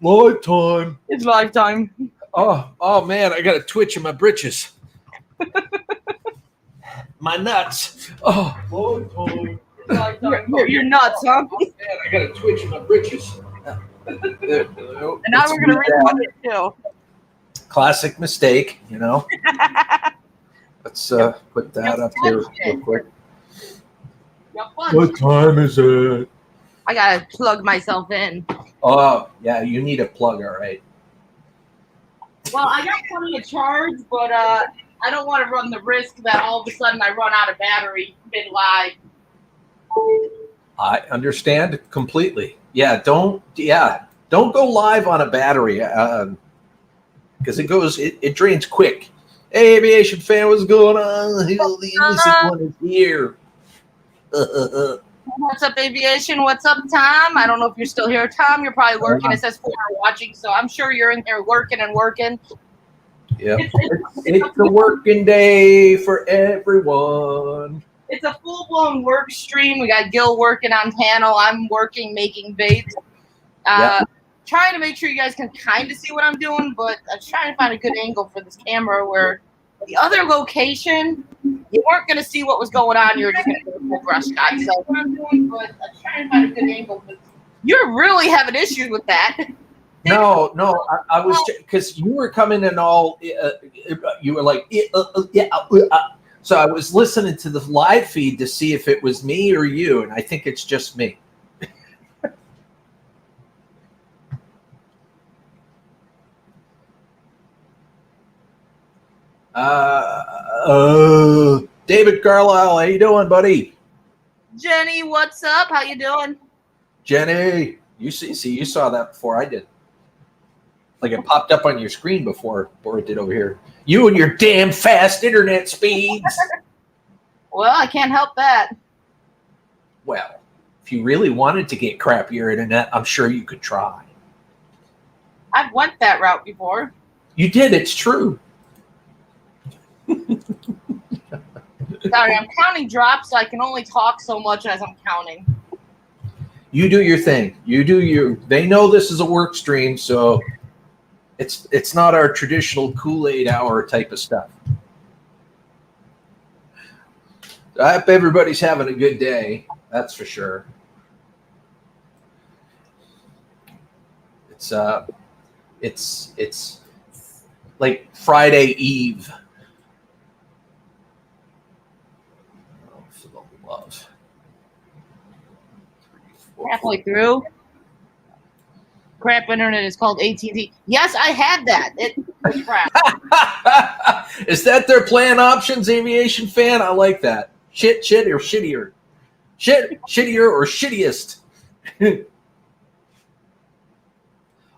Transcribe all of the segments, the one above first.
Lifetime. It's Lifetime. Oh man, I got a twitch in my britches. My nuts. Oh, Lifetime. You're nuts, huh? Oh, man, I got a twitch in my britches. And now we're gonna replug it too. Classic mistake, you know. Let's put that up here real quick. What time is it? I gotta plug myself in. Oh, yeah, you need a plug, all right. Well, I got plenty of charge, but I don't want to run the risk that all of a sudden I run out of battery mid-live. I understand completely. Yeah, don't go live on a battery because it drains quick. Hey, aviation fan, what's going on? The innocent one is here. What's up, aviation? What's up, Tom? I don't know if you're still here, Tom. You're probably working. It says 4 are watching, so I'm sure you're in there working and working. Yeah, it's a working day for everyone. It's a full-blown work stream. We got Gil working on panel. I'm working, making baits. Trying to make sure you guys can kind of see what I'm doing, but I'm trying to find a good angle for this camera where the other location, you weren't going to see what was going on. You were just going to get a full brush shot. So what I'm doing, but I'm trying to find a good angle. You're really having issues with that. No, I was because you were coming in all. You were like, so I was listening to the live feed to see if it was me or you, and I think it's just me. David Carlisle, how you doing, buddy? Jenny, what's up? How you doing? Jenny, you saw that before I did. Like it popped up on your screen before it did over here. You and your damn fast internet speeds. Well, I can't help that. Well, if you really wanted to get crappier internet, I'm sure you could try. I've went that route before. You did. It's true. Sorry, I'm counting drops, so I can only talk so much as I'm counting. You do your thing. You do your. They know this is a work stream, so it's not our traditional Kool-Aid hour type of stuff. I hope everybody's having a good day. That's for sure. It's like Friday Eve. Oh, for the love. Halfway through. Crap internet is called AT&T. Yes, I had that. Crap. Is that their plan options, aviation fan? I like that. Shit, or shittier. Shit, shittier, or shittiest.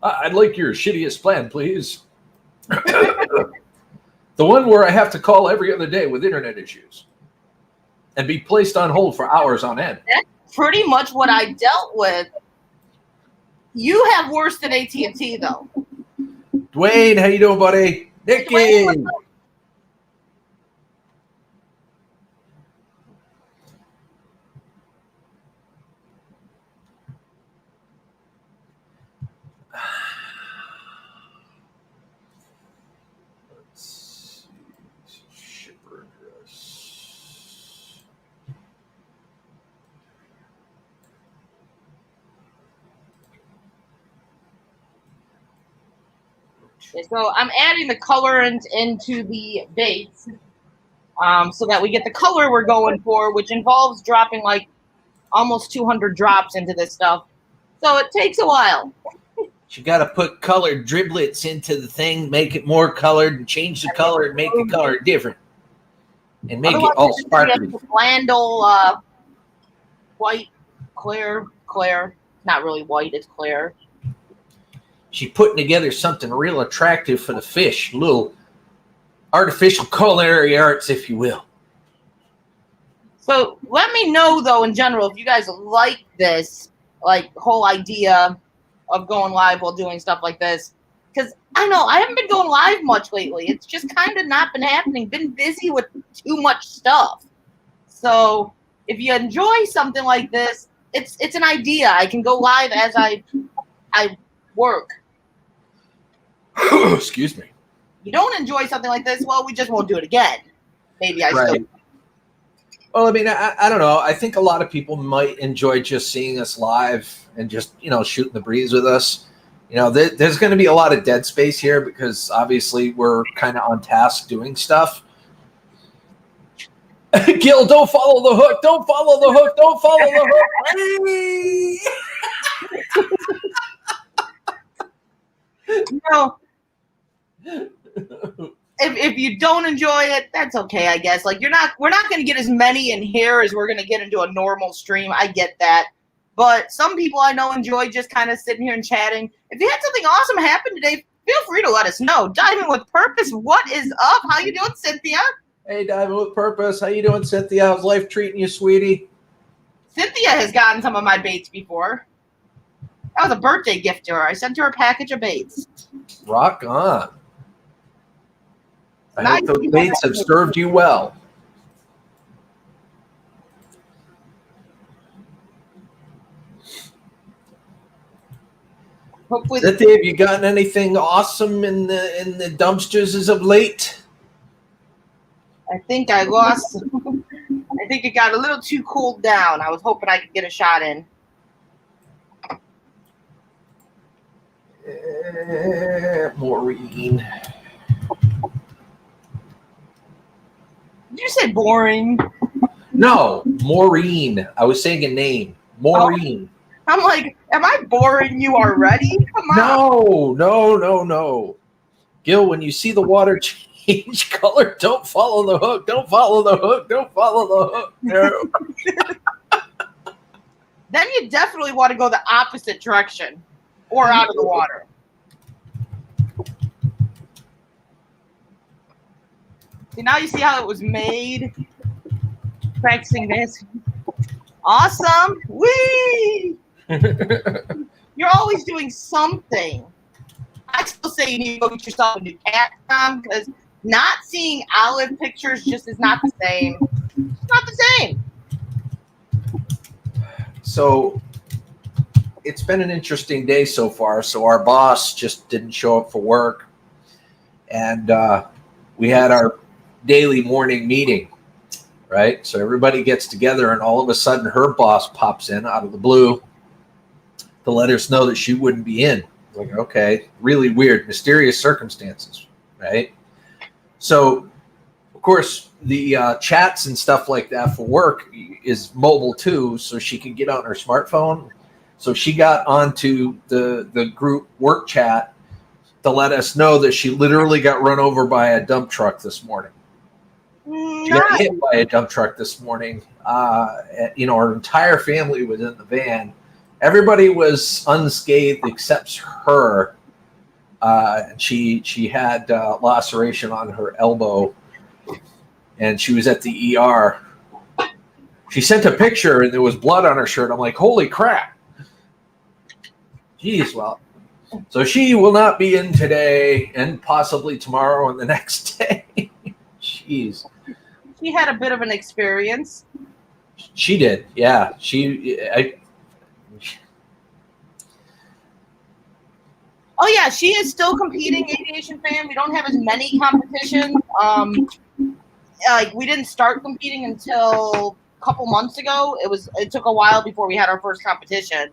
I'd like your shittiest plan, please. The one where I have to call every other day with internet issues and be placed on hold for hours on end. That's pretty much what I dealt with. You have worse than AT&T, though. Dwayne, how you doing, buddy? Nikki. Dwayne, Shipper address. So I'm adding the colorant into the baits so that we get the color we're going for, which involves dropping like almost 200 drops into this stuff. So it takes a while. You got to put colored driblets into the thing, make it more colored, and change the color and make the color different. And make it all sparkly. Blandel, white, clear. Not really white, it's clear. She's putting together something real attractive for the fish. Little artificial culinary arts, if you will. So let me know, though, in general, if you guys like this, like, whole idea of going live while doing stuff like this. Because I know I haven't been going live much lately. It's just kind of not been happening. Been busy with too much stuff. So if you enjoy something like this, it's an idea. I can go live as I work. Excuse me. You don't enjoy something like this, well, we just won't do it again. Maybe I Right. still. Well, I mean, I don't know. I think a lot of people might enjoy just seeing us live and just, shooting the breeze with us. There's going to be a lot of dead space here because obviously we're kind of on task doing stuff. Gil, don't follow the hook. Don't follow the hook. Don't follow the hook. If you don't enjoy it, that's okay, I guess. Like we're not going to get as many in here as we're going to get into a normal stream. I get that. But some people I know enjoy just kind of sitting here and chatting. If you had something awesome happen today, feel free to let us know. Diving with Purpose, what is up? How you doing, Cynthia? Hey, Diving with Purpose. How you doing, Cynthia? How's life treating you, sweetie? Cynthia has gotten some of my baits before. That was a birthday gift to her. I sent her a package of baits. Rock on. I Nice. hope those baits have served you well. Hopefully, Cynthia, have you gotten anything awesome in the dumpsters as of late? I think I lost. I think it got a little too cooled down. I was hoping I could get a shot in. Maureen. Did you say boring? No, Maureen. I was saying a name. Maureen. I'm like, am I boring you already? Come on. No. Gil, when you see the water change color, don't follow the hook. Don't follow the hook. Don't follow the hook. No. Then you definitely want to go the opposite direction or out of the water. See, now you see how it was made. Practicing this. Awesome. Whee! You're always doing something. I still say you need to go get yourself a new cat, Tom, because not seeing Olive pictures just is not the same. It's not the same. So it's been an interesting day so far. So our boss just didn't show up for work. And we had our daily morning meeting, right? So everybody gets together and all of a sudden her boss pops in out of the blue to let us know that she wouldn't be in. Like, okay, really weird, mysterious circumstances, right? So, of course, the chats and stuff like that for work is mobile too, so she can get on her smartphone. So she got onto the group work chat to let us know that she literally got run over by a dump truck this morning. She got hit by a dump truck this morning. Her entire family was in the van. Everybody was unscathed except her. She had laceration on her elbow, and she was at the ER. She sent a picture, and there was blood on her shirt. I'm like, holy crap. Jeez, well. So she will not be in today and possibly tomorrow and the next day. Jeez. She had a bit of an experience. She did, yeah. Oh yeah, she is still competing, Aviation Fan. We don't have as many competitions. We didn't start competing until a couple months ago. It took a while before we had our first competition.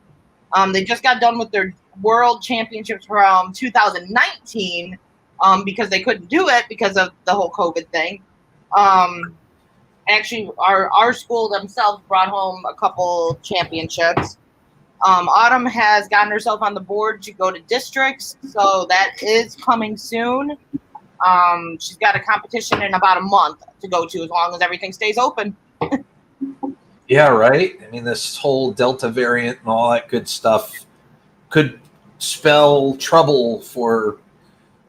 They just got done with their World Championships from 2019 because they couldn't do it because of the whole COVID thing. Actually, our school themselves brought home a couple championships. Autumn has gotten herself on the board to go to districts, so that is coming soon. She's got a competition in about a month to go to as long as everything stays open. Yeah, right? I mean, this whole Delta variant and all that good stuff could spell trouble for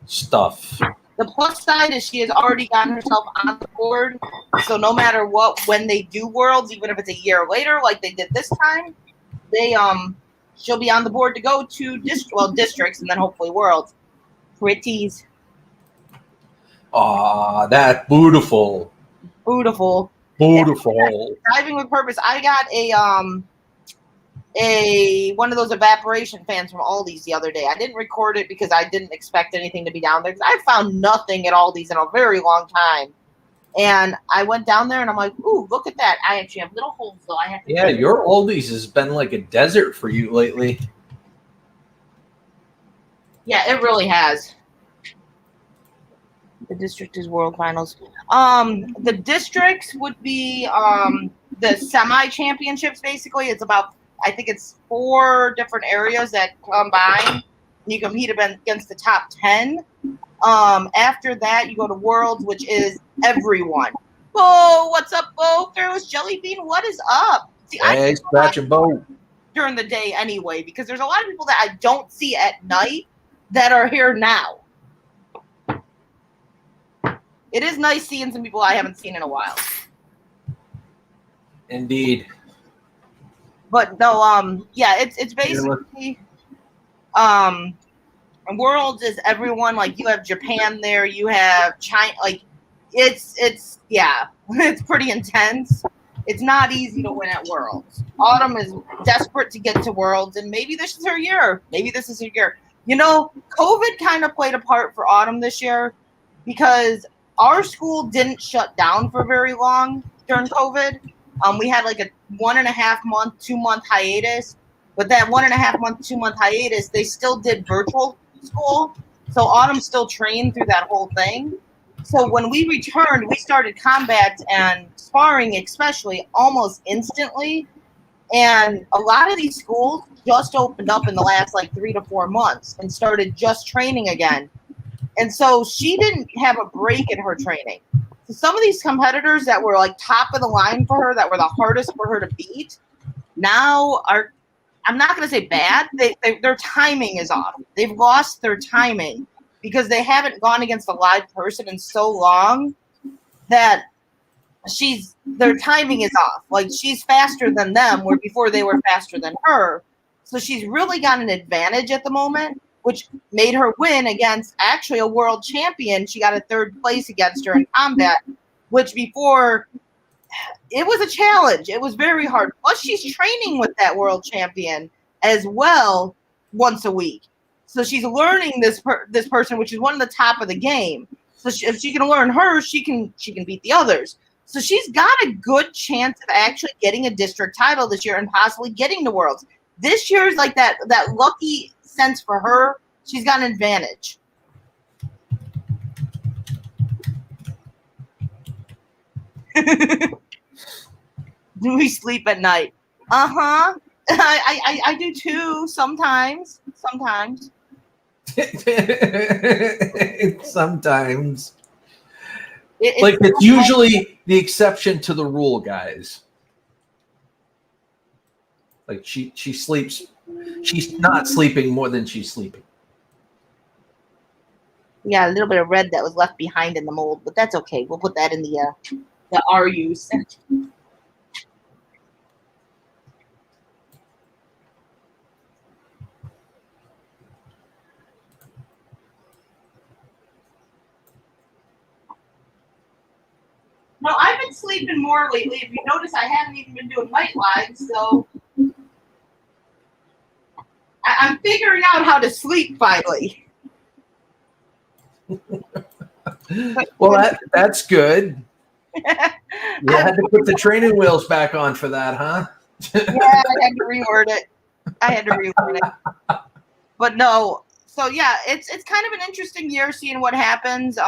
stuff. The plus side is she has already gotten herself on the board, so no matter what, when they do Worlds, even if it's a year later like they did this time, she'll be on the board to go to districts and then hopefully Worlds. Pretties. Aw, that beautiful. Beautiful. Beautiful. Diving with Purpose. I got one of those evaporation fans from Aldi's the other day. I didn't record it because I didn't expect anything to be down there. I found nothing at Aldi's in a very long time. And I went down there and I'm like, ooh, look at that. I actually have little holes, though. I have to. Yeah, your Aldi's has been like a desert for you lately. Yeah, it really has. The district is world finals. The districts would be the semi-championships, basically. It's about, I think it's 4 different areas that combine. You compete against the top 10. After that, you go to Worlds, which is everyone. Bo, what's up, Bo? Fearless Jelly Bean, what is up? See, Hey, Scratch and Bo. During the day anyway, because there's a lot of people that I don't see at night that are here now. It is nice seeing some people I haven't seen in a while. Indeed. But no, yeah, it's basically Worlds is everyone. Like, you have Japan there, you have China. Like, it's yeah, it's pretty intense. It's not easy to win at Worlds. Autumn is desperate to get to Worlds, and maybe this is her year. Maybe this is her year. You know, COVID kind of played a part for Autumn this year because our school didn't shut down for very long during COVID. We had like a 1.5 month, 2 month hiatus, but that 1.5 month, 2 month hiatus, they still did virtual school. So Autumn still trained through that whole thing. So when we returned, we started combat and sparring, especially, almost instantly. And a lot of these schools just opened up in the last like 3 to 4 months and started just training again. And so she didn't have a break in her training. So some of these competitors that were like top of the line for her, that were the hardest for her to beat, now are, I'm not going to say bad, their timing is off. They've lost their timing because they haven't gone against a live person in so long that their timing is off. Like, she's faster than them, where before they were faster than her. So she's really got an advantage at the moment, which made her win against actually a world champion. She got a 3rd place against her in combat, which before, it was a challenge. It was very hard. Plus, she's training with that world champion as well once a week. So she's learning this person, which is one of the top of the game. So if she can learn her, she can beat the others. So she's got a good chance of actually getting a district title this year and possibly getting the Worlds. This year is like that lucky sense for her. She's got an advantage. Do we sleep at night? Uh-huh. I do too, sometimes. Sometimes. It's usually the exception to the rule, guys. Like, she sleeps. She's not sleeping more than she's sleeping. Yeah, a little bit of red that was left behind in the mold, but that's okay. We'll put that in the RU section. No, I've been sleeping more lately. If you notice, I haven't even been doing night lives, so I'm figuring out how to sleep finally. Well, that's good. You had to put the training wheels back on for that, huh? Yeah, I had to reword it. But no, so yeah, it's kind of an interesting year seeing what happens.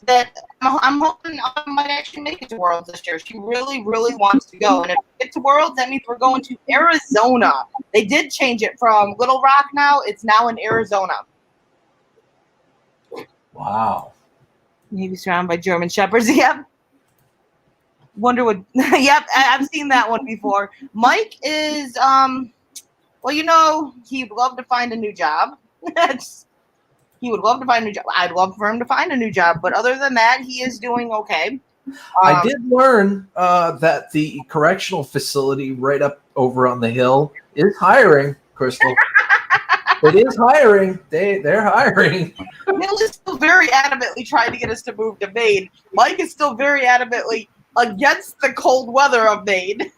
That I'm hoping I might actually make it to Worlds this year. She really, really wants to go. And if we get to Worlds, that means we're going to Arizona. They did change it from Little Rock now. It's now in Arizona. Wow. Maybe surrounded by German Shepherds. Yep. Wonder what. Yep, I've seen that one before. Mike is, well, you know, he'd love to find a new job. He would love to find a new job. I'd love for him to find a new job. But other than that, he is doing okay. I did learn that the correctional facility right up over on the hill is hiring, Crystal. It is hiring. They're hiring. Bill is still very adamantly trying to get us to move to Maine. Mike is still very adamantly against the cold weather of Maine.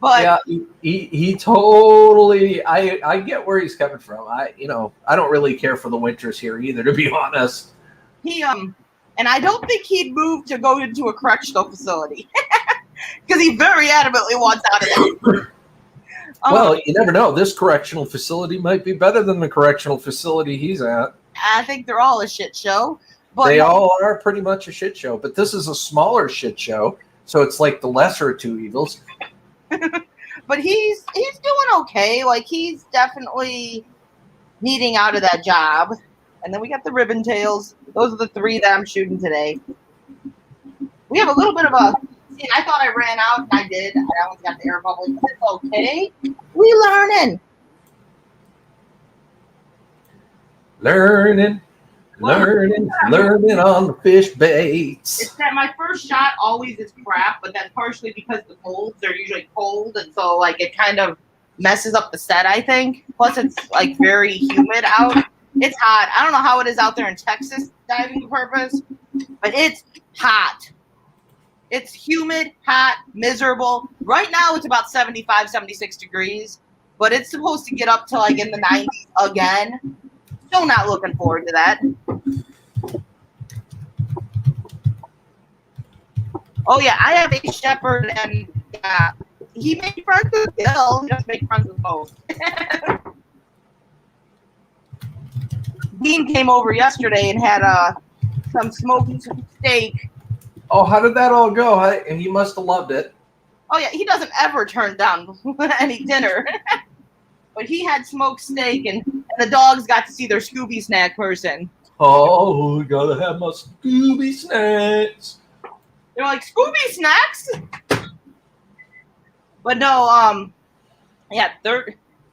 But yeah, he totally. I get where he's coming from. I don't really care for the winters here either, to be honest. he and I don't think he'd move to go into a correctional facility because he very adamantly wants out of it. Well, you never know. This correctional facility might be better than the correctional facility he's at. I think they're all a shit show. But They all are pretty much a shit show, but this is a smaller shit show, so it's like the lesser of two evils. but he's doing okay. Like he's definitely needing out of that job. And then we got the ribbon tails. Those are the 3 that I'm shooting today. We have a little bit of a. See, I thought I ran out, and I did. I almost got the air bubble. It's okay. We learning. Learning on the fish baits. It's that my first shot always is crap, but that's partially because the molds are usually cold, and so like it kind of messes up the set, I think. Plus, it's like very humid out. It's hot. I don't know how it is out there in Texas, diving purpose, but it's hot. It's humid, hot, miserable. Right now, it's about 75, 76 degrees, but it's supposed to get up to like in the 90s again. Still not looking forward to that. Oh, yeah, I have a shepherd, and he made friends with Bill. He doesn't make friends with both. Dean came over yesterday and had some smoked steak. Oh, how did that all go? He must have loved it. Oh, yeah, he doesn't ever turn down any dinner. But he had smoked steak, and the dogs got to see their Scooby snack person. Oh, we gotta have my Scooby snacks. They're like, Scooby snacks? But no, yeah,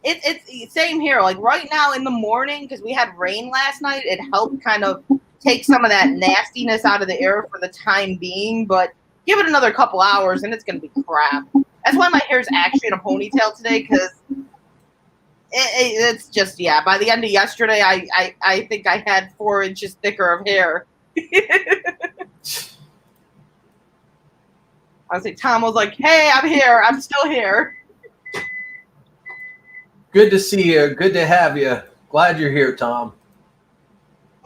it's same here. Like right now in the morning, because we had rain last night, it helped kind of take some of that nastiness out of the air for the time being. But give it another couple hours, and it's gonna be crap. That's why my hair's actually in a ponytail today, because it's just by the end of yesterday, I think I had 4 inches thicker of hair. I was like, Tom was like, "Hey, I'm here. I'm still here." Good to see you. Good to have you. Glad you're here, Tom.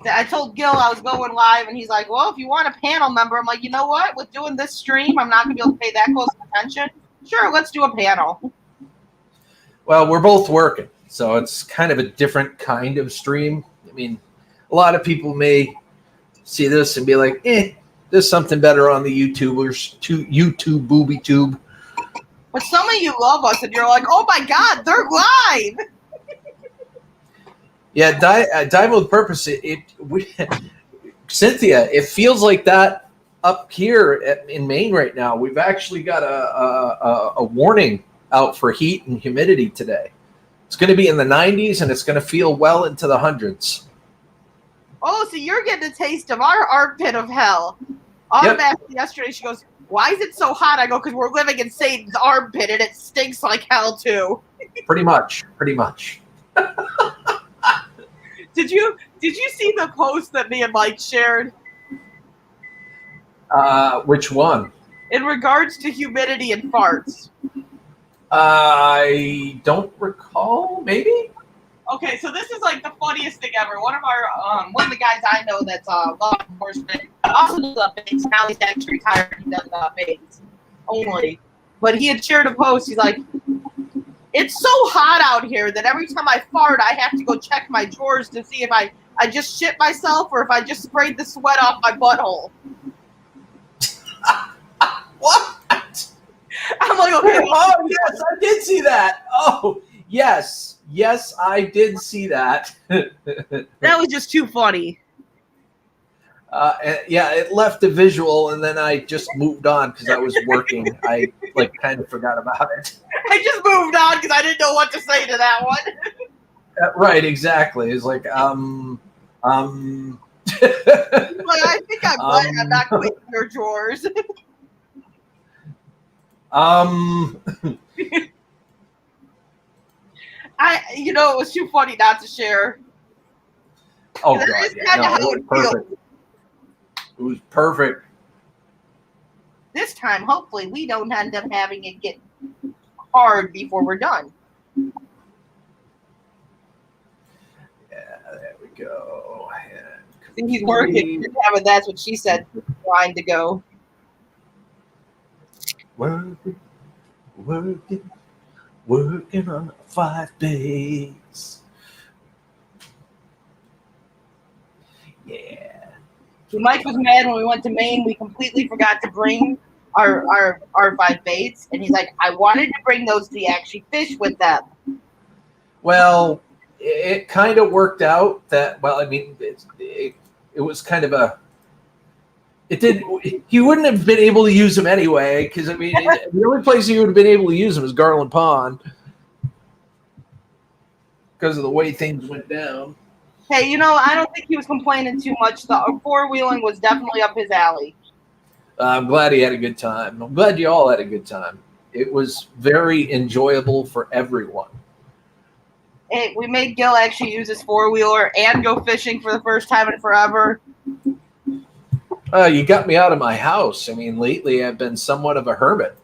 I told Gil I was going live, and he's like, "Well, if you want a panel member," I'm like, "You know what? With doing this stream, I'm not gonna be able to pay that close attention. Sure, let's do a panel." Well, we're both working, so it's kind of a different kind of stream. I mean, a lot of people may see this and be like, there's something better on the YouTubers, YouTube booby tube. But some of you love us, and you're like, "Oh my God, they're live!" Yeah, dive with purpose. Cynthia, it feels like that up here in Maine right now. We've actually got a warning out for heat and humidity today. It's going to be in the 90s, and it's going to feel well into the hundreds. Oh, so you're getting a taste of our armpit of hell. Automatically yesterday, she goes, "Why is it so hot?" I go, "Because we're living in Satan's armpit, and it stinks like hell, too." Pretty much. Did you see the post that me and Mike shared? Which one? In regards to humidity and farts. I don't recall. Maybe. Okay, so this is like the funniest thing ever. One of the guys I know that's law enforcement also does baits. Now he's actually retired. He does baits only. But he had shared a post. He's like, "It's so hot out here that every time I fart, I have to go check my drawers to see if I just shit myself or if I just sprayed the sweat off my butthole." What? I'm like, okay. Oh, yes, I did see that. Oh, yes, I did see that. That was just too funny. Yeah, it left a visual, and then I just moved on because I was working. I kind of forgot about it. I just moved on because I didn't know what to say to that one. Right, exactly. It's like, Like, I think I'm glad I'm not cleaning your drawers. It was too funny not to share. Oh God, yeah, no, it was perfect. It was perfect. This time, hopefully, we don't end up having it get hard before we're done. Yeah, there we go. I think he's working. Yeah, but that's what she said. Trying to go. Working, working on 5 days. Yeah. Mike was mad when we went to Maine. We completely forgot to bring our 5 baits, and he's like, "I wanted to bring those to actually fish with them." Well, it kind of worked out that. Well, I mean, it was kind of a. It didn't. You wouldn't have been able to use them anyway, because I mean, the only place you would have been able to use them is Garland Pond, because of the way things went down. Hey, you know, I don't think he was complaining too much. The 4-wheeling was definitely up his alley. I'm glad he had a good time. I'm glad you all had a good time. It was very enjoyable for everyone. Hey, we made Gil actually use his 4-wheeler and go fishing for the first time in forever. You got me out of my house. I mean, lately I've been somewhat of a hermit.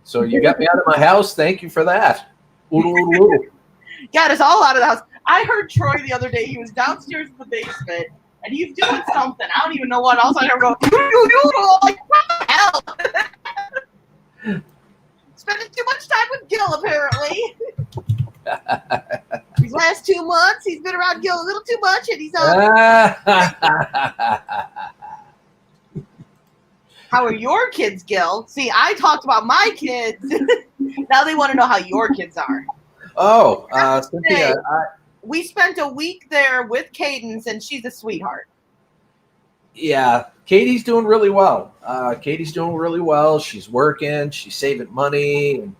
So you got me out of my house. Thank you for that. Got us all out of the house. I heard Troy the other day. He was downstairs in the basement, and he's doing something. I don't even know what. All of a sudden, I go, like, what the hell? Spending too much time with Gil, apparently. These last 2 months, he's been around Gil a little too much, and he's How are your kids, Gil? See, I talked about my kids. Now they want to know how your kids are. Oh, Cynthia, we spent a week there with Cadence, and she's a sweetheart. Yeah, Katie's doing really well. She's working. She's saving money, and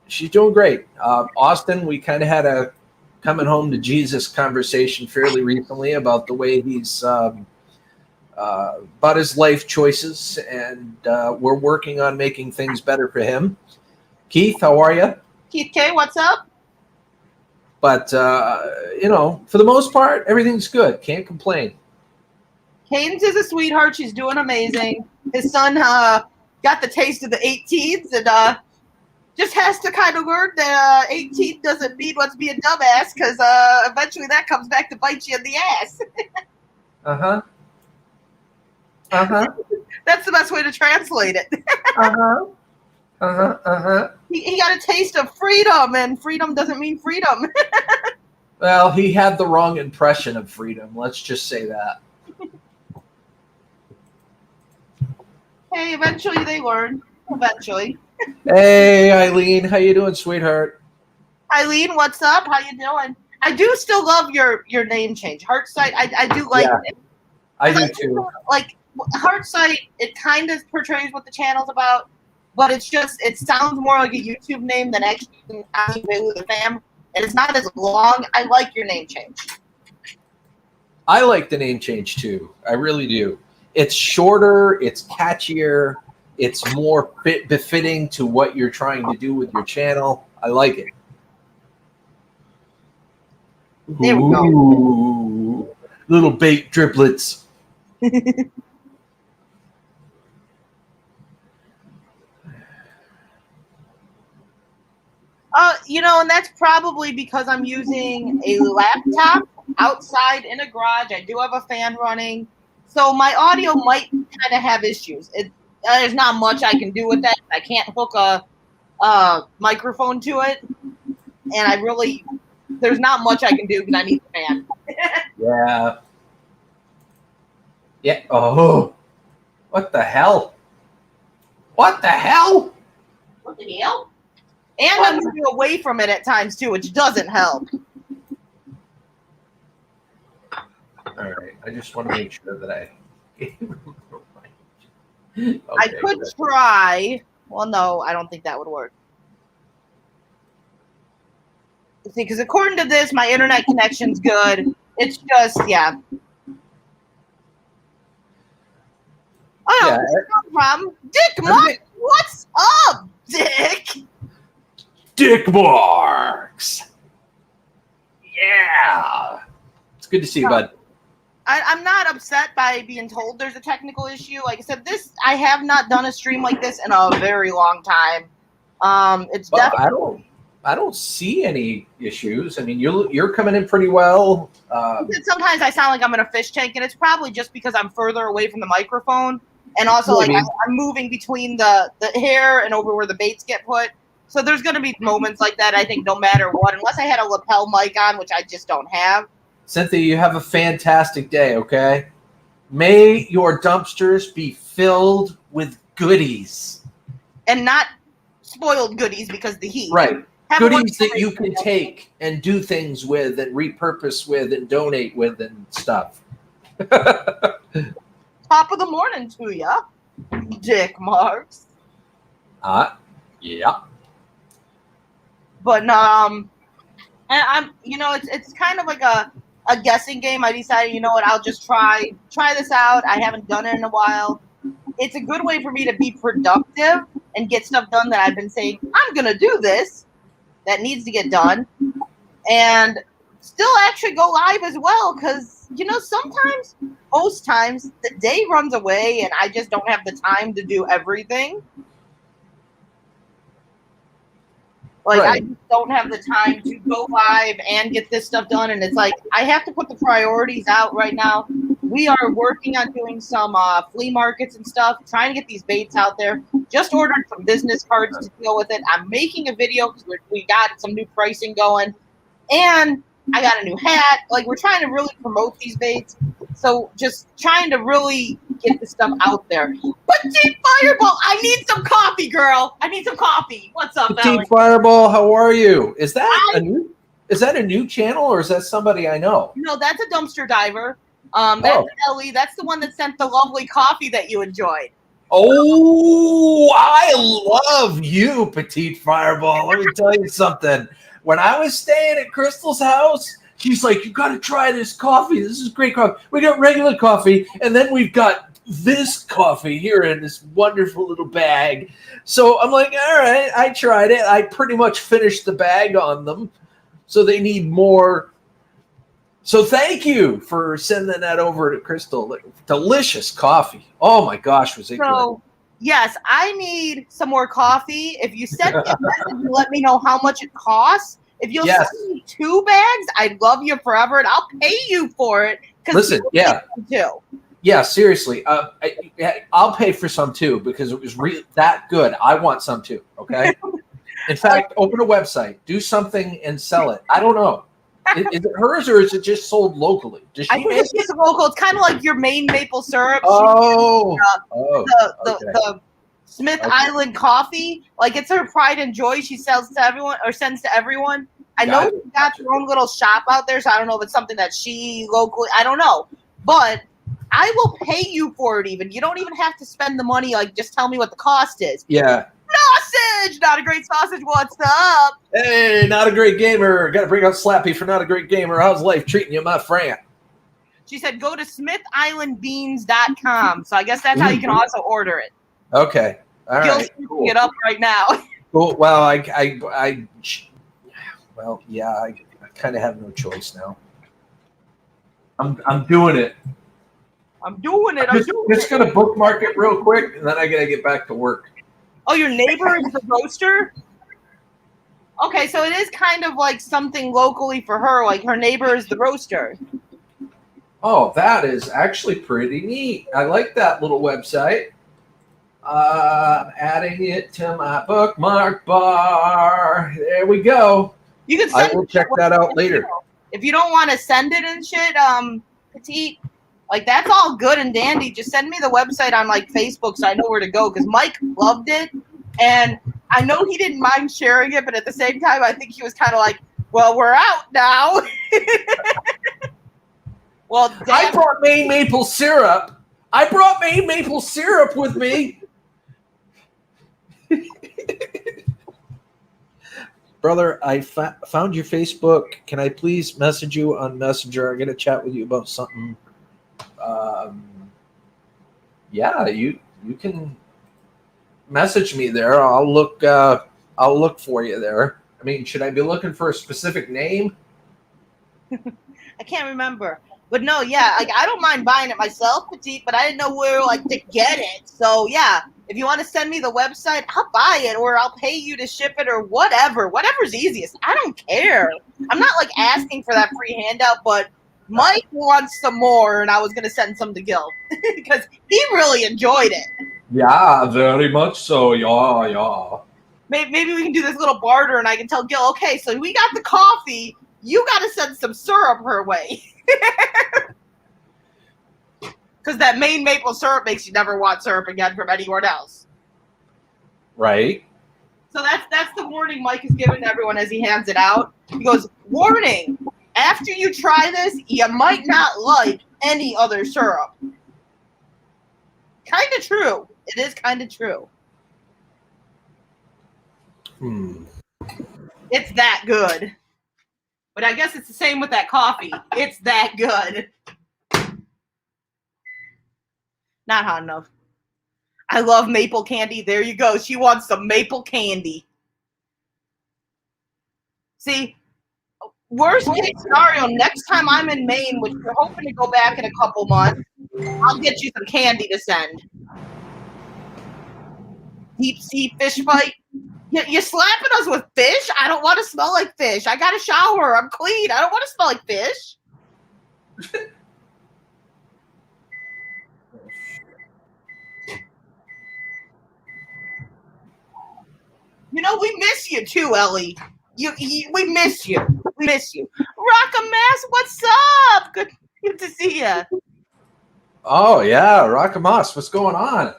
she's doing great. Austin, we kind of had a coming home to Jesus conversation fairly recently about the way he's about his life choices, and we're working on making things better for him. Keith, how are you? Keith K, what's up? But, for the most part, everything's good. Can't complain. Cadence is a sweetheart. She's doing amazing. His son got the taste of the 18s and just has to kind of learn that 18 doesn't mean what's being a dumbass, because eventually that comes back to bite you in the ass. Uh-huh. Uh-huh. That's the best way to translate it. Uh-huh. Uh-huh. Uh-huh. He got a taste of freedom, and freedom doesn't mean freedom. Well, he had the wrong impression of freedom. Let's just say that. Hey, eventually they learn. Eventually. Hey, Eileen, how you doing, sweetheart? Eileen, what's up? How you doing? I do still love your name change. Heartsight, I do like it. I do too. Like, Heartsight, it kind of portrays what the channel's about, but it sounds more like a YouTube name than actually with the fam. And it's not as long. I like your name change. I like the name change too. I really do. It's shorter, it's catchier, it's more befitting to what you're trying to do with your channel. I like it. There we go. Little bait driplets. And that's probably because I'm using a laptop outside in a garage. I do have a fan running, so my audio might kind of have issues. There's not much I can do with that. I can't hook a microphone to it, and there's not much I can do because I need the fan. Yeah. Yeah. Oh, what the hell? What the hell? What the hell? And I'm moving away from it at times too, which doesn't help. All right. I just want to make sure that I. Okay, I could try. Well, no, I don't think that would work. See, because according to this, my internet connection's good. It's just, yeah. Oh, Yeah. no problem. Dick Mark, what's up, Dick? Dick Marks. Yeah. It's good to see you, bud. I'm not upset by being told there's a technical issue. Like I said, I have not done a stream like this in a very long time. It's Well, definitely. I don't see any issues. I mean, you're coming in pretty well. Sometimes I sound like I'm in a fish tank, and it's probably just because I'm further away from the microphone, and also like Maybe. I'm moving between the hair and over where the baits get put. So there's going to be moments like that. I think no matter what, unless I had a lapel mic on, which I just don't have. Cynthia, you have a fantastic day. Okay. May your dumpsters be filled with goodies. And not spoiled goodies because the heat. Right. Have Goodies that you can take and do things with and repurpose with and donate with and stuff. Top of the morning to ya, Dick Marks. Yeah. But and I'm it's kind of like a guessing game. I decided, you know what, I'll just try this out. I haven't done it in a while. It's a good way for me to be productive and get stuff done that I've been saying I'm gonna do this that needs to get done, and still actually go live as well, because sometimes, most times, the day runs away and I just don't have the time to do everything. Like, Right. I just don't have the time to go live and get this stuff done. And it's like, I have to put the priorities out right now. We are working on doing some flea markets and stuff, trying to get these baits out there. Just ordered some business cards to deal with it. I'm making a video because we got some new pricing going. And I got a new hat. Like, we're trying to really promote these baits. So just trying to really get the stuff out there. But Deep Fireball, I need some coffee, girl. I need some coffee. What's up, Team Alex? Fireball, how are you? Is that a new channel or is that somebody I know? No, that's a dumpster diver. That's Ellie. That's the one that sent the lovely coffee that you enjoyed. Oh, I love you, Petite Fireball. Let me tell you something. When I was staying at Crystal's house, she's like, you got to try this coffee. This is great coffee. We got regular coffee, and then we've got this coffee here in this wonderful little bag. So I'm like, all right, I tried it. I pretty much finished the bag on them. So they need more. So thank you for sending that over to Crystal. Delicious coffee. Oh my gosh, was it good? Yes, I need some more coffee. If you send me a message and let me know how much it costs. If you'll send me 2 bags, I'd love you forever, and I'll pay you for it. Listen, yeah, seriously. I'll pay for some too because it was that good. I want some too. Okay. In fact, open a website, do something, and sell it. I don't know. Is it hers or is it just sold locally? I think it's just local. It's kind of like your Maine maple syrup. The Smith Island coffee. Like, it's her pride and joy. She sells to everyone or sends to everyone. I know she's got her own little shop out there, so I don't know if it's something that she locally. I don't know, but I will pay you for it. Even you don't even have to spend the money. Like, just tell me what the cost is. Yeah. Sausage, not a great sausage. What's up? Hey, not a great gamer. Got to bring out Slappy for not a great gamer. How's life treating you, my friend? She said, go to SmithIslandBeans.com. So I guess that's how you can also order it. Okay. All right. Cool. It up right now. Cool. Well, I kind of have no choice now. I'm doing it. I'm doing it. Just gonna bookmark it real quick, and then I gotta get back to work. Oh, your neighbor is the roaster? Okay, so it is kind of like something locally for her. Like, her neighbor is the roaster. Oh, that is actually pretty neat. I like that little website. I'm adding it to my bookmark bar. There we go. You can I will check that out later. If you don't want to send it and shit, Petite, like, that's all good and dandy. Just send me the website on, like, Facebook so I know where to go, because Mike loved it. And I know he didn't mind sharing it, but at the same time, I think he was kind of like, well, we're out now. Well, I brought Maine maple syrup. With me. Brother, I found your Facebook. Can I please message you on Messenger? I'm going to chat with you about something. Yeah, you can message me there. I'll look for you there. I mean, should I be looking for a specific name? I can't remember. But no, yeah, like, I don't mind buying it myself, Petite, but I didn't know where, like, to get it. So, yeah, If you want to send me the website, I'll buy it, or I'll pay you to ship it, or whatever. Whatever's easiest. I don't care. I'm not like asking for that free handout, but Mike wants some more, and I was gonna send some to Gil because he really enjoyed it. Yeah, very much so. Yeah. Maybe we can do this little barter, and I can tell Gil, okay, so we got the coffee. You got to send some syrup her way. Because that Maine maple syrup makes you never want syrup again from anywhere else. Right. So that's the warning Mike is giving to everyone as he hands it out. He goes, warning, after you try this, you might not like any other syrup. Kind of true. It is kind of true. It's that good. But I guess it's the same with that coffee. It's that good. Not hot enough. I love maple candy. There you go. She wants some maple candy. See, worst case scenario, next time I'm in Maine, which we're hoping to go back in a couple months, I'll get you some candy to send. Deep sea fish fight. You're slapping us with fish? I don't want to smell like fish. I got a shower. I'm clean. I don't want to smell like fish. You know, we miss you too, Ellie. We miss you. We miss you. Rockamass, what's up? Good to see you. Oh, yeah. Rockamas, what's going on?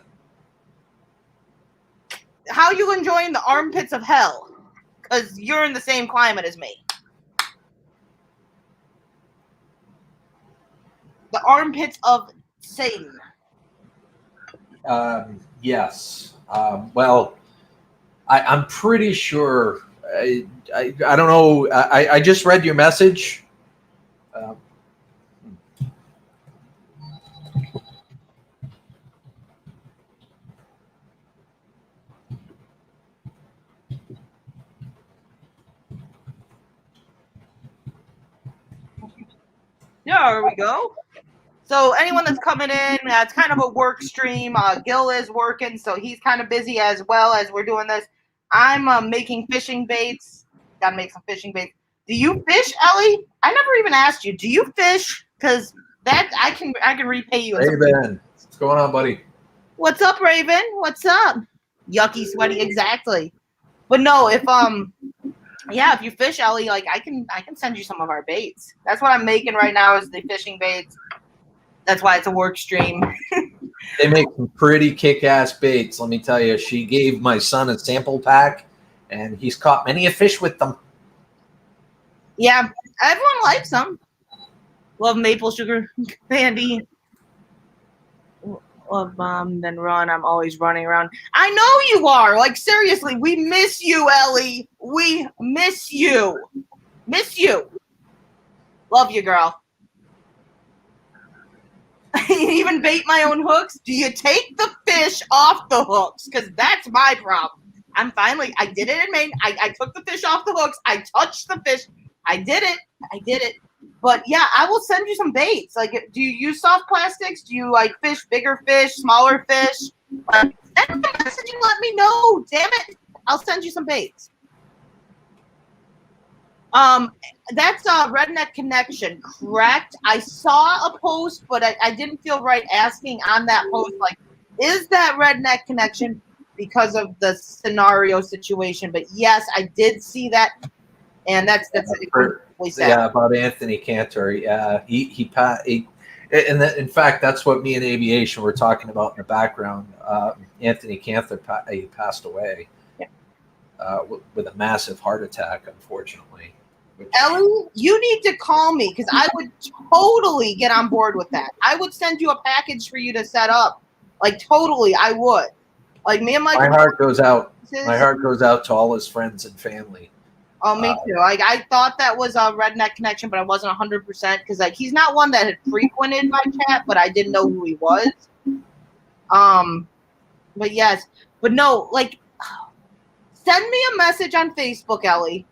How you enjoying the armpits of hell? Because you're in the same climate as me. The armpits of Satan. Yes. Well, I'm pretty sure. I don't know. I just read your message. Yeah, there we go. So anyone that's coming in, it's kind of a work stream. Gil is working, so he's kind of busy as well as we're doing this. I'm making fishing baits. Gotta make some fishing baits. Do you fish, Ellie? I never even asked you. Do you fish? Because that I can repay you. Raven, what's going on, buddy? What's up, Raven? What's up? Yucky, sweaty, exactly. But no, if you fish, Ellie, like I can send you some of our baits. That's what I'm making right now is the fishing baits. That's why it's a work stream. They make some pretty kick-ass baits. Let me tell you, she gave my son a sample pack, and he's caught many a fish with them. Yeah, everyone likes them. Love maple sugar candy. Love then run. I'm always running around. I know you are. Like seriously, we miss you, Ellie. We miss you. Miss you. Love you, girl. Even bait my own hooks. Do you take the fish off the hooks? Because that's my problem. I did it in Maine. I took the fish off the hooks. I touched the fish. I did it. But yeah, I will send you some baits. Like, do you use soft plastics? Do you like fish bigger fish, smaller fish? Send me a message and let me know. Damn it. I'll send you some baits. That's Redneck Connection, correct? I saw a post, but I didn't feel right asking on that post, like, is that Redneck Connection because of the scenario situation? But yes, I did see that, and that's incredibly sad. Yeah, about Anthony Cantor. Yeah, and in fact, that's what me and Aviation were talking about in the background. Anthony Cantor passed away with a massive heart attack, unfortunately. Ellie, you need to call me because I would totally get on board with that. I would send you a package for you to set up. Like, totally, I would. Like, me and my heart goes out. My heart goes out to all his friends and family. Oh, me too. Like, I thought that was a Redneck Connection, but I wasn't 100% because, like, he's not one that had frequented my chat, but I didn't know who he was. But yes, but no, like, send me a message on Facebook, Ellie.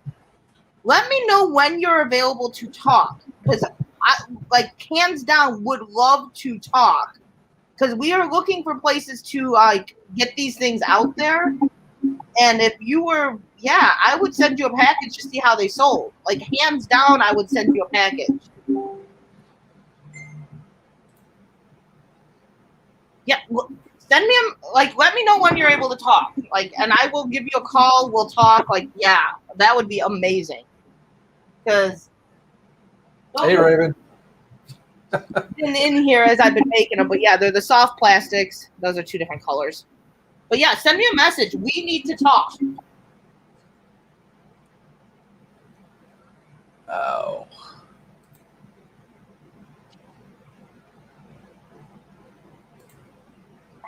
Let me know when you're available to talk because I, like, hands down, would love to talk. because we are looking for places to like get these things out there. And if you were, yeah, I would send you a package to see how they sold. Like, hands down, I would send you a package. Yeah, send me let me know when you're able to talk. Like, and I will give you a call. We'll talk. Like, yeah, that would be amazing. Because Hey, Raven. in here as I've been making them, but yeah, they're the soft plastics. Those are 2 different colors. But yeah, send me a message. We need to talk. Oh.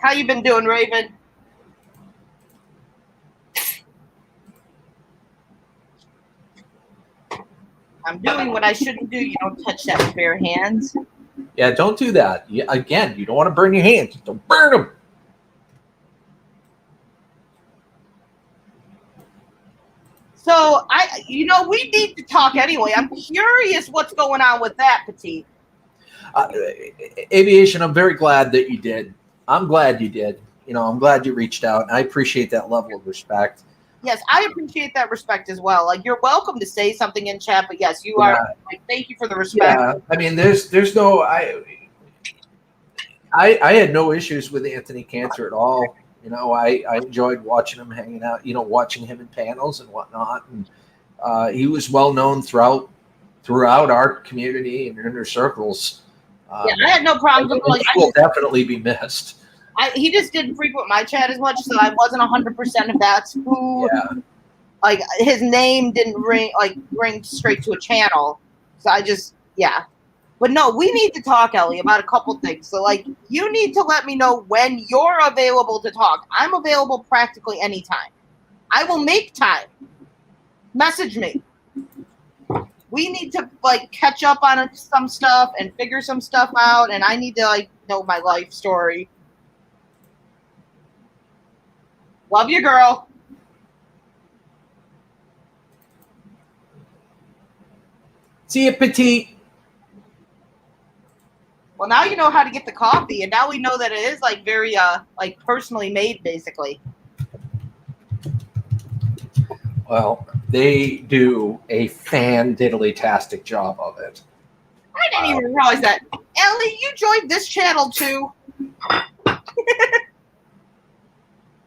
How you been doing, Raven? I'm doing what I shouldn't do. You don't touch that with bare hands. Yeah, don't do that. Again, you don't want to burn your hands. Don't burn them. So we need to talk anyway. I'm curious what's going on with that, Petite. Aviation, I'm very glad that you did. I'm glad you did. I'm glad you reached out, and I appreciate that level of respect. Yes, I appreciate that respect as well. Like, you're welcome to say something in chat, but yes, you are. Like, thank you for the respect. Yeah, I mean, there's no. I had no issues with Anthony Cantor at all. I enjoyed watching him hanging out. Watching him in panels and whatnot, and he was well known throughout our community and inner circles. Yeah, I had no problem. He will definitely be missed. He just didn't frequent my chat as much, so I wasn't 100% if that's who. Yeah. Like, his name didn't ring straight to a channel, so I just But no, we need to talk, Ellie, about a couple things. So, like, you need to let me know when you're available to talk. I'm available practically anytime. I will make time. Message me. We need to, like, catch up on some stuff and figure some stuff out, and I need to, like, know my life story. Love you, girl. See you, Petite. Well, now you know how to get the coffee, and now we know that it is, like, very, like, personally made, basically. Well, they do a fan-diddly-tastic job of it. I didn't even realize that. Ellie, you joined this channel, too.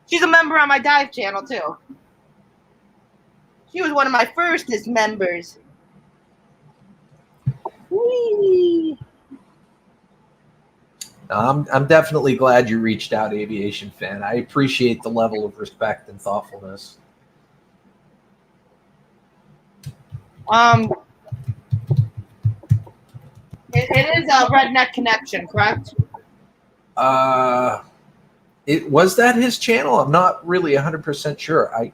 She's a member on my dive channel, too. She was one of my firstest members. Whee! I'm definitely glad you reached out, Aviation Fan. I appreciate the level of respect and thoughtfulness. It is a Redneck Connection, correct? It was that his channel? I'm not really 100% sure. I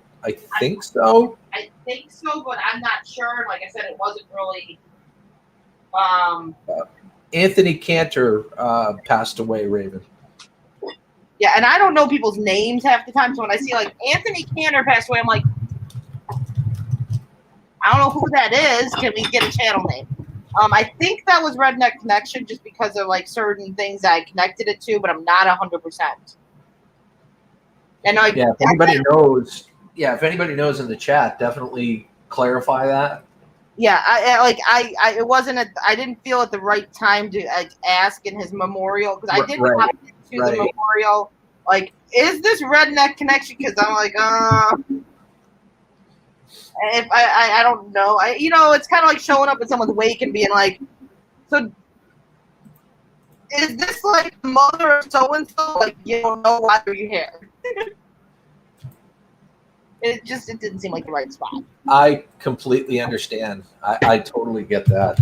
think so. I think so, but I'm not sure. Like I said, it wasn't really. Anthony Cantor passed away, Raven. Yeah, and I don't know people's names half the time. So when I see like Anthony Cantor passed away, I'm like, I don't know who that is. Can we get a channel name? I think that was Redneck Connection, just because of like certain things I connected it to, but I'm not 100%. And like, if anybody knows in the chat, definitely clarify that. Yeah, I wasn't. I didn't feel at the right time to ask in his memorial, because I didn't have to the memorial. Like, is this Redneck Connection? Because I'm like, if I don't know. It's kind of like showing up at someone's wake and being like, so is this like the mother of so and so? Like, you don't know why are you here? It didn't seem like the right spot. I completely understand. I totally get that.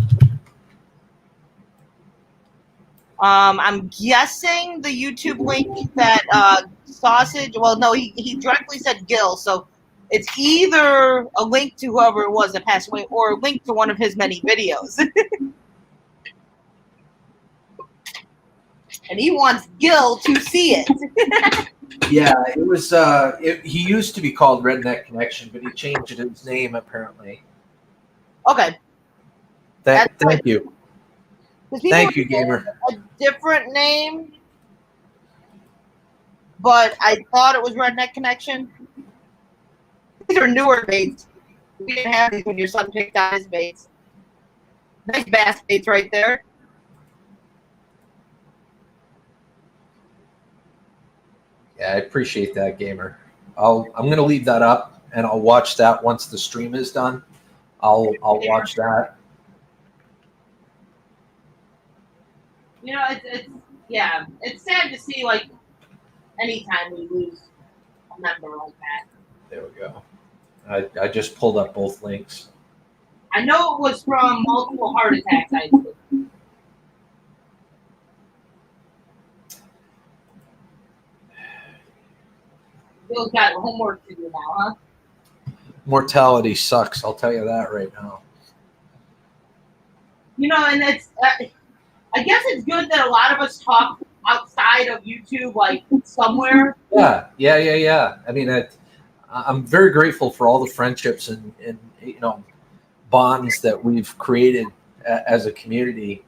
I'm guessing the YouTube link that Sausage. Well, no, he directly said Gil, so it's either a link to whoever it was that passed away, or a link to one of his many videos. And he wants Gil to see it. Yeah, it was. He used to be called Redneck Connection, but he changed his name apparently. Okay. Thank you. Thank you, gamer. A different name. but I thought it was Redneck Connection. These are newer baits. We didn't have these when your son picked out his baits. Nice bass baits right there. Yeah, I appreciate that, gamer. I'm gonna leave that up and I'll watch that once the stream is done. I'll watch that. You know, it's sad to see like anytime we lose a member like that. There we go. I just pulled up both links. I know it was from multiple heart attacks I did. Bill's got homework to do now, huh? Mortality sucks. I'll tell you that right now. You know, and it's I guess it's good that a lot of us talk outside of YouTube, like somewhere. Yeah. I mean, I'm very grateful for all the friendships and bonds that we've created as a community.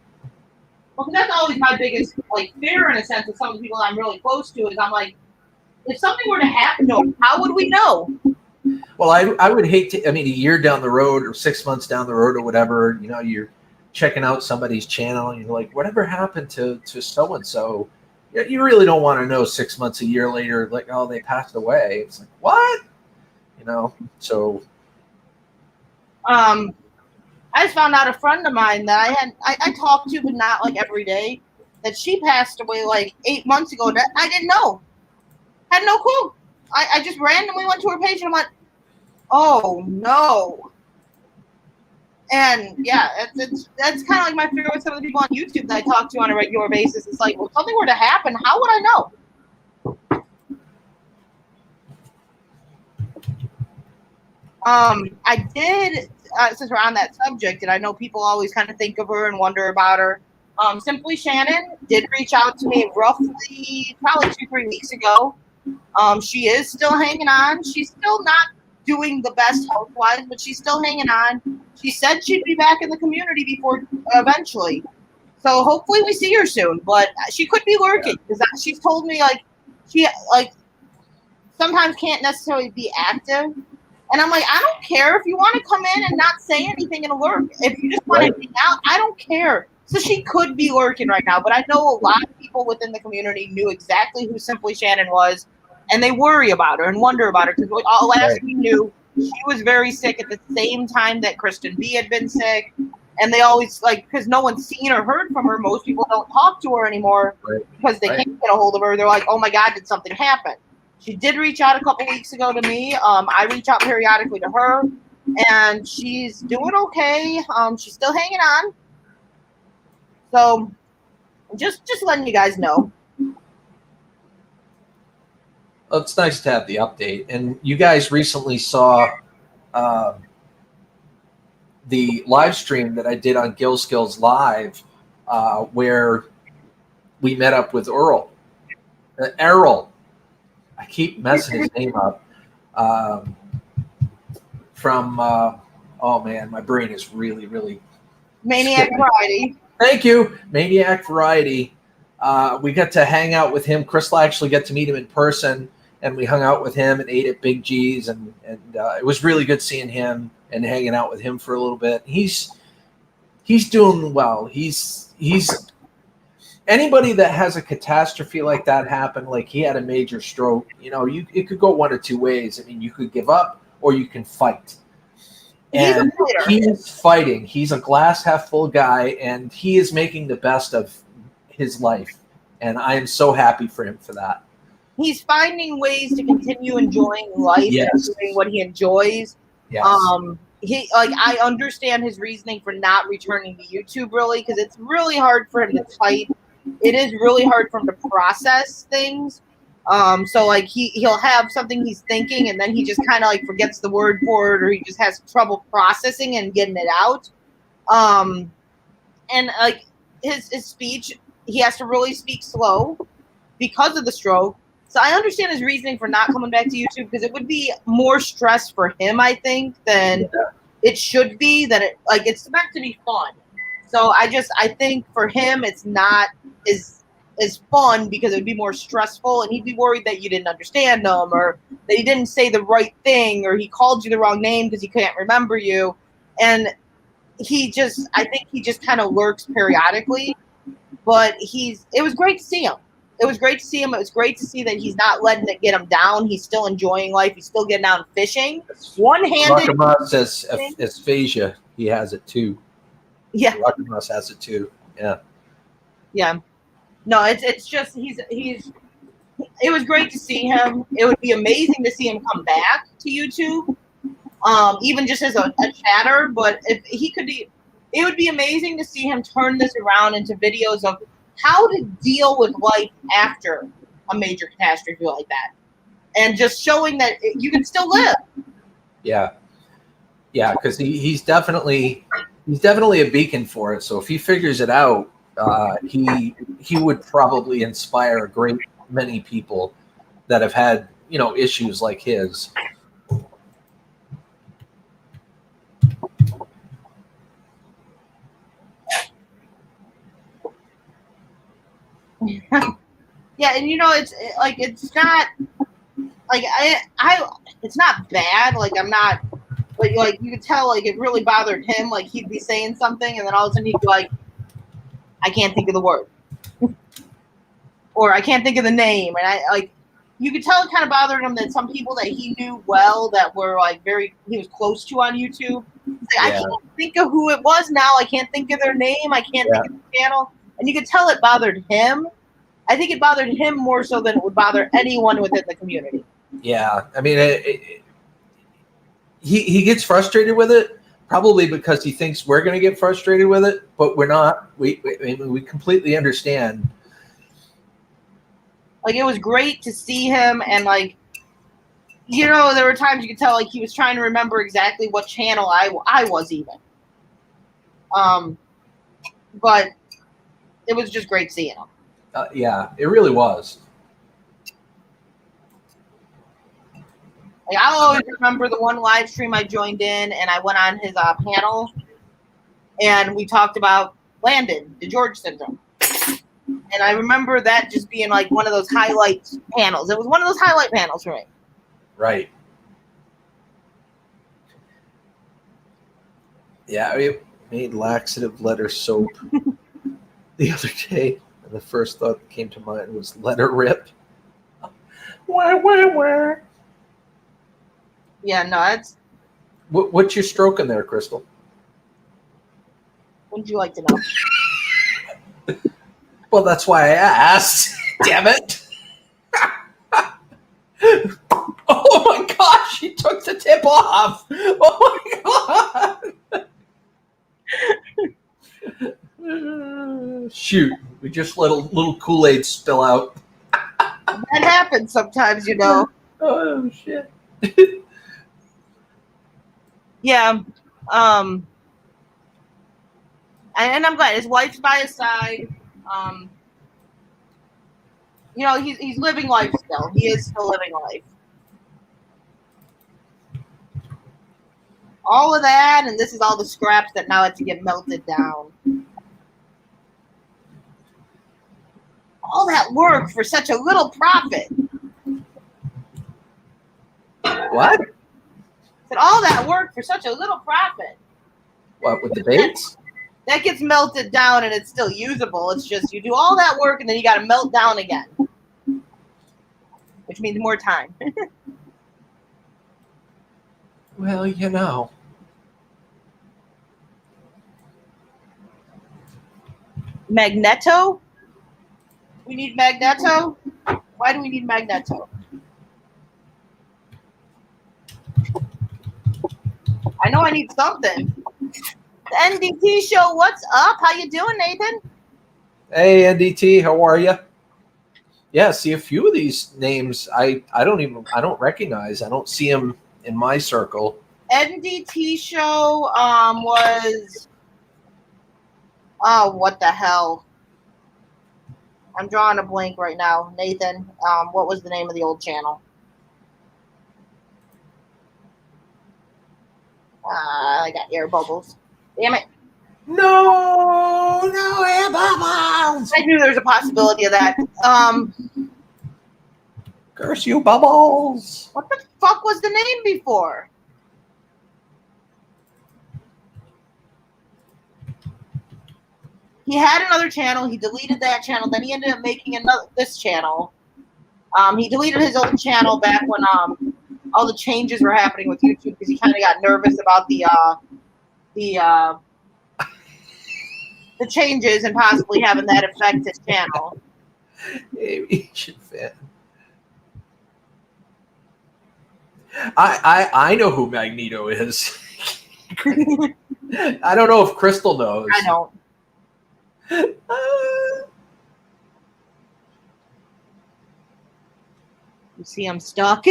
Well, 'cause that's always my biggest like fear in a sense with some of the people I'm really close to is I'm like, if something were to happen to them, how would we know? Well, I would hate to. I mean, a year down the road or 6 months down the road or whatever, you're checking out somebody's channel and you're like, whatever happened to so and so? You really don't want to know 6 months, a year later, like, oh, they passed away. It's like, what? So. I just found out a friend of mine that I talked to, but not like every day, that she passed away like 8 months ago. That I didn't know. Had no clue. I just randomly went to her page and I'm like, oh no. And yeah, that's kind of like my fear with some of the people on YouTube that I talk to on a regular basis. It's like, well, if something were to happen, how would I know? I did, since we're on that subject, and I know people always kind of think of her and wonder about her. Simply Shannon did reach out to me roughly probably 2-3 weeks ago. She is still hanging on. She's still not doing the best health-wise, but she's still hanging on. She said she'd be back in the community before eventually. So hopefully we see her soon. But she could be lurking because she's told me she sometimes can't necessarily be active. And I'm like, I don't care if you want to come in and not say anything and lurk. If you just want to hang out, I don't care. So she could be lurking right now. But I know a lot of people within the community knew exactly who Simply Shannon was. And they worry about her and wonder about her because last we knew, she was very sick at the same time that Kristen B had been sick. And they always, because no one's seen or heard from her, most people don't talk to her anymore because they can't get a hold of her. They're like, oh my God, did something happen? She did reach out a couple weeks ago to me. I reach out periodically to her, and she's doing okay. She's still hanging on. So just letting you guys know. Well, it's nice to have the update. And you guys recently saw the live stream that I did on Gill Skills Live, where we met up with Earl. Errol. I keep messing his name up. From oh man, my brain is really, really Maniac Variety. Thank you, Maniac Variety. We got to hang out with him. Crystal actually got to meet him in person, and we hung out with him and ate at Big G's, and it was really good seeing him and hanging out with him for a little bit. He's doing well. He's anybody that has a catastrophe like that happen, like he had a major stroke, it could go one of two ways. I mean, you could give up or you can fight. And he's fighting. He's a glass half full guy, and he is making the best of his life. And I am so happy for him for that. He's finding ways to continue enjoying life and doing what he enjoys. Yes. I understand his reasoning for not returning to YouTube really, because it's really hard for him to type. It is really hard for him to process things. So he'll have something he's thinking and then he just kind of forgets the word for it, or he just has trouble processing and getting it out. And his speech, he has to really speak slow because of the stroke. So I understand his reasoning for not coming back to YouTube, because it would be more stress for him, I think, than it should be. That it's meant to be fun. So I think for him, it's not as fun because it would be more stressful, and he'd be worried that you didn't understand him or that he didn't say the right thing or he called you the wrong name because he can't remember you. And I think he just kind of lurks periodically, but it was great to see him. It was great to see him. It was great to see that he's not letting it get him down. He's still enjoying life. He's still getting out and fishing. One-handed. Rakamas says aphasia. He has it too. Yeah. Rakamas has it too. Yeah. Yeah. No, it's just it was great to see him. It would be amazing to see him come back to YouTube. Even just as a chatter, but if he could be, it would be amazing to see him turn this around into videos of how to deal with life after a major catastrophe like that, and just showing that you can still live. Yeah, because he's definitely a beacon for it. So if he figures it out, he would probably inspire a great many people that have had issues like his. Yeah, and it's not like it's not bad. Like I'm not like you could tell like it really bothered him. Like he'd be saying something, and then all of a sudden he'd be like, "I can't think of the word," or "I can't think of the name," and you could tell it kind of bothered him that some people that he knew well that were like he was close to on YouTube. I can't think of who it was now. I can't think of their name. I can't think of the channel. And you could tell it bothered him. I think it bothered him more so than it would bother anyone within the community. Yeah, I mean, he gets frustrated with it, probably because he thinks we're going to get frustrated with it, but we're not. We completely understand. Like, it was great to see him, and there were times you could tell he was trying to remember exactly what channel I was even. But it was just great seeing him. Yeah, it really was. I'll always remember the one live stream I joined in, and I went on his panel, and we talked about Landon, DeGeorge syndrome. And I remember that just being one of those highlight panels. It was one of those highlight panels for me. Right. Yeah, we made laxative letter soap the other day, and the first thought that came to mind was let her rip. Wah. Yeah, no, it's... What's your stroking there, Crystal? Wouldn't you like to know? Well, that's why I asked. Damn it. Oh my gosh, she took the tip off. Oh my god. Shoot, we just let a little Kool-Aid spill out. That happens sometimes, Oh shit. Yeah. And I'm glad his wife's by his side. He's living life still. He is still living life. All of that, and this is all the scraps that now have to get melted down. All that work for such a little profit. What? Said all that work for such a little profit. What, with the baits? That gets melted down and it's still usable. It's just you do all that work and then you got to melt down again, which means more time. Well, Magneto? We need Magneto? Why do we need Magneto? I know I need something. The NDT show, what's up? How you doing, Nathan? Hey, NDT, how are you? Yeah, see, a few of these names I don't recognize. I don't see them in my circle. NDT show was... Oh, what the hell? I'm drawing a blank right now. Nathan, what was the name of the old channel? I got air bubbles. Damn it. No air bubbles. I knew there was a possibility of that. Curse you, Bubbles. What the fuck was the name before? He had another channel. He deleted that channel. Then he ended up making this channel. He deleted his old channel back when all the changes were happening with YouTube because he kind of got nervous about the changes and possibly having that affect his channel. Asian fan. I know who Magneto is. I don't know if Crystal knows. I don't. You see, I'm stuck.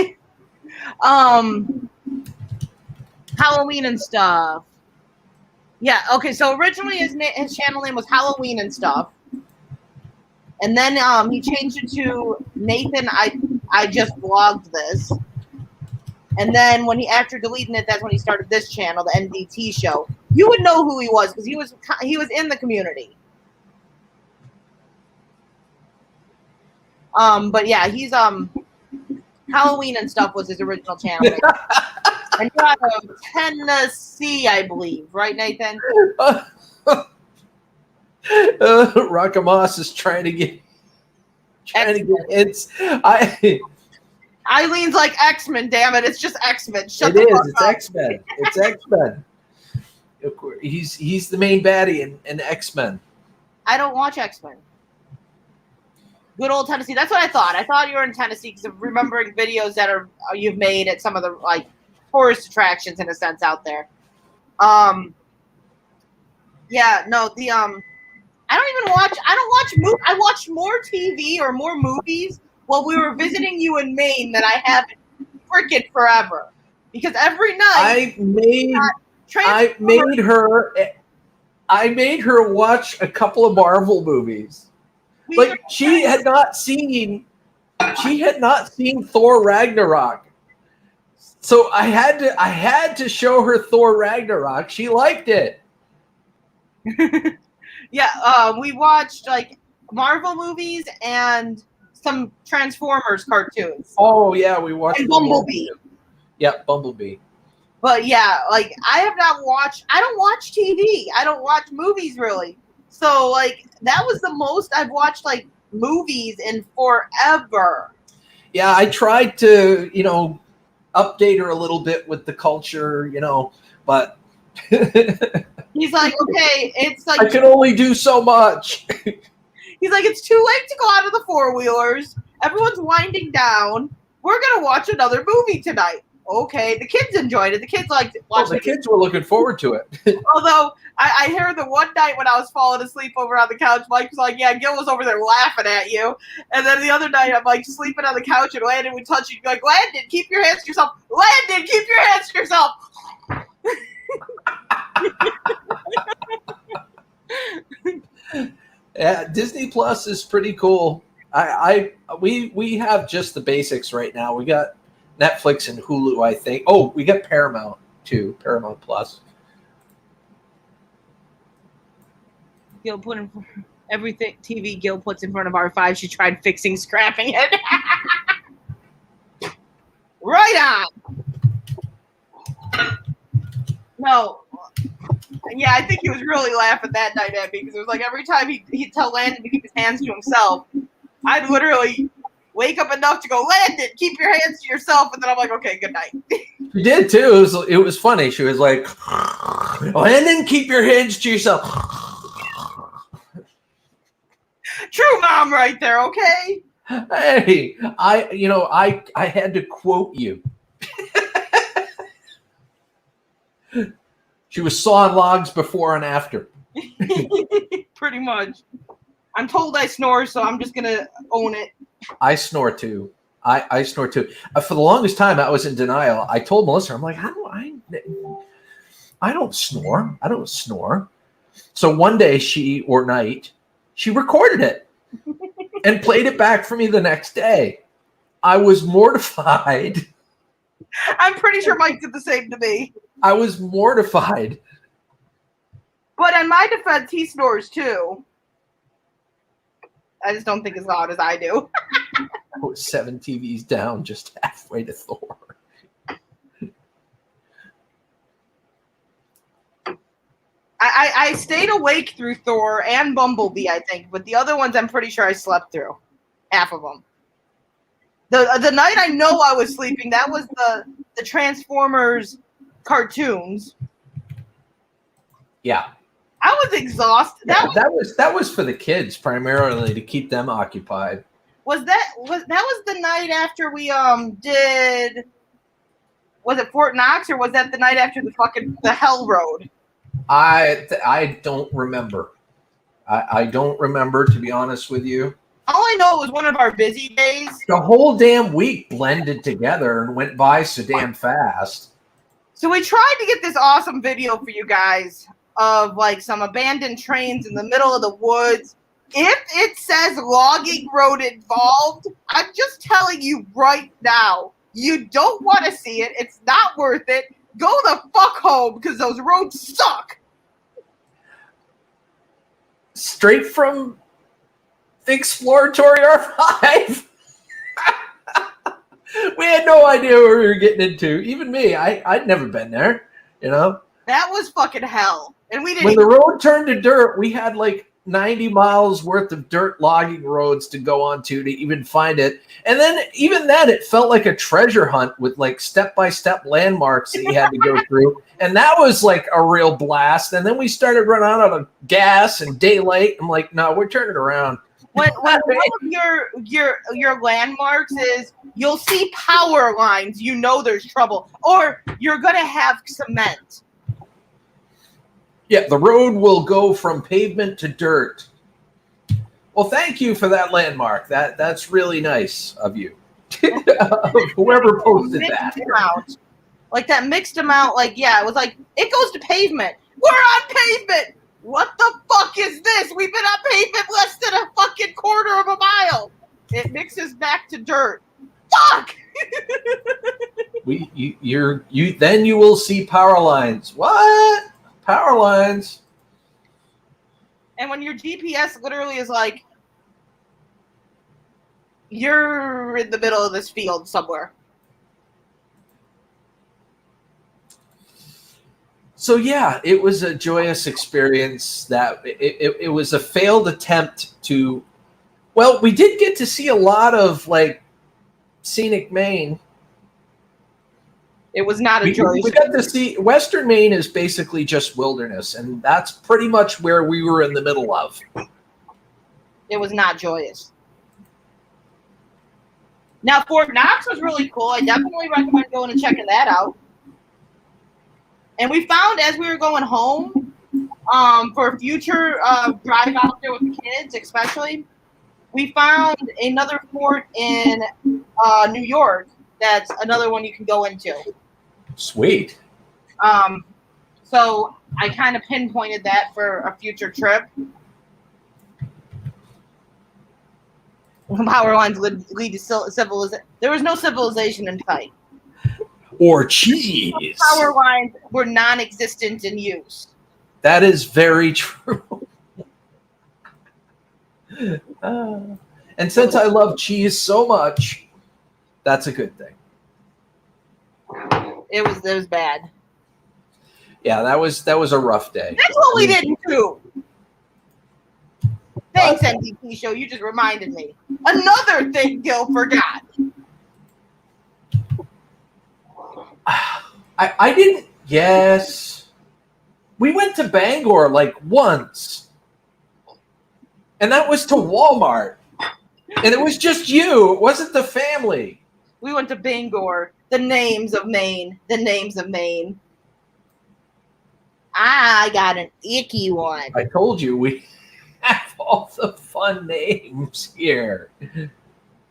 Halloween and stuff. Yeah. Okay. So originally his channel name was Halloween and stuff, and then he changed it to Nathan. I just blogged this, and then after deleting it, that's when he started this channel, the NDT show. You would know who he was because he was in the community. But yeah, he's Halloween and stuff was his original channel. And you're out of Tennessee, I believe, right, Nathan? Rockamoss is trying to get hints. Eileen's like X-Men, damn it! It's just X-Men. Shut It the is. fuck It's up. X-Men. It's X-Men. He's the main baddie in X-Men. I don't watch X-Men. Good old Tennessee. That's what I thought. I thought you were in Tennessee because of remembering videos that you've made at some of the like tourist attractions in a sense out there. Yeah, no, I don't even watch. I don't watch movies. I watched more TV or more movies while we were visiting you in Maine than I have in freaking forever. Because every night I made her watch a couple of Marvel movies. Like she had not seen Thor Ragnarok. So I had to show her Thor Ragnarok. She liked it. Yeah, we watched like Marvel movies and some Transformers cartoons. Oh yeah, we watched Bumblebee. Yeah, Bumblebee. But yeah, like I don't watch TV. I don't watch movies really. So like that was the most I've watched like movies in forever. Yeah, I tried to, update her a little bit with the culture, but He's like, okay, it's like I can only do so much. He's like, it's too late to go out of the four-wheelers. Everyone's winding down. We're gonna watch another movie tonight. Okay, the kids enjoyed it. The kids liked it. The kids were looking forward to it. Although I heard the one night when I was falling asleep over on the couch, Mike was like, "Yeah, Gil was over there laughing at you." And then the other night, I'm like sleeping on the couch, and Landon would touch you, like, "Landon, keep your hands to yourself. Landon, keep your hands to yourself." Yeah, Disney Plus is pretty cool. We have just the basics right now. We got Netflix and Hulu, I think. Oh, we got Paramount too, Paramount Plus. Gil put in everything TV Gil puts in front of R5. She tried fixing, scrapping it. Right on. No. Yeah, I think he was really laughing that night at me because it was like every time he'd tell Landon to keep his hands to himself, I'd literally wake up enough to go, "Landon, keep your hands to yourself," and then I'm like, "Okay, good night." She did too. It was funny. She was like, "Landon, keep your hands to yourself." True mom right there, okay? Hey, I had to quote you. She was sawing logs before and after. Pretty much. I'm told I snore, so I'm just gonna own it. I snore too. I snore too. For the longest time, I was in denial. I told Melissa, I'm like, I don't snore. I don't snore. So one day she recorded it and played it back for me the next day. I was mortified. I'm pretty sure Mike did the same to me. I was mortified. But in my defense, he snores too. I just don't think as loud as I do. I was 7 TVs down, just halfway to Thor. I stayed awake through Thor and Bumblebee, I think, but the other ones I'm pretty sure I slept through. Half of them. The night I know I was sleeping, that was the Transformers cartoons. Yeah. I was exhausted. Yeah, that was for the kids primarily, to keep them occupied. Was the night after we did, was it Fort Knox, or was that the night after the Hell Road? I don't remember. I don't remember, to be honest with you. All I know, it was one of our busy days. The whole damn week blended together and went by so damn fast. So we tried to get this awesome video for you guys of like some abandoned trains in the middle of the woods. If it says logging road involved, I'm just telling you right now, you don't want to see it. It's not worth it. Go the fuck home, because those roads suck. Straight from Exploratory R5. We had no idea what we were getting into. Even me, I'd never been there, you know? That was fucking hell. And we didn't. When the road turned to dirt, we had like 90 miles worth of dirt logging roads to go onto to even find it. And then, even then, it felt like a treasure hunt with like step-by-step landmarks that you had to go through. And that was like a real blast. And then we started running out of gas and daylight. I'm like, no, we're turning around. When one of your landmarks is, you'll see power lines, you know there's trouble, or you're gonna have cement. Yeah, the road will go from pavement to dirt. Well, thank you for that landmark. That's really nice of you. Whoever posted that. Amount. Like that mixed amount, like, yeah, it was like, it goes to pavement. We're on pavement! What the fuck is this? We've been on pavement less than a fucking quarter of a mile. It mixes back to dirt. Fuck! Then you will see power lines. What? Power lines. And when your GPS literally is like, you're in the middle of this field somewhere. So yeah, it was a joyous experience. That it was a failed attempt to. Well, we did get to see a lot of like scenic Maine. It was not a joyous. We got to see Western Maine is basically just wilderness, and that's pretty much where we were in the middle of. It was not joyous. Now, Fort Knox was really cool. I definitely recommend going and checking that out. And we found, as we were going home, for a future drive out there with the kids, especially, we found another fort in New York. That's another one you can go into. Sweet. So I kind of pinpointed that for a future trip. Power lines lead to civilization. There was no civilization in sight. Or cheese. Power lines were non-existent in use. That is very true. And since I love cheese so much, that's a good thing. It was bad. Yeah, that was a rough day. That's what we didn't do. Thanks, NDP Show. You just reminded me. Another thing Gil forgot. I didn't. Yes, we went to Bangor like once, and that was to Walmart, and it was just you. It wasn't the family. We went to Bangor. The names of Maine. The names of Maine. I got an icky one. I told you we have all the fun names here.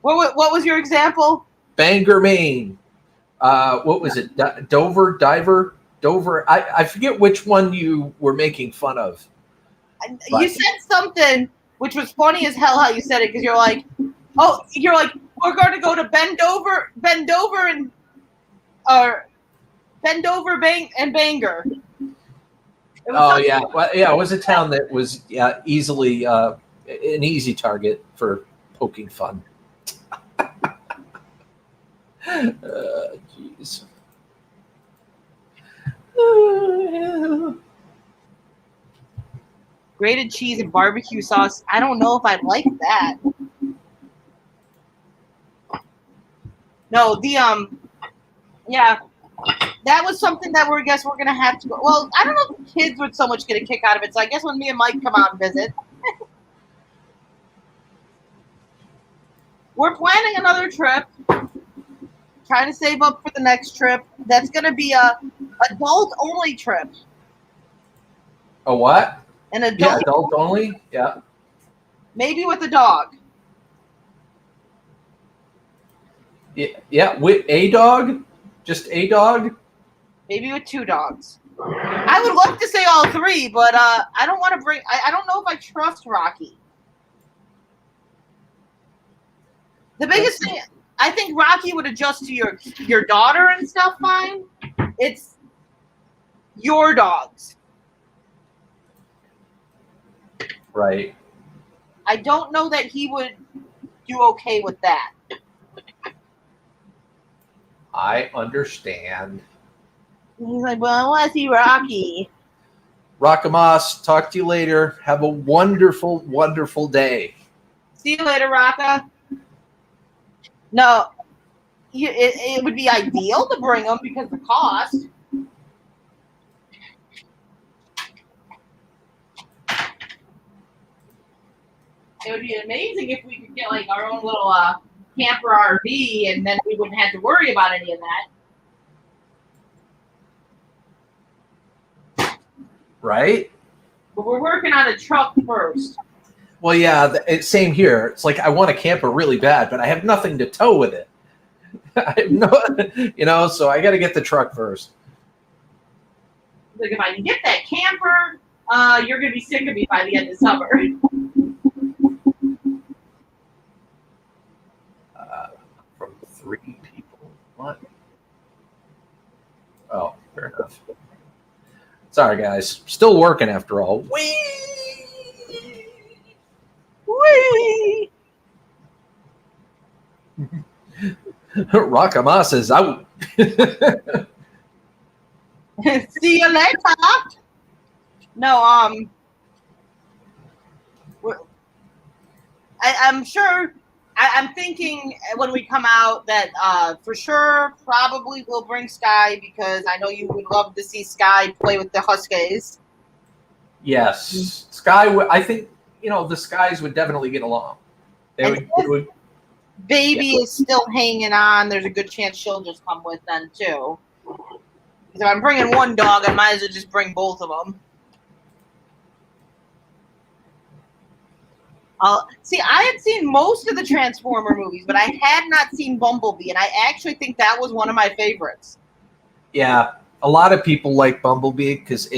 What was your example? Bangor, Maine. What was it? Dover. I forget which one you were making fun of. But you said something which was funny as hell how you said it, because you're like, we're going to go to Bendover and Bangor. Oh yeah, well, yeah. It was a town that was easily an easy target for poking fun. Jeez. Grated cheese and barbecue sauce. I don't know if I'd like that. No, yeah, that was something that we're gonna have to go. Well, I don't know if the kids would so much get a kick out of it. So I guess when me and Mike come out and visit, we're planning another trip. Trying to save up for the next trip. That's gonna be a adult only trip. A what? An adult, Yeah, adult only. Yeah. maybe with a dog. Yeah, with a dog, just a dog. Maybe with 2 dogs. I would love to say all 3, but I don't want to bring. I don't know if I trust Rocky. The biggest thing, I think Rocky would adjust to your daughter and stuff fine. It's your dogs. Right. I don't know that he would do okay with that. I understand. He's like, well, I want to see Rocky. Rakamas, talk to you later. Have a wonderful, wonderful day. See you later, Raka. No, it would be ideal to bring them because of the cost. It would be amazing if we could get like our own little camper RV, and then we wouldn't have to worry about any of that. Right? But we're working on a truck first. Well, yeah, same here. It's like I want a camper really bad, but I have nothing to tow with it. I have no, so I got to get the truck first. Like if I can get that camper, you're gonna be sick of me by the end of summer. From 3 people. What? Oh, fair enough. Sorry, guys. Still working after all. Whee! Whee! Rakamas is out. See you later. No, I'm sure. I'm thinking when we come out that for sure probably we'll bring Sky because I know you would love to see Sky play with the Huskies. Yes, Sky. I think the Skies would definitely get along. They would. Baby is still hanging on. There's a good chance she'll just come with then too. Because if I'm bringing one dog, I might as well just bring both of them. See, I had seen most of the Transformer movies, but I had not seen Bumblebee, and I actually think that was one of my favorites. Yeah, a lot of people like Bumblebee because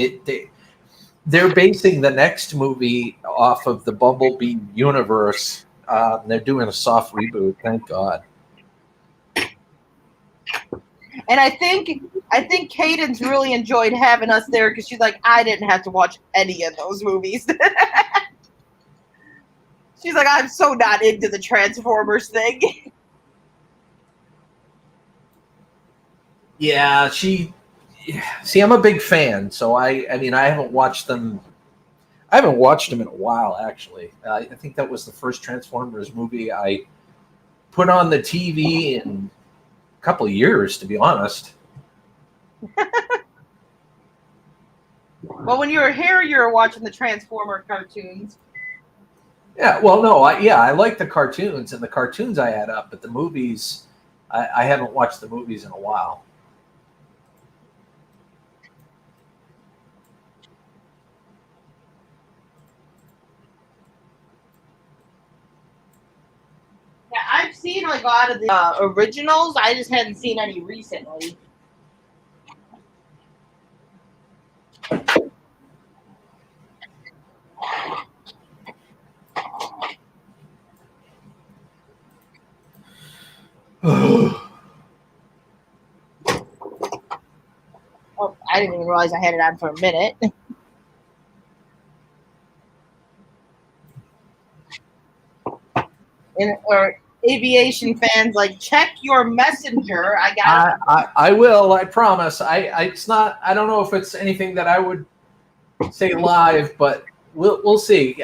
they're basing the next movie off of the Bumblebee universe. They're doing a soft reboot. Thank God. And I think Cadence really enjoyed having us there because she's like, I didn't have to watch any of those movies. She's like, I'm so not into the Transformers thing. Yeah, see, I'm a big fan, so I haven't watched them. I haven't watched them in a while, actually. I think that was the first Transformers movie I put on the TV in a couple of years, to be honest. Well, when you were here, you were watching the Transformer cartoons. Yeah, well, no, I like the cartoons, and the cartoons I had up, but the movies, I haven't watched the movies in a while. Yeah, I've seen like a lot of the originals. I just hadn't seen any recently. Oh, I didn't even realize I had it on for a minute. or aviation fans, like, check your messenger. I got. I will. I promise. It's not. I don't know if it's anything that I would say live, but we'll see.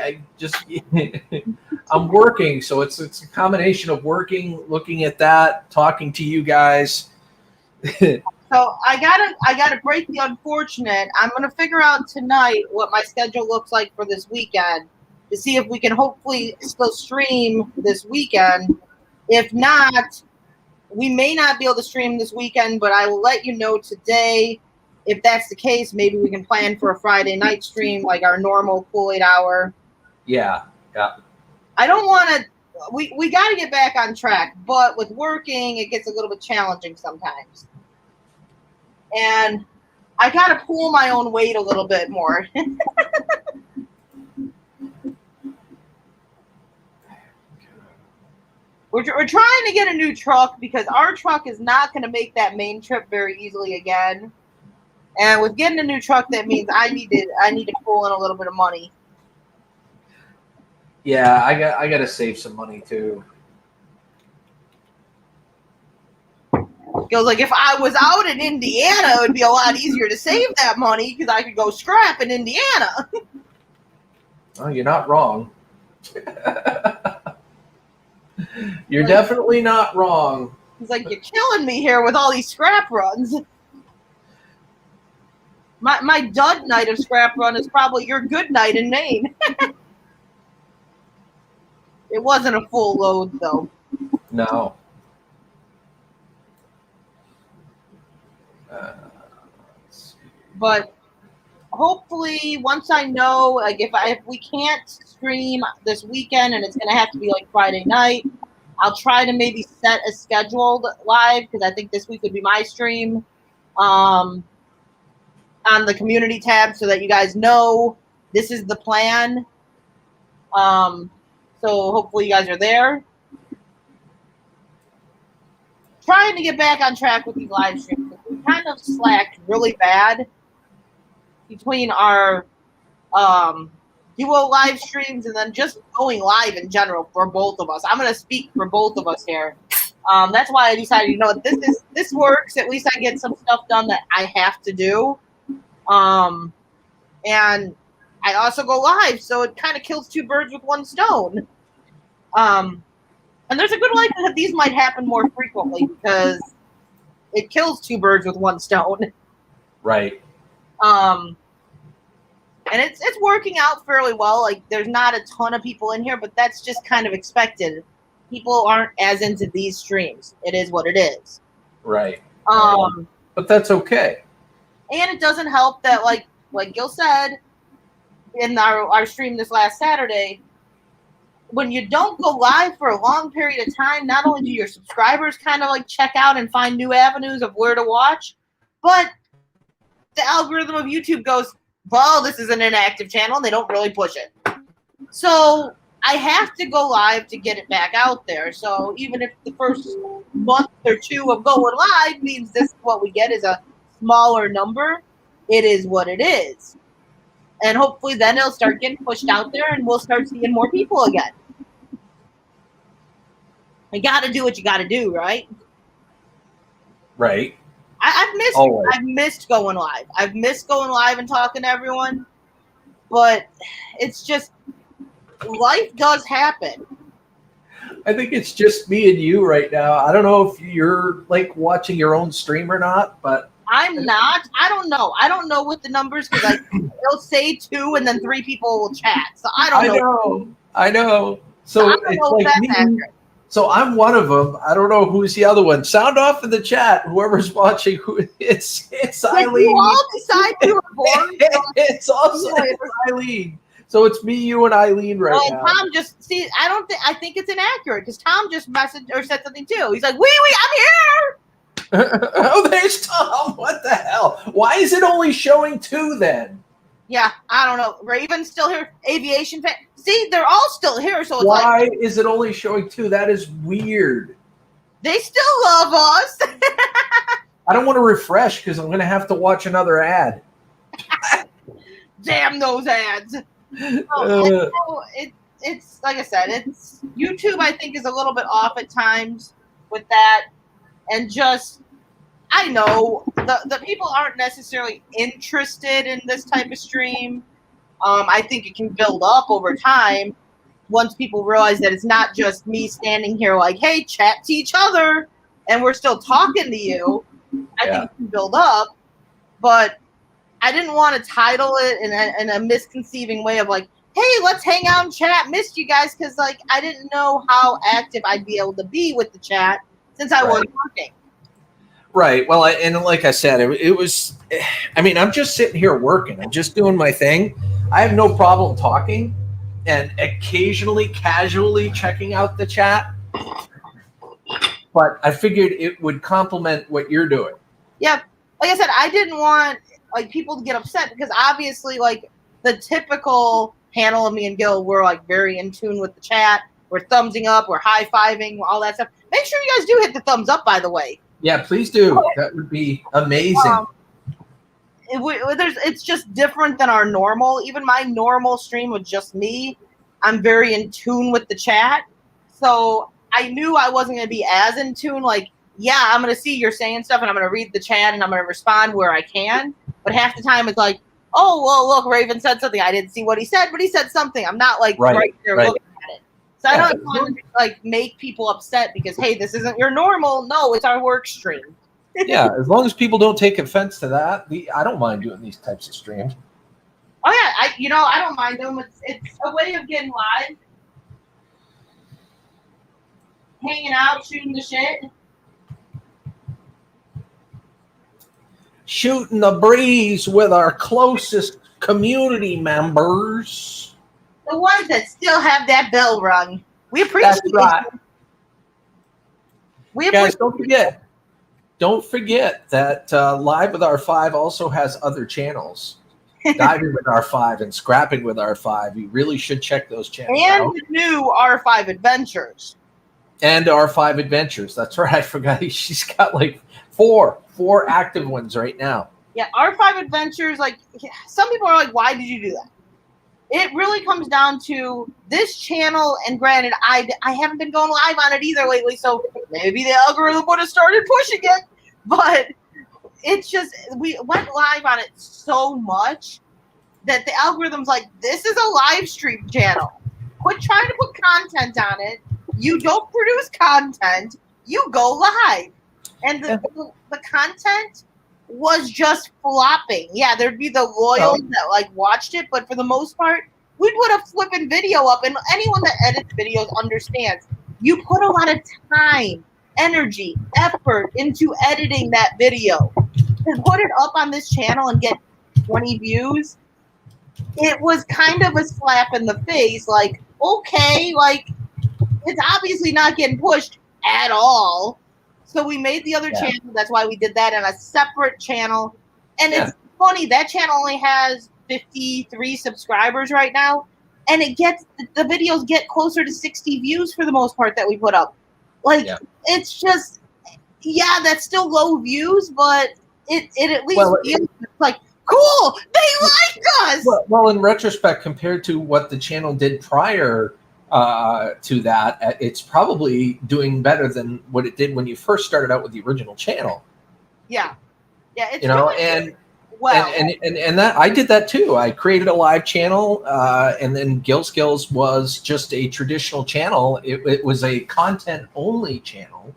I'm working, so it's a combination of working, looking at that, talking to you guys. So I gotta break the unfortunate. I'm gonna figure out tonight what my schedule looks like for this weekend to see if we can hopefully still stream this weekend. If not, we may not be able to stream this weekend, but I will let you know today. If that's the case, maybe we can plan for a Friday night stream, like our normal full 8 hour. Yeah. I don't want to. We got to get back on track, but with working, it gets a little bit challenging sometimes. And I got to pull my own weight a little bit more. We're trying to get a new truck because our truck is not going to make that main trip very easily again. And with getting a new truck, that means I need to pull in a little bit of money. Yeah, I got to save some money too. Goes like, if I was out in Indiana, it would be a lot easier to save that money because I could go scrap in Indiana. Oh, you're not wrong. You're definitely not wrong. He's like, you're killing me here with all these scrap runs. My dud night of scrap run is probably your good night in Maine. It wasn't a full load, though. No. But hopefully, once I know, like, if we can't stream this weekend and it's going to have to be like Friday night, I'll try to maybe set a scheduled live because I think this week would be my stream on the community tab so that you guys know this is the plan. So hopefully you guys are there. Trying to get back on track with these live streams. We kind of slacked really bad between our duo live streams and then just going live in general for both of us. I'm going to speak for both of us here. That's why I decided, you know, this works. At least I get some stuff done that I have to do. And I also go live, so it kind of kills two birds with one stone. And there's a good likelihood these might happen more frequently because it kills two birds with one stone. Right. And it's working out fairly well. Like, there's not a ton of people in here, but that's just kind of expected. People aren't as into these streams. It is what it is. Right. But that's okay. And it doesn't help that, like Gil said in our stream this last Saturday, when you don't go live for a long period of time, not only do your subscribers kind of like check out and find new avenues of where to watch, but the algorithm of YouTube goes, well, this is an inactive channel, and they don't really push it. So I have to go live to get it back out there. So even if the first month or two of going live means this is what we get is a smaller number, it is what it is. And hopefully then it'll start getting pushed out there and we'll start seeing more people again. You got to do what you got to do, right? Right. I've missed going live. I've missed going live and talking to everyone. But it's just, life does happen. I think it's just me and you right now. I don't know if you're like watching your own stream or not, but I'm not. I don't know. I don't know what the numbers, because they'll say 2 and then 3 people will chat. So I don't know. I know. So I don't know if that's accurate. So I'm one of them. I don't know who's the other one. Sound off in the chat. Whoever's watching, it's Eileen. You all decide you were born. It's also Eileen. So it's me, you, and Eileen right now. Tom just I think it's inaccurate because Tom just messaged or said something too. He's like, wee, I'm here. Oh, there's Tom. What the hell? Why is it only showing 2 then? Yeah, I don't know. Raven's still here. Aviation fan. See, they're all still here. So it's why is it only showing 2? That is weird. They still love us. I don't want to refresh because I'm going to have to watch another ad. It's Damn those ads. It's it's like I said, it's YouTube. I think is a little bit off at times with that, and just I know the people aren't necessarily interested in this type of stream. I think it can build up over time once people realize that it's not just me standing here like, hey, chat to each other, and we're still talking to you. I think it can build up, but I didn't want to title it in a misconceiving way of like, hey, let's hang out and chat. Missed you guys because like I didn't know how active I'd be able to be with the chat since I wasn't working. Right. Well, and like I said, it was. I mean, I'm just sitting here working. I'm just doing my thing. I have no problem talking, and occasionally, casually checking out the chat. But I figured it would complement what you're doing. Yeah, like I said, I didn't want like people to get upset because obviously, like the typical panel of me and Gil, we're like very in tune with the chat. We're thumbsing up, we're high fiving, all that stuff. Make sure you guys do hit the thumbs up, by the way. Yeah, please do. That would be amazing. It's just different than our normal. Even my normal stream with just me, I'm very in tune with the chat. So I knew I wasn't going to be as in tune. Like, yeah, I'm going to see you're saying stuff and I'm going to read the chat and I'm going to respond where I can. But half the time it's like, oh, well, look, Raven said something. I didn't see what he said, but he said something. I'm not like right there looking at it. So I don't want to like make people upset because, hey, this isn't your normal. No, it's our work stream. Yeah, as long as people don't take offense to that, I don't mind doing these types of streams. Oh yeah, I don't mind them. It's a way of getting live, hanging out, shooting the shit, shooting the breeze with our closest community members, the ones that still have that bell rung. We appreciate it. Right. Guys, don't forget that Live with R5 also has other channels. Diving with R5 and Scrapping with R5. You really should check those channels out. And the new R5 Adventures. And R5 Adventures. That's right. I forgot. She's got like four active ones right now. Yeah, R5 Adventures, like, some people are like, why did you do that? It really comes down to this channel, and granted, I haven't been going live on it either lately, so maybe the algorithm would have started pushing it, but it's just, we went live on it so much that the algorithm's like, this is a live stream channel. Quit trying to put content on it. You don't produce content. You go live. And the content was just flopping. Yeah, there'd be the loyals that like watched it, but for the most part, we'd put a flipping video up, and anyone that edits videos understands you put a lot of time, energy, effort into editing that video. To put it up on this channel and get 20 views, it was kind of a slap in the face. Like, okay, like it's obviously not getting pushed at all. So we made the other channel. That's why we did that on a separate channel. And it's funny, that channel only has 53 subscribers right now. And it gets, the videos get closer to 60 views for the most part that we put up. Like, it's just, that's still low views, but it at least feels like, cool, they like us! Well, in retrospect, compared to what the channel did prior to that, it's probably doing better than what it did when you first started out with the original channel. Yeah, it's and that I did that too. I created a live channel, and then Gil Skills was just a traditional channel. It was a content only channel.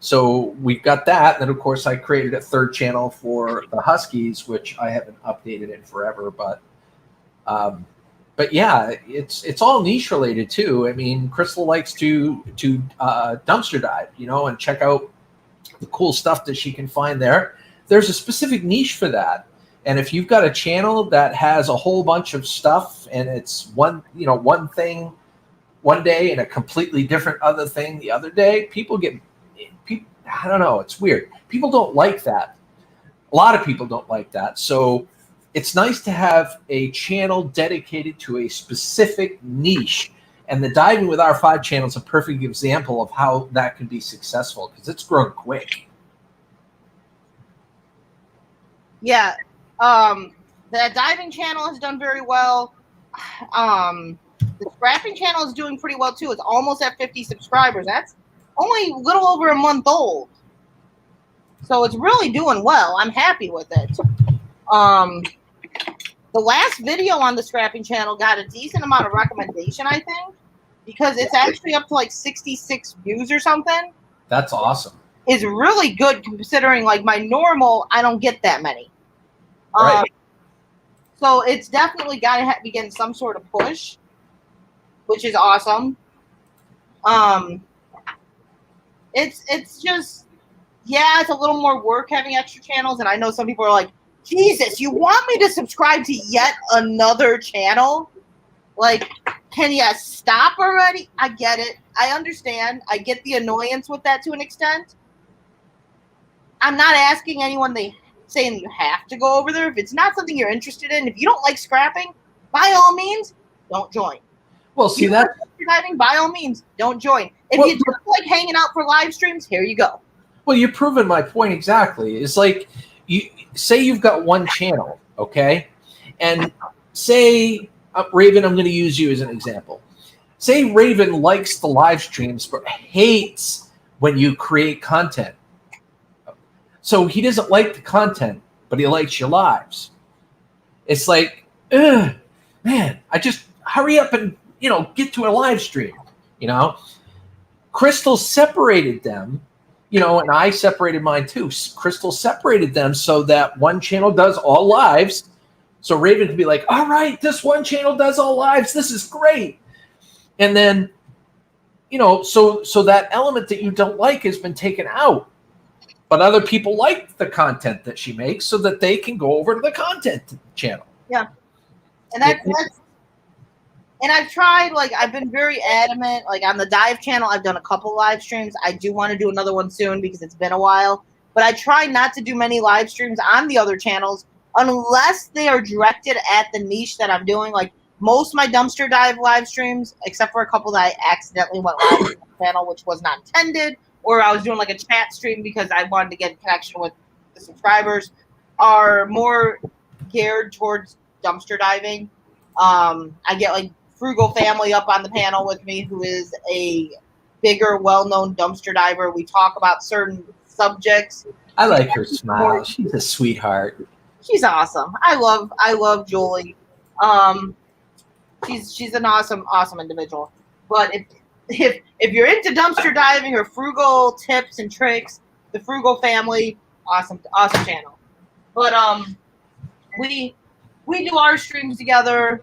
So we've got that. And then of course I created a third channel for the Huskies, which I haven't updated in forever, but yeah, it's all niche related too. I mean, Crystal likes to dumpster dive, and check out the cool stuff that she can find there. There's a specific niche for that. And if you've got a channel that has a whole bunch of stuff and it's one thing one day and a completely different other thing the other day, people, I don't know, it's weird. People don't like that. A lot of people don't like that. So it's nice to have a channel dedicated to a specific niche. And the Diving with R5 channel is a perfect example of how that can be successful because it's grown quick. Yeah. The diving channel has done very well. The scrapping channel is doing pretty well too. It's almost at 50 subscribers. That's only a little over a month old. So it's really doing well. I'm happy with it. The last video on the scrapping channel got a decent amount of recommendation, I think, because it's actually up to like 66 views or something. That's awesome. Is really good considering like my normal, I don't get that many. Right. So it's definitely got to be getting some sort of push, which is awesome. It's just, yeah, it's a little more work having extra channels, and I know some people are like, Jesus, you want me to subscribe to yet another channel? Like, can you stop already? I get it. I understand. I get the annoyance with that to an extent. I'm not asking anyone saying you have to go over there. If it's not something you're interested in, if you don't like scrapping, by all means, don't join. Well, see that diving, by all means, don't join. If you just like hanging out for live streams, here you go. Well, you've proven my point exactly. It's like you say you've got one channel, okay, and say Raven. I'm going to use you as an example. Say Raven likes the live streams but hates when you create content. So he doesn't like the content, but he likes your lives. It's like, man, I just hurry up and, get to a live stream, Crystal separated them, and I separated mine too. Crystal separated them so that one channel does all lives. So Raven could be like, all right, this one channel does all lives. This is great. And then, so that element that you don't like has been taken out. But other people like the content that she makes so that they can go over to the content channel. Yeah. And and I've tried, like, I've been very adamant. Like, on the dive channel, I've done a couple live streams. I do want to do another one soon because it's been a while. But I try not to do many live streams on the other channels unless they are directed at the niche that I'm doing. Like, most of my dumpster dive live streams, except for a couple that I accidentally went live on the channel, which was not intended, or I was doing like a chat stream because I wanted to get in connection with the subscribers, are more geared towards dumpster diving. I get like Frugal Family up on the panel with me, who is a bigger, well-known dumpster diver. We talk about certain subjects. I like her smile. She's a sweetheart. She's awesome. I love Julie. She's an awesome individual. But if you're into dumpster diving or frugal tips and tricks, the Frugal Family, awesome channel. But we do our streams together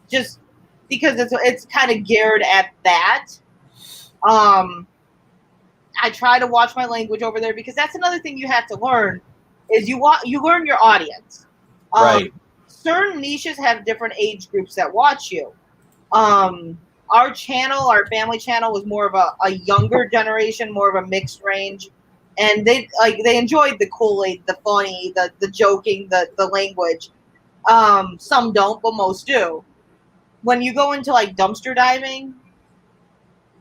just because it's kind of geared at that. I try to watch my language over there because that's another thing you have to learn is you learn your audience. Right. Certain niches have different age groups that watch you. Our channel, our family channel, was more of a younger generation, more of a mixed range, and they enjoyed the Kool-Aid, the funny, the joking, the language. Some don't, but most do. When you go into like dumpster diving,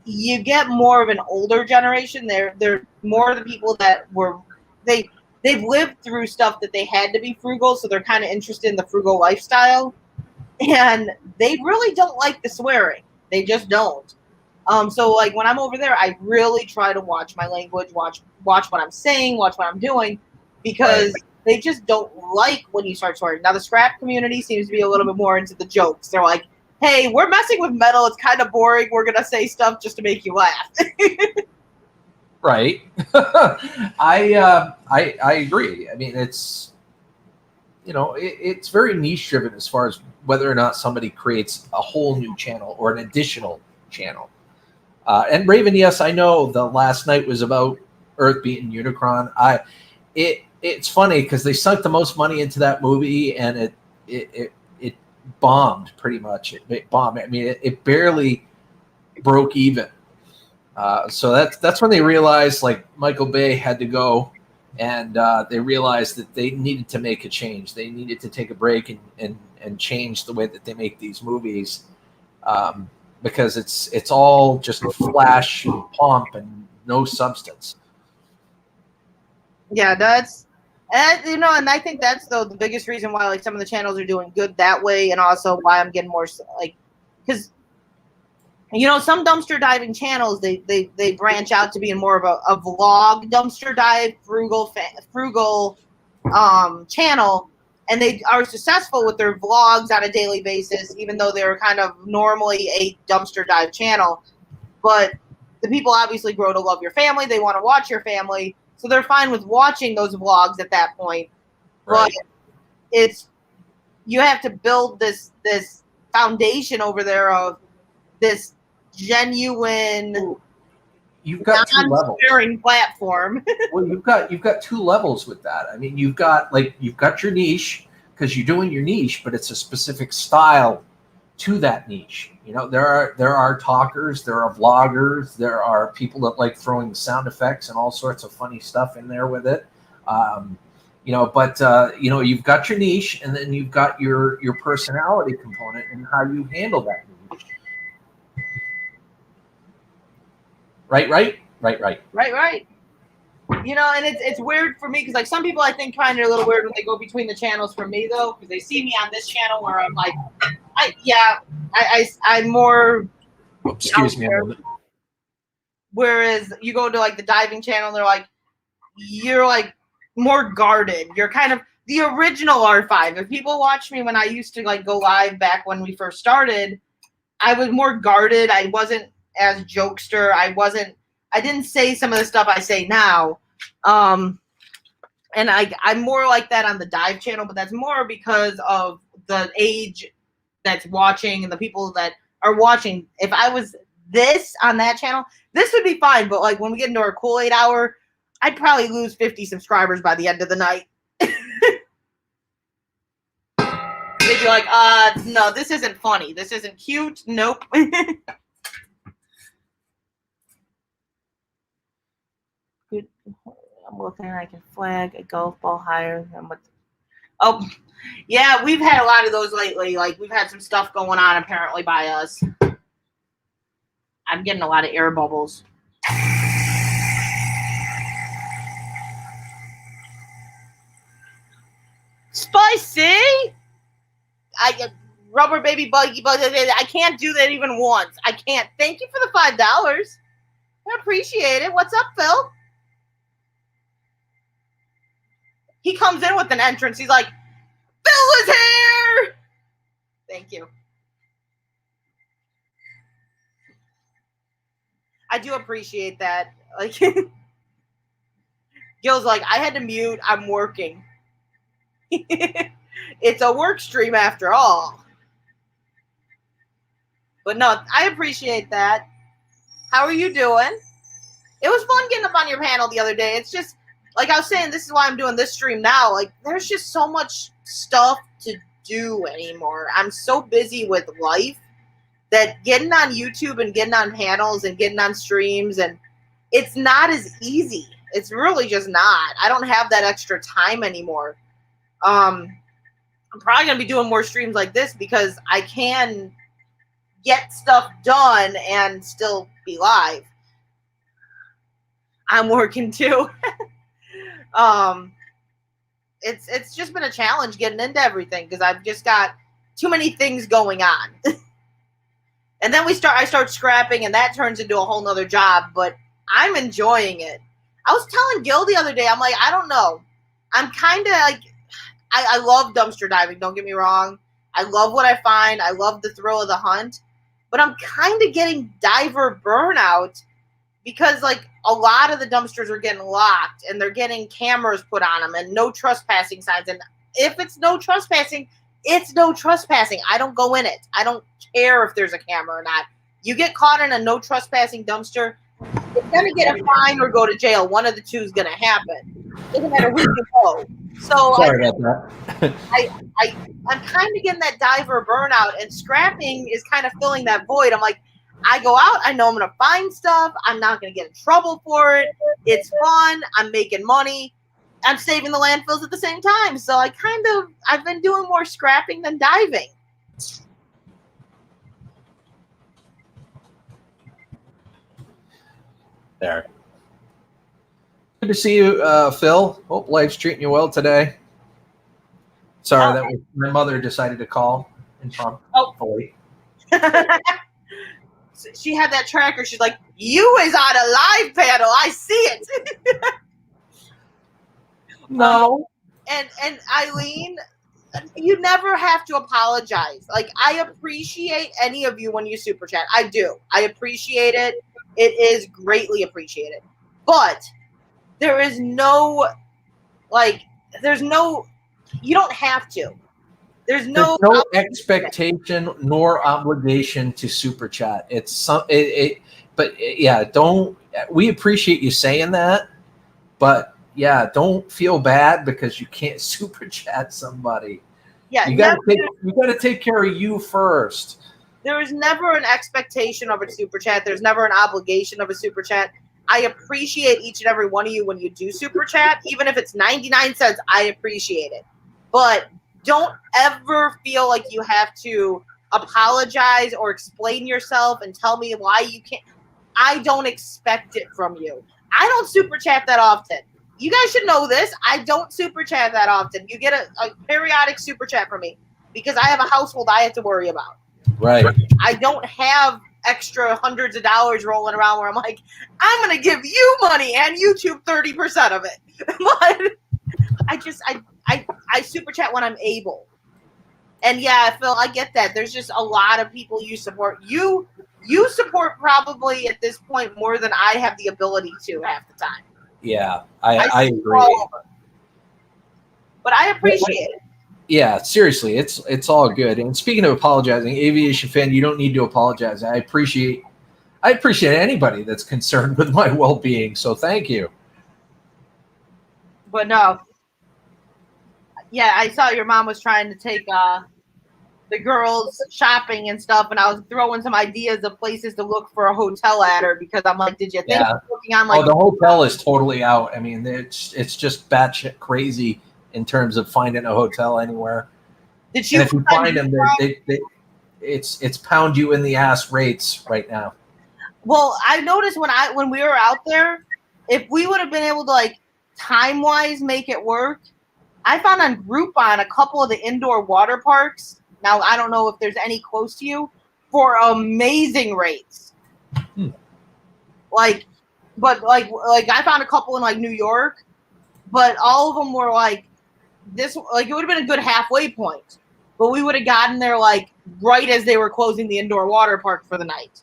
you get more of an older generation. They're more of the people that they've lived through stuff that they had to be frugal, so they're kind of interested in the frugal lifestyle, and they really don't like the swearing. They just don't. So like when I'm over there, I really try to watch my language, watch what I'm saying, watch what I'm doing, because they just don't like when you start swearing. Now the scrap community seems to be a little bit more into the jokes. They're like, hey, we're messing with metal. It's kind of boring. We're going to say stuff just to make you laugh. Right. I agree. I mean, it's, it's very niche driven as far as whether or not somebody creates a whole new channel or an additional channel. And Raven, yes, I know the last night was about Earth beating Unicron. It's funny because they sunk the most money into that movie and it bombed pretty much. It bombed. I mean, it barely broke even. So that's when they realized like Michael Bay had to go, and they realized that they needed to make a change. They needed to take a break and change the way that they make these movies, because it's all just flash and pomp and no substance. Yeah, and I think that's the biggest reason why like some of the channels are doing good that way, and also why I'm getting more like, because you know, some dumpster diving channels, they branch out to being more of a vlog dumpster dive frugal channel, and they are successful with their vlogs on a daily basis, even though they're kind of normally a dumpster dive channel. But the people obviously grow to love your family. They want to watch your family, so they're fine with watching those vlogs at that point. Right. But you have to build this foundation over there of this genuine, you've got two levels. Non-sparing platform. Well, you've got two levels with that. I mean, you've got your niche, because you're doing your niche, but it's a specific style to that niche. You know, there are talkers, there are vloggers, there are people that like throwing sound effects and all sorts of funny stuff in there with it. You know, but you know, you've got your niche, and then you've got your personality component and how you handle that niche. Right. You know, and it's weird for me because, like, some people I think find it a little weird when they go between the channels for me, though, because they see me on this channel where I'm like, I'm more. Excuse me a moment. Whereas you go to like the diving channel, they're like, you're like more guarded. You're kind of the original R5. If people watch me when I used to like go live back when we first started, I was more guarded. I wasn't as jokester. I didn't say some of the stuff I say now. And I'm more like that on the dive channel, but that's more because of the age that's watching and the people that are watching. If I was this on that channel, this would be fine. But like when we get into our Kool-Aid hour, I'd probably lose 50 subscribers by the end of the night. They'd be like, no, this isn't funny. This isn't cute. Nope. Good. I'm looking. I can flag a golf ball higher than what. Oh, yeah, we've had a lot of those lately. Like, we've had some stuff going on apparently by us. I'm getting a lot of air bubbles. Spicy! Rubber baby buggy, I can't do that even once. I can't. Thank you for the $5. I appreciate it. What's up, Phil? He comes in with an entrance. He's like, Phil is here! Thank you. I do appreciate that. Like, Gil's like, I had to mute. I'm working. It's a work stream after all. But no, I appreciate that. How are you doing? It was fun getting up on your panel the other day. It's just, like I was saying, this is why I'm doing this stream now. Like, there's just so much stuff to do anymore. I'm so busy with life that getting on YouTube and getting on panels and getting on streams, and it's not as easy. It's really just not. I don't have that extra time anymore. I'm probably going to be doing more streams like this because I can get stuff done and still be live. I'm working too. It's just been a challenge getting into everything because I've just got too many things going on. And then I start scrapping, and that turns into a whole nother job, but I'm enjoying it. I was telling Gil the other day, I'm like, I don't know. I'm kind of like, I love dumpster diving, don't get me wrong. I love what I find. I love the thrill of the hunt. But I'm kind of getting diver burnout because, like, a lot of the dumpsters are getting locked, and they're getting cameras put on them and no trespassing signs. And if it's no trespassing, it's no trespassing. I don't go in it. I don't care if there's a camera or not. You get caught in a no trespassing dumpster, you're going to get a fine or go to jail. One of the two is going to happen. Doesn't matter who you go. So Sorry about that. I'm kind of getting that diver burnout, and scrapping is kind of filling that void. I'm like, I go out, I know I'm going to find stuff. I'm not going to get in trouble for it. It's fun. I'm making money. I'm saving the landfills at the same time. So I've been doing more scrapping than diving. There. Good to see you, Phil. Hope life's treating you well today. Sorry, that was my mother decided to call and talk. Oh. she had that tracker. She's like, "You is on a live panel. I see it." No. And Eileen, you never have to apologize. Like, I appreciate any of you when you super chat. I do. I appreciate it. It is greatly appreciated. But there is no, like, you don't have to. There's no expectation nor obligation to super chat. It's but yeah, don't. We appreciate you saying that, but yeah, don't feel bad because you can't super chat somebody. Yeah, you got to take care of you first. There is never an expectation of a super chat. There's never an obligation of a super chat. I appreciate each and every one of you when you do super chat, even if it's 99 cents. I appreciate it, but don't ever feel like you have to apologize or explain yourself and tell me why you can't. I don't expect it from you. I don't super chat that often. You guys should know this. I don't super chat that often. You get a periodic super chat from me because I have a household I have to worry about. Right. I don't have extra hundreds of dollars rolling around where I'm like, I'm going to give you money and YouTube 30% of it. But I super chat when I'm able. And yeah, Phil, I get that. There's just a lot of people you support. You support probably at this point more than I have the ability to half the time. Yeah, I agree. But I appreciate it. Yeah, seriously, it's all good. And speaking of apologizing, Aviation Fan, you don't need to apologize. I appreciate anybody that's concerned with my well-being. So thank you. But no. Yeah, I saw your mom was trying to take the girls shopping and stuff, and I was throwing some ideas of places to look for a hotel at her because I'm like, did you think of looking on like? Oh, the hotel is totally out. I mean, it's just batshit crazy in terms of finding a hotel anywhere. Did you? And if you find them, it's pound you in the ass rates right now. Well, I noticed when we were out there, if we would have been able to like time wise make it work, I found on Groupon a couple of the indoor water parks. Now I don't know if there's any close to you for amazing rates. Like, but like I found a couple in like New York, but all of them were like this. Like it would have been a good halfway point, but we would have gotten there like right as they were closing the indoor water park for the night.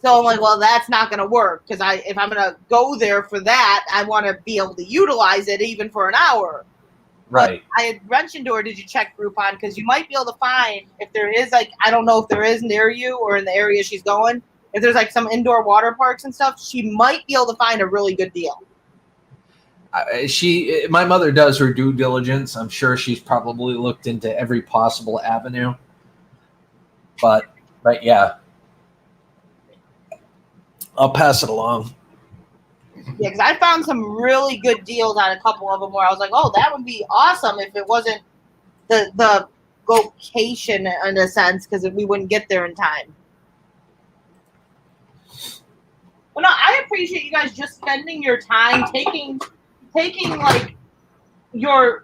So I'm like, well, that's not going to work because if I'm going to go there for that, I want to be able to utilize it even for an hour. Right. But I had mentioned to her, did you check Groupon? Because you might be able to find if there is like, I don't know if there is near you or in the area she's going. If there's like some indoor water parks and stuff, she might be able to find a really good deal. My mother does her due diligence. I'm sure she's probably looked into every possible avenue. But yeah. I'll pass it along. Yeah, because I found some really good deals on a couple of them where I was like, oh, that would be awesome if it wasn't the location in a sense because we wouldn't get there in time. But no, I appreciate you guys just spending your time taking like we're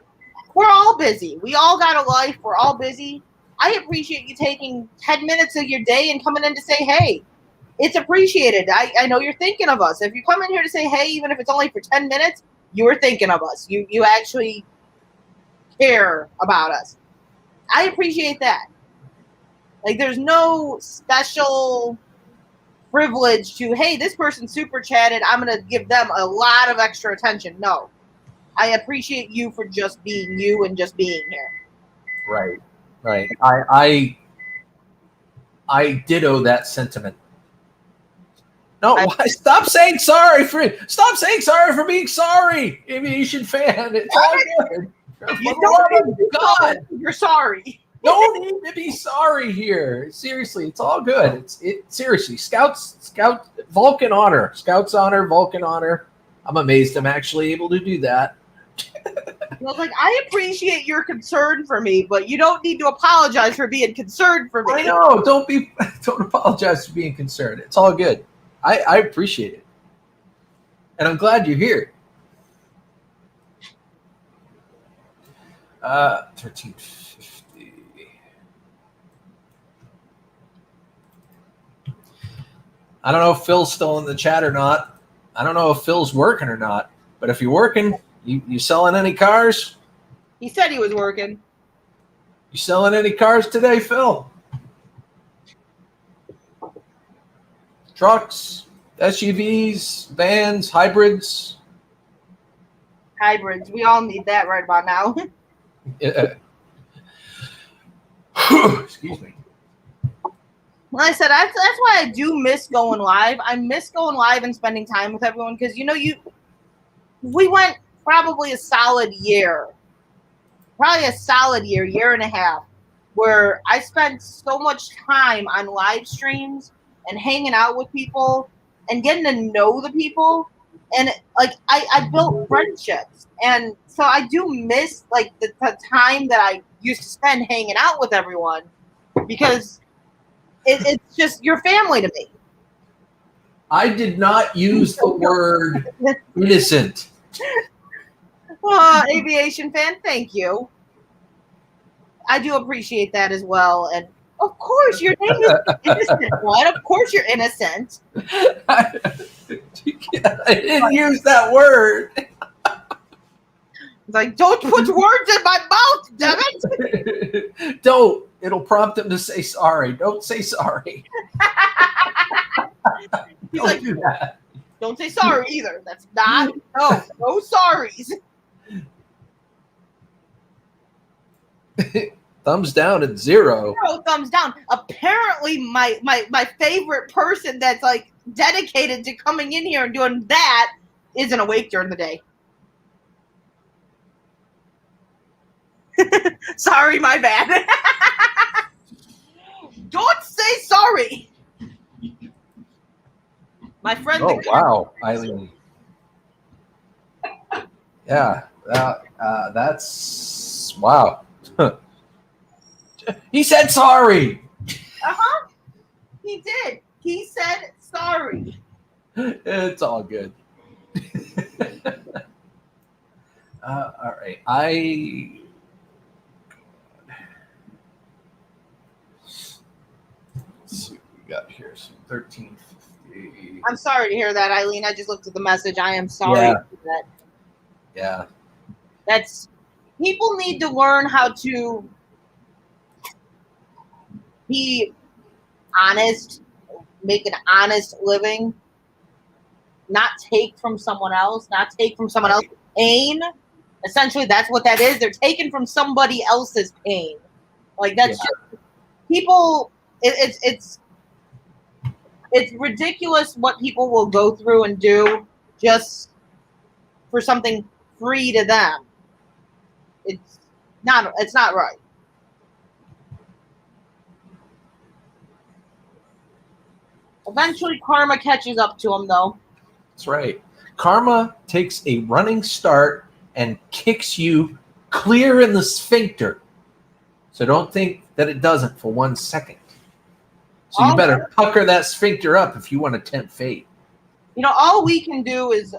all busy. We all got a life. We're all busy. I appreciate you taking 10 minutes of your day and coming in to say, hey, it's appreciated. I know you're thinking of us. If you come in here to say, hey, even if it's only for 10 minutes, you were thinking of us. You actually care about us. I appreciate that. Like, there's no special privilege to, hey, this person super chatted, I'm going to give them a lot of extra attention. No. I appreciate you for just being you and just being here. Right. I ditto that sentiment. No, stop saying sorry for being sorry, Aviation Fan. It's all good. God, you're sorry. No need to be sorry here. Seriously, it's all good. Seriously, Scouts Vulcan honor. Scouts honor, Vulcan honor. I'm amazed I'm actually able to do that. I was like, I appreciate your concern for me, but you don't need to apologize for being concerned for me. I know. Don't apologize for being concerned. It's all good. I appreciate it. And I'm glad you're here. 1350. I don't know if Phil's still in the chat or not. I don't know if Phil's working or not. But if you're working, you selling any cars? He said he was working. You selling any cars today, Phil? Trucks, SUVs, vans, hybrids? Hybrids. We all need that right about now. Excuse me. Like I said, that's why I do miss going live. I miss going live and spending time with everyone because we went probably a solid year, year and a half, where I spent so much time on live streams and hanging out with people and getting to know the people, and like I built friendships, and so I do miss like the time that I used to spend hanging out with everyone because it's just your family to me. I did not use the word innocent. Aviation fan, thank you. I do appreciate that as well. And of course, your name is innocent. What? Of course, you're innocent. I didn't use that word. It's like, don't put words in my mouth, damn it. Don't. It'll prompt them to say sorry. Don't say sorry. He's Don't like, do that. don't say sorry either. That's not, no sorries. Thumbs down at 0. Zero thumbs down. Apparently, my favorite person that's like dedicated to coming in here and doing that isn't awake during the day. Sorry, my bad. Don't say sorry. My friend. Oh, wow, Eileen. Yeah, that's wow. He said sorry. He did. He said sorry. It's all good. All right. Let's see what we got here. So 1350. I'm sorry to hear that, Eileen. I just looked at the message. I am sorry Yeah. for that. Yeah. That's people need to learn how to be honest, make an honest living, not take from someone else, not take from someone else's pain. Essentially, that's what that is. They're taking from somebody else's pain. Like that's just people. It's ridiculous what people will go through and do just for something free to them. It's not right. Eventually, karma catches up to him, though. That's right. Karma takes a running start and kicks you clear in the sphincter. So don't think that it doesn't for 1 second. So you better pucker that sphincter up if you want to tempt fate. All we can do is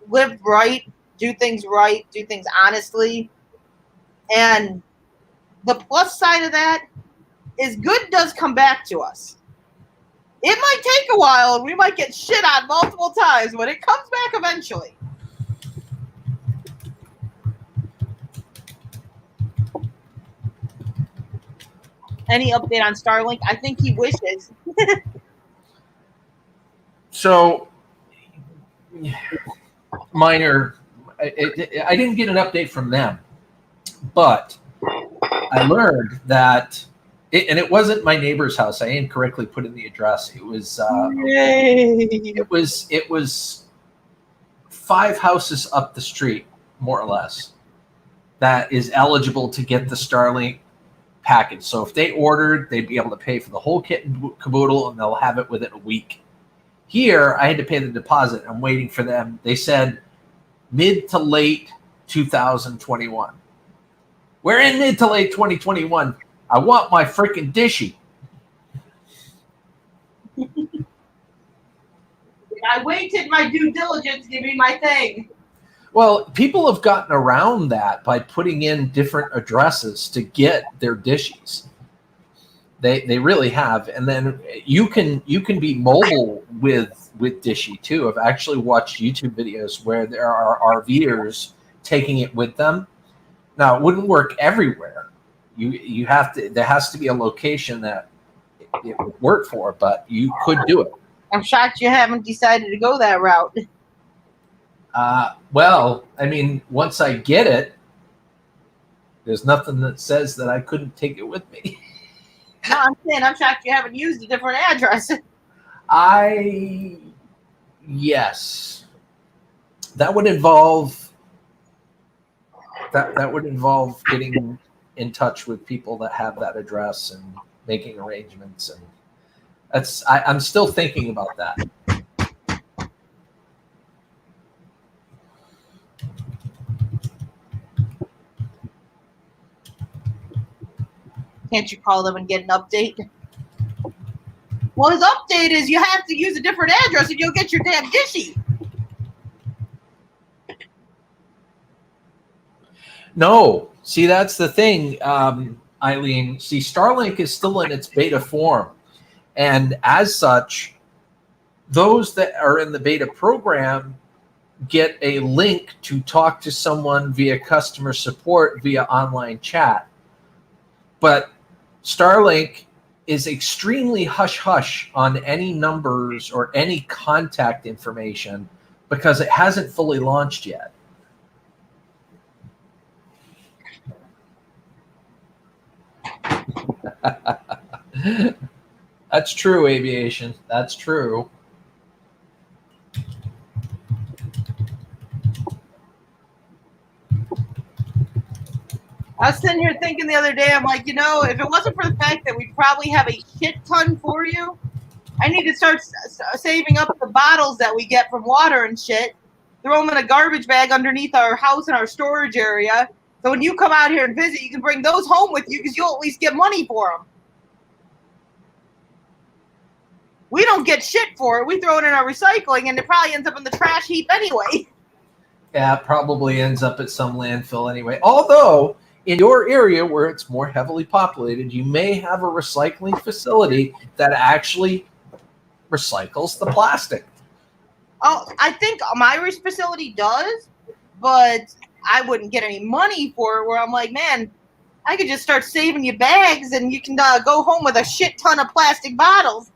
live right, do things honestly. And the plus side of that is good does come back to us. It might take a while, and we might get shit on multiple times, but it comes back eventually. Any update on Starlink? I think he wishes. So, minor. I didn't get an update from them, but I learned that, and it wasn't my neighbor's house. I incorrectly put in the address. It was. It was 5 houses up the street, more or less, that is eligible to get the Starlink package. So if they ordered, they'd be able to pay for the whole kit and caboodle, and they'll have it within a week. Here, I had to pay the deposit. I'm waiting for them. They said mid to late 2021. We're in mid to late 2021. I want my freaking dishy. I waited my due diligence to give me my thing. Well, people have gotten around that by putting in different addresses to get their dishes. They really have. And then you can be mobile with Dishy too. I've actually watched YouTube videos where there are RVers taking it with them. Now, it wouldn't work everywhere. You have to. There has to be a location that it would work for, but you could do it. I'm shocked you haven't decided to go that route. Well, I mean, once I get it, there's nothing that says that I couldn't take it with me. No, I'm saying I'm shocked you haven't used a different address. Yes, that would involve getting in touch with people that have that address and making arrangements, and I'm still thinking about that. Can't you call them and get an update? Well, his update is you have to use a different address and you'll get your damn Dishy. No, see, that's the thing, Eileen. See, Starlink is still in its beta form, and as such, those that are in the beta program get a link to talk to someone via customer support via online chat. But Starlink is extremely hush-hush on any numbers or any contact information because it hasn't fully launched yet. That's true, aviation. That's true. I was sitting here thinking the other day, I'm like, if it wasn't for the fact that we probably have a shit ton for you, I need to start saving up the bottles that we get from water and shit, throw them in a garbage bag underneath our house in our storage area. So when you come out here and visit, you can bring those home with you because you'll at least get money for them. We don't get shit for it. We throw it in our recycling, and it probably ends up in the trash heap anyway. Yeah, it probably ends up at some landfill anyway. Although, in your area where it's more heavily populated, you may have a recycling facility that actually recycles the plastic. Oh, I think my facility does, but I wouldn't get any money for it, where I'm like, man, I could just start saving you bags and you can go home with a shit ton of plastic bottles.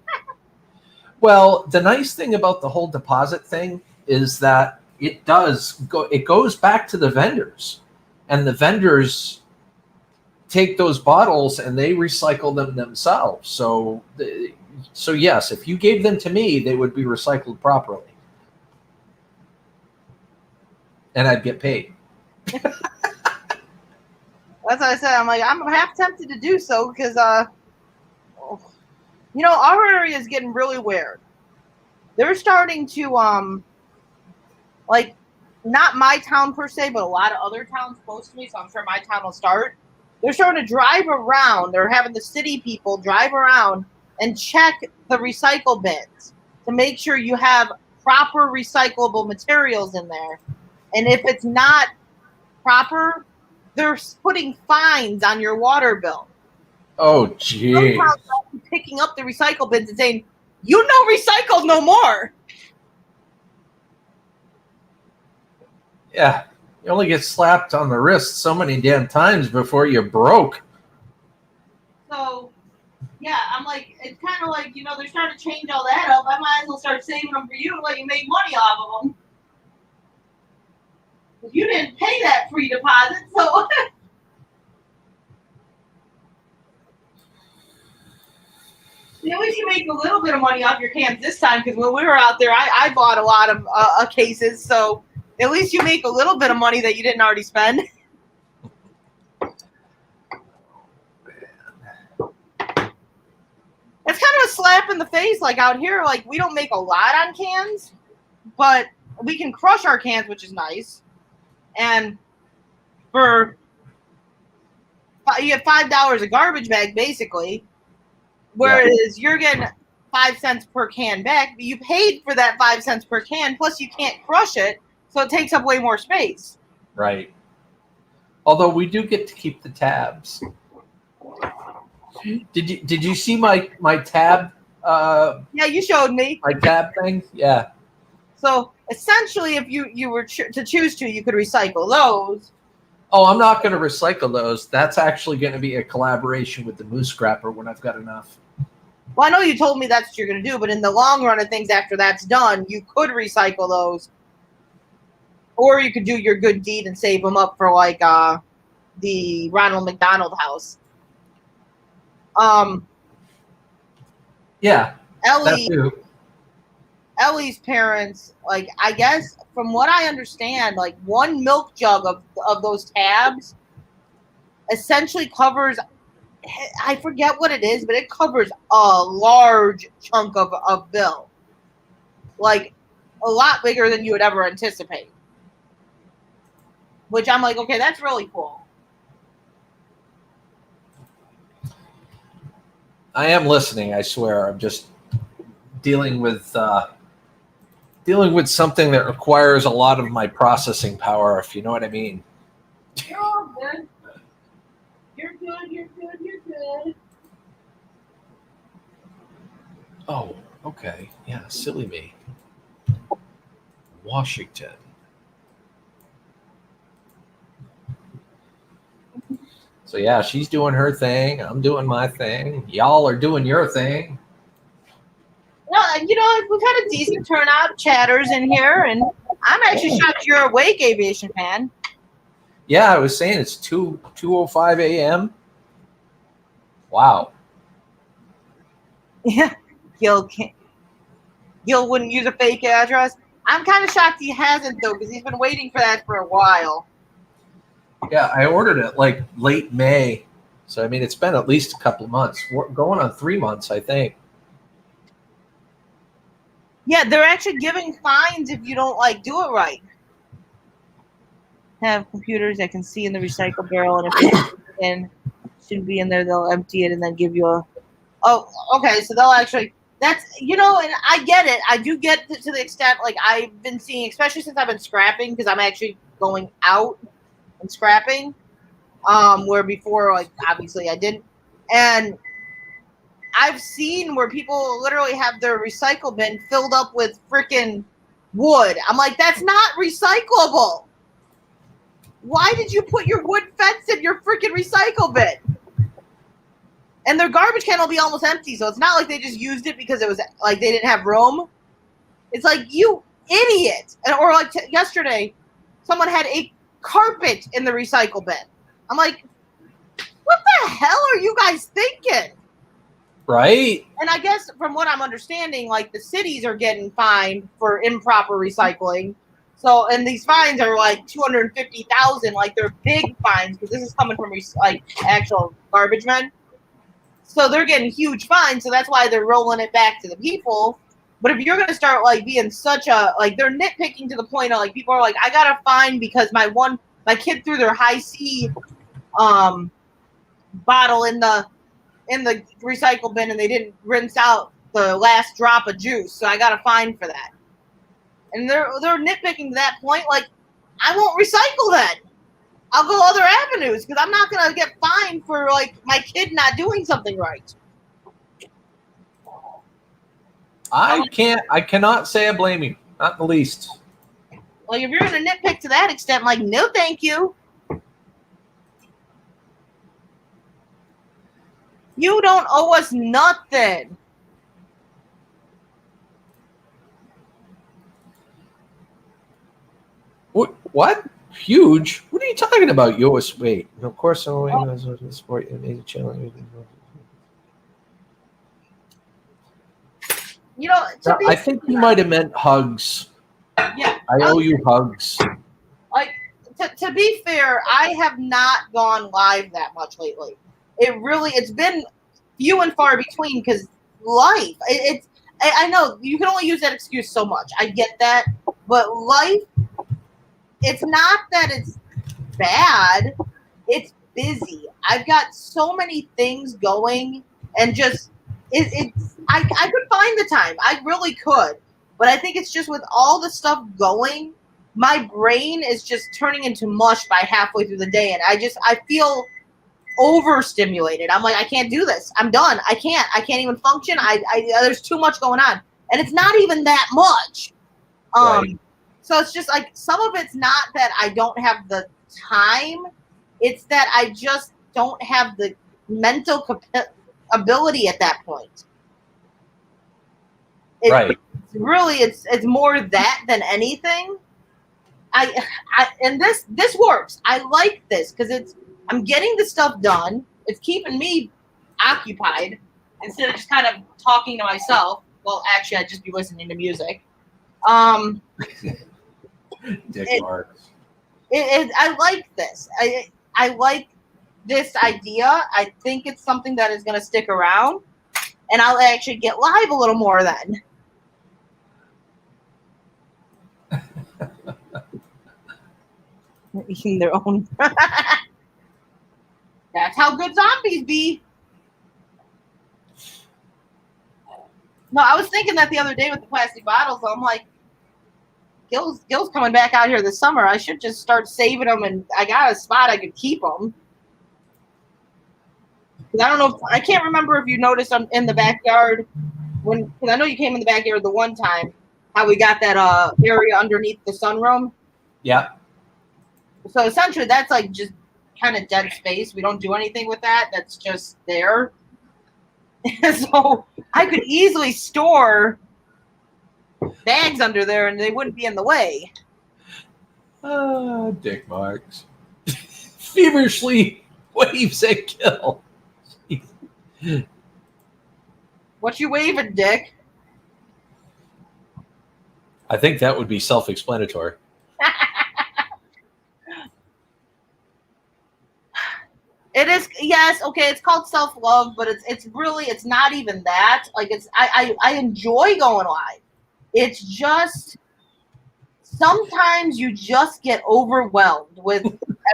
Well, the nice thing about the whole deposit thing is that it goes back to the vendors, and the vendors take those bottles and they recycle them themselves. So yes, if you gave them to me, they would be recycled properly, and I'd get paid. That's what I said. I'm like, I'm half tempted to do so because, our area is getting really weird. They're starting to, not my town per se, but a lot of other towns close to me, so I'm sure my town will start. They're starting to drive around. They're having the city people drive around and check the recycle bins to make sure you have proper recyclable materials in there. And if it's not proper, they're putting fines on your water bill. Oh, geez. Picking up the recycle bins and saying, recycled no more. Yeah. You only get slapped on the wrist so many damn times before you're broke. So, yeah, I'm like, it's kind of like, they're starting to change all that up. I might as well start saving them for you and let you make money off of them. You didn't pay that free deposit, so... At least you make a little bit of money off your cans this time, because when we were out there, I bought a lot of cases, so at least you make a little bit of money that you didn't already spend. It's kind of a slap in the face. Like out here, like we don't make a lot on cans, but we can crush our cans, which is nice. And you get $5 a garbage bag, basically. Whereas you're getting 5 cents per can back, but you paid for that 5 cents per can, plus you can't crush it, so it takes up way more space. Right. Although we do get to keep the tabs. Did you see my tab? Yeah, you showed me. My tab thing. Yeah. So essentially, if you were to choose to, you could recycle those. Oh, I'm not going to recycle those. That's actually going to be a collaboration with the Moose Scrapper when I've got enough. Well, I know you told me that's what you're going to do, but in the long run of things, after that's done, you could recycle those, or you could do your good deed and save them up for like the Ronald McDonald House. Yeah. That too. Ellie's parents, like, I guess from what I understand, like one milk jug of those tabs essentially covers, I forget what it is, but it covers a large chunk of bill. Like a lot bigger than you would ever anticipate. Which I'm like, okay, that's really cool. I am listening, I swear. I'm just dealing with something that requires a lot of my processing power, if you know what I mean. You're all good. You're good, you're good, you're good. Oh, okay. Yeah, silly me. Washington. So yeah, she's doing her thing. I'm doing my thing. Y'all are doing your thing. No, you know, we've had a decent turnout of chatters in here, and I'm actually shocked you're awake, Aviation Fan. Yeah, I was saying it's 2:05 a.m. Wow. Yeah, Gil wouldn't use a fake address. I'm kind of shocked he hasn't, though, because he's been waiting for that for a while. Yeah, I ordered it like late May. So, I mean, it's been at least a couple of months. We're going on 3 months, I think. Yeah, they're actually giving fines if you don't, like, do it right. Have computers that can see in the recycle barrel, and if it shouldn't be in there, they'll empty it and then give you a... Oh, okay, so they'll actually... That's, you know, and I get it. I do get to the extent, like, I've been seeing, especially since I've been scrapping, because I'm actually going out and scrapping, where before, like, obviously I didn't. And I've seen where people literally have their recycle bin filled up with freaking wood. I'm like, that's not recyclable. Why did you put your wood fence in your freaking recycle bin? And their garbage can will be almost empty, so it's not like they just used it because it was like they didn't have room. It's like, you idiot. Or like yesterday, someone had a carpet in the recycle bin. I'm like, what the hell are you guys thinking? Right. And I guess from what I'm understanding, like the cities are getting fined for improper recycling. So, and these fines are like $250,000, like they're big fines because this is coming from like actual garbage men. So they're getting huge fines. So that's why they're rolling it back to the people. But if you're going to start like being such a, like they're nitpicking to the point of like people are like, I got a fine because my kid threw their high C bottle in the recycle bin and they didn't rinse out the last drop of juice, so I got a fine for that. And they're nitpicking to that point. Like, I won't recycle then. I'll go other avenues because I'm not gonna get fined for like my kid not doing something right. I cannot say I blame you, not in the least. Like, if you're gonna nitpick to that extent, like, no, thank you. You don't owe us nothing. What? Huge? What are you talking about? Yours? Wait. Of course, sport made a challenge. You know, I think you might have meant hugs. Yeah. I owe you hugs. Like, to be fair, I have not gone live that much lately. It's been few and far between because life. I know you can only use that excuse so much. I get that, but life. It's not that it's bad. It's busy. I've got so many things going, and just I could find the time. I really could, but I think it's just with all the stuff going, my brain is just turning into mush by halfway through the day, and I feel overstimulated. I'm like, I can't do this. I'm done. I can't even function. There's too much going on, and it's not even that much. Right. So it's just like some of it's not that I don't have the time, it's that I just don't have the mental ability at that point. Right. Really, it's more that than anything. And this works. I like this because I'm getting the stuff done. It's keeping me occupied instead of just kind of talking to myself. Well, actually, I'd just be listening to music. Dick Marks. I like this. I like this idea. I think it's something that is going to stick around, and I'll actually get live a little more then. Eating their own. That's how good zombies be. No, I was thinking that the other day with the plastic bottles. I'm like, Gil's coming back out here this summer. I should just start saving them, and I got a spot I could keep them. I don't know. I can't remember if you noticed in the backyard because I know you came in the backyard the one time. How we got that area underneath the sunroom. Yeah. So essentially, that's like just kind of dead space. We don't do anything with that. That's just there. So I could easily store bags under there, and they wouldn't be in the way. Dick Marks feverishly waves at Gil. What you waving, Dick? I think that would be self-explanatory. It is, yes, okay, it's called self-love, but it's not even that. Like I enjoy going live. It's just sometimes you just get overwhelmed with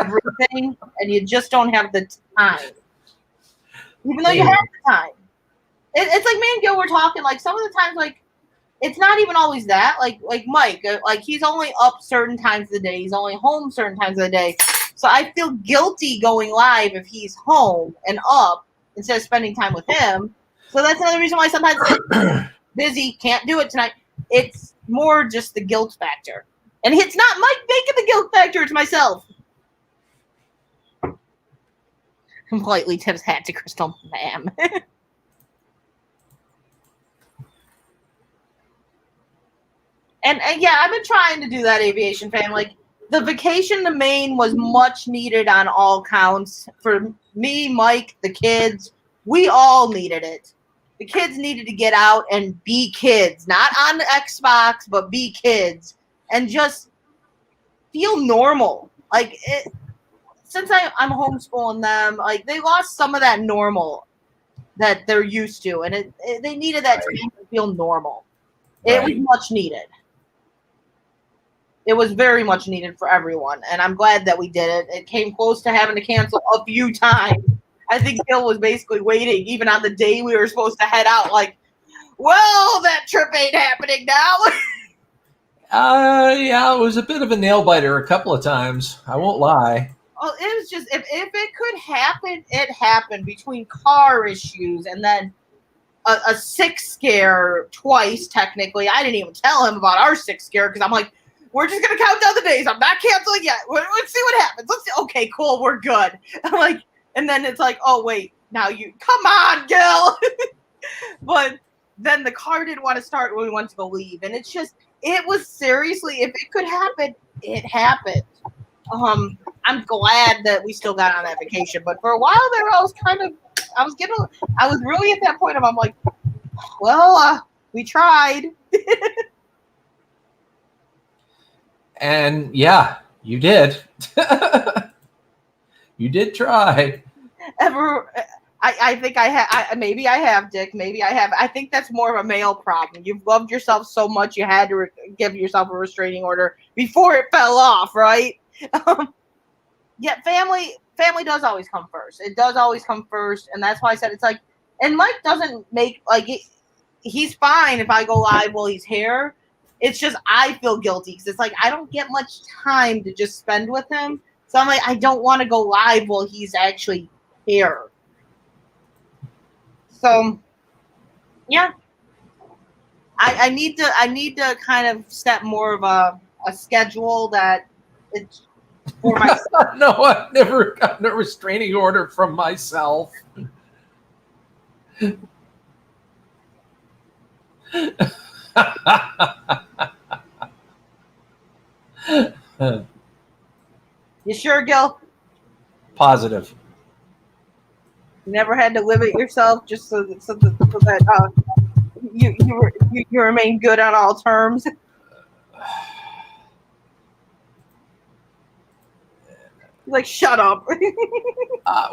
everything and you just don't have the time. Even though you have the time. It's like me and Gil were talking, like some of the times, like it's not even always that. Like Mike, like he's only up certain times of the day. He's only home certain times of the day. So I feel guilty going live if he's home and up instead of spending time with him. So that's another reason why sometimes I'm busy, can't do it tonight. It's more just the guilt factor. And it's not Mike making the guilt factor, it's myself. Completely tips hat to Crystal Ma'am. And yeah, I've been trying to do that, Aviation Fan. Like, the vacation to Maine was much needed on all counts. For me, Mike, the kids, we all needed it. The kids needed to get out and be kids. Not on the Xbox, but be kids. And just feel normal. Like, since I'm homeschooling them, like, they lost some of that normal that they're used to. And they needed that time to feel normal. It was much needed. It was very much needed for everyone, and I'm glad that we did it. It came close to having to cancel a few times. I think Gil was basically waiting, even on the day we were supposed to head out, like, well, that trip ain't happening now. Yeah, it was a bit of a nail biter a couple of times. I won't lie. Well, it was just, if it could happen, it happened between car issues and then a sick scare twice, technically. I didn't even tell him about our sick scare because I'm like, we're just going to count down the days. I'm not canceling yet. Let's see what happens. Let's see. Okay, cool. We're good. I'm like, and then it's like, oh, wait. Now come on, Gil. But then the car didn't want to start when we went to go leave. And it's just, it was seriously, if it could happen, it happened. I'm glad that we still got on that vacation. But for a while there, I was really at that point of, I'm like, well, we tried. And yeah, you did. You did try. I think I have. Maybe I have, Dick. Maybe I have. I think that's more of a male problem. You've loved yourself so much, you had to give yourself a restraining order before it fell off, right? Yeah, family does always come first. It does always come first, and that's why I said it's like. And Mike doesn't make like he's fine if I go live while he's here. It's just I feel guilty because it's like I don't get much time to just spend with him. So I'm like, I don't want to go live while he's actually here. So, yeah, I need to kind of set more of a schedule that it's for myself. No, I've never gotten a restraining order from myself. You sure, Gil? Positive. You never had to limit yourself just so that you remain good on all terms. Like, shut up.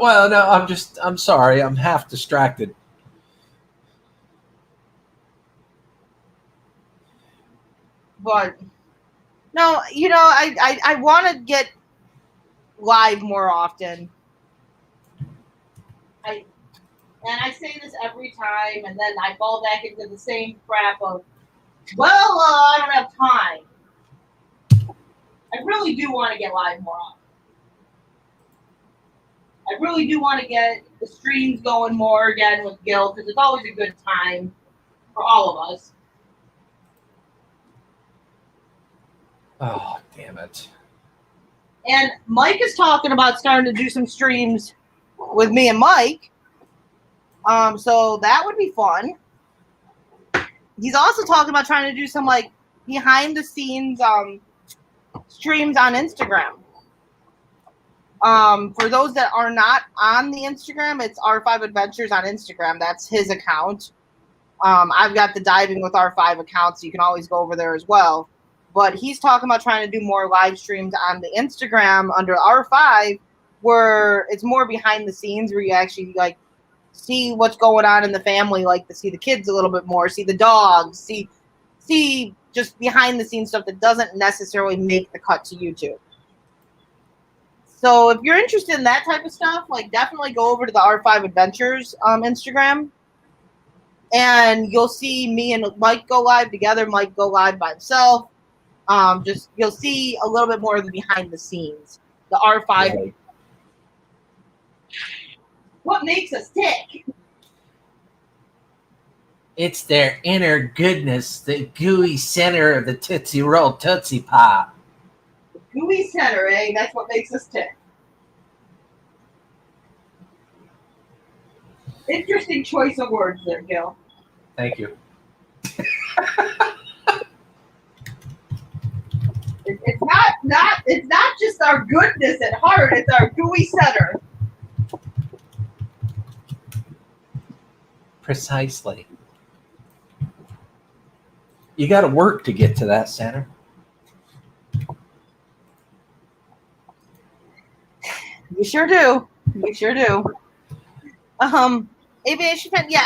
Well, no, I'm sorry. I'm half distracted. But no, I want to get live more often. I say this every time, and then I fall back into the same crap of, well, I don't have time. I really do want to get live more often. I really do want to get the streams going more again with Gil, because it's always a good time for all of us. Oh, damn it. And Mike is talking about starting to do some streams with me and Mike. So that would be fun. He's also talking about trying to do some like behind the scenes streams on Instagram. For those that are not on the Instagram, it's R5 Adventures on Instagram. That's his account. I've got the Diving with R5 account, so you can always go over there as well. But he's talking about trying to do more live streams on the Instagram under R5, where it's more behind the scenes, where you actually like see what's going on in the family, like to see the kids a little bit more, see the dogs, see just behind the scenes stuff that doesn't necessarily make the cut to YouTube. So if you're interested in that type of stuff, like definitely go over to the R5 Adventures Instagram, and you'll see me and Mike go live together. Mike go live by himself. You'll see a little bit more of the behind the scenes. The R5. Right. What makes us tick? It's their inner goodness, the gooey center of the Tootsie Roll Tootsie Pop. The gooey center, eh? That's what makes us tick. Interesting choice of words there, Gil. Thank you. It's not just our goodness at heart, it's our gooey center. Precisely. You got to work to get to that center. You sure do. You sure do. Aviation fan, yeah,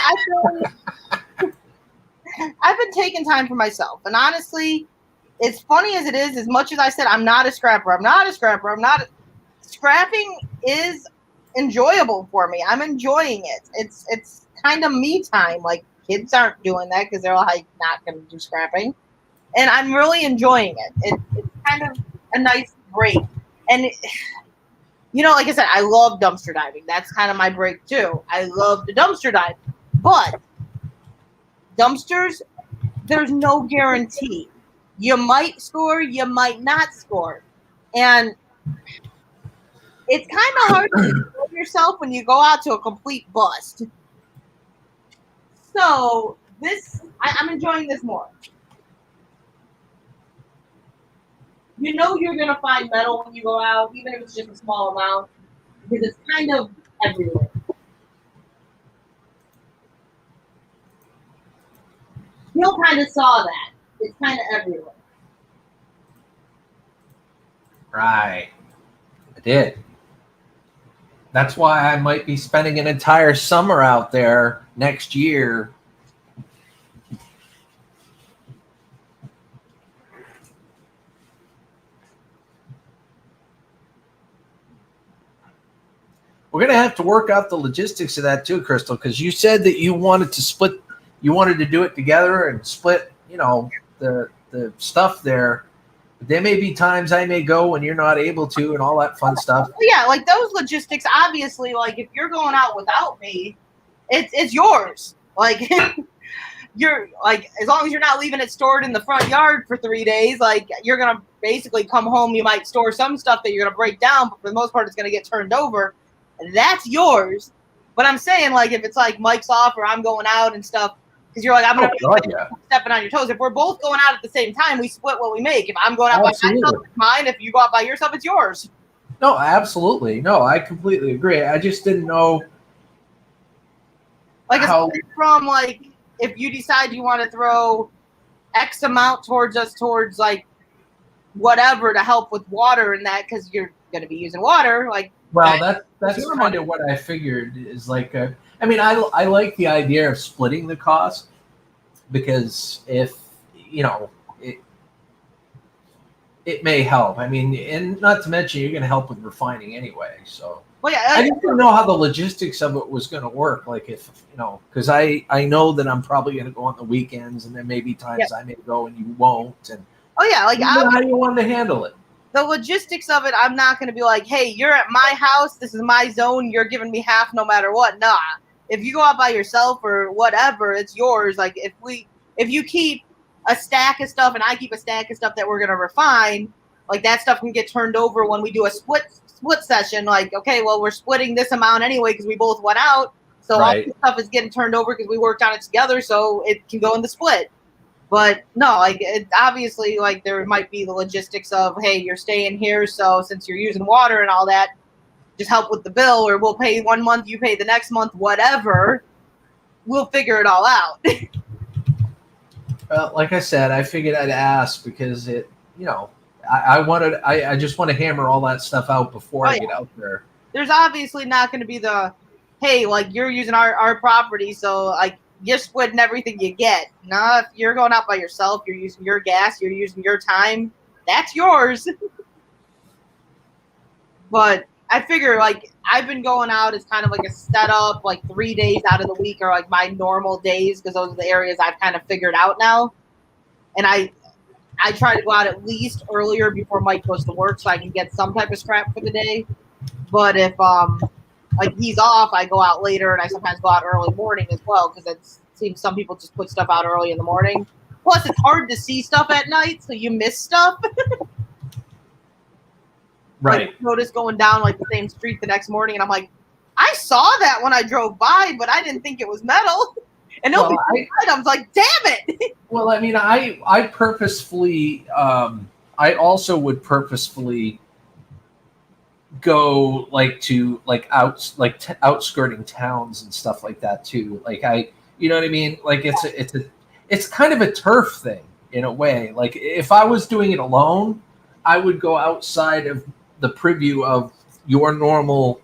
I've been taking time for myself, and honestly, as funny as it is, as much as I said I'm not a scrapper, scrapping is enjoyable for me. I'm enjoying it. It's kind of me time. Like, kids aren't doing that because they're like not going to do scrapping, and I'm really enjoying it. It's kind of a nice break, and like I said, I love dumpster diving. That's kind of my break too. I love the dumpster dive, but dumpsters, there's no guarantee. You might score, you might not score, and it's kind of hard to control yourself when you go out to a complete bust. So I'm enjoying this more. You know you're going to find metal when you go out, even if it's just a small amount, because it's kind of everywhere. Gil kind of saw that. It's kind of everywhere. Right. I did. That's why I might be spending an entire summer out there next year. We're going to have to work out the logistics of that too, Crystal, because you said that you wanted to do it together and split, the stuff there. There may be times I may go when you're not able to, and all that fun stuff. Yeah, like those logistics. Obviously, like if you're going out without me, it's yours. Like you're like, as long as you're not leaving it stored in the front yard for 3 days, like you're gonna basically come home. You might store some stuff that you're gonna break down, but for the most part, it's gonna get turned over. That's yours. But I'm saying, like, if it's like Mike's off or I'm going out and stuff, because you're like, I'm gonna be stepping on your toes. If we're both going out at the same time, we split what we make. If I'm going out by myself, it's mine. If you go out by yourself, it's yours. No, absolutely. No, I completely agree. I just didn't know. Like, from like, if you decide you want to throw X amount towards us, towards like whatever to help with water and that, because you're going to be using water. Like, well, that's kind of what I figured is like. I mean, I like the idea of splitting the cost because if it may help. I mean, and not to mention you're going to help with refining anyway. So. Well, yeah, I didn't know how the logistics of it was going to work. Like if, because I know that I'm probably going to go on the weekends and there may be times I may go and you won't. And like how do you want to handle it? The logistics of it, I'm not going to be like, hey, you're at my house. This is my zone. You're giving me half no matter what. Nah. If you go out by yourself or whatever, it's yours. Like if you keep a stack of stuff and I keep a stack of stuff that we're going to refine, like that stuff can get turned over when we do a split session. Like, okay, well, we're splitting this amount anyway because we both went out. So all this stuff is getting turned over because we worked on it together, so it can go in the split. But no, like it, obviously, like there might be the logistics of, hey, you're staying here, so since you're using water and all that, just help with the bill, or we'll pay 1 month, you pay the next month, whatever. We'll figure it all out. Like I said, I figured I'd ask because it, I just want to hammer all that stuff out before I get out there. There's obviously not going to be the, hey, like you're using our property, so like you're splitting everything you get. No, if you're going out by yourself, you're using your gas, you're using your time, that's yours. But I figure like I've been going out as kind of like a setup, like 3 days out of the week are like my normal days because those are the areas I've kind of figured out now. And I try to go out at least earlier before Mike goes to work so I can get some type of scrap for the day. But if like he's off, I go out later, and I sometimes go out early morning as well because it seems some people just put stuff out early in the morning. Plus, it's hard to see stuff at night, so you miss stuff. Right. Like, notice going down like the same street the next morning, and I'm like, I saw that when I drove by, but I didn't think it was metal. And it'll be items like, damn it. Well, I mean, I purposefully, I also would purposefully go like to like outskirting towns and stuff like that too. Like you know what I mean? Like it's kind of a turf thing in a way. Like if I was doing it alone, I would go outside of the preview of your normal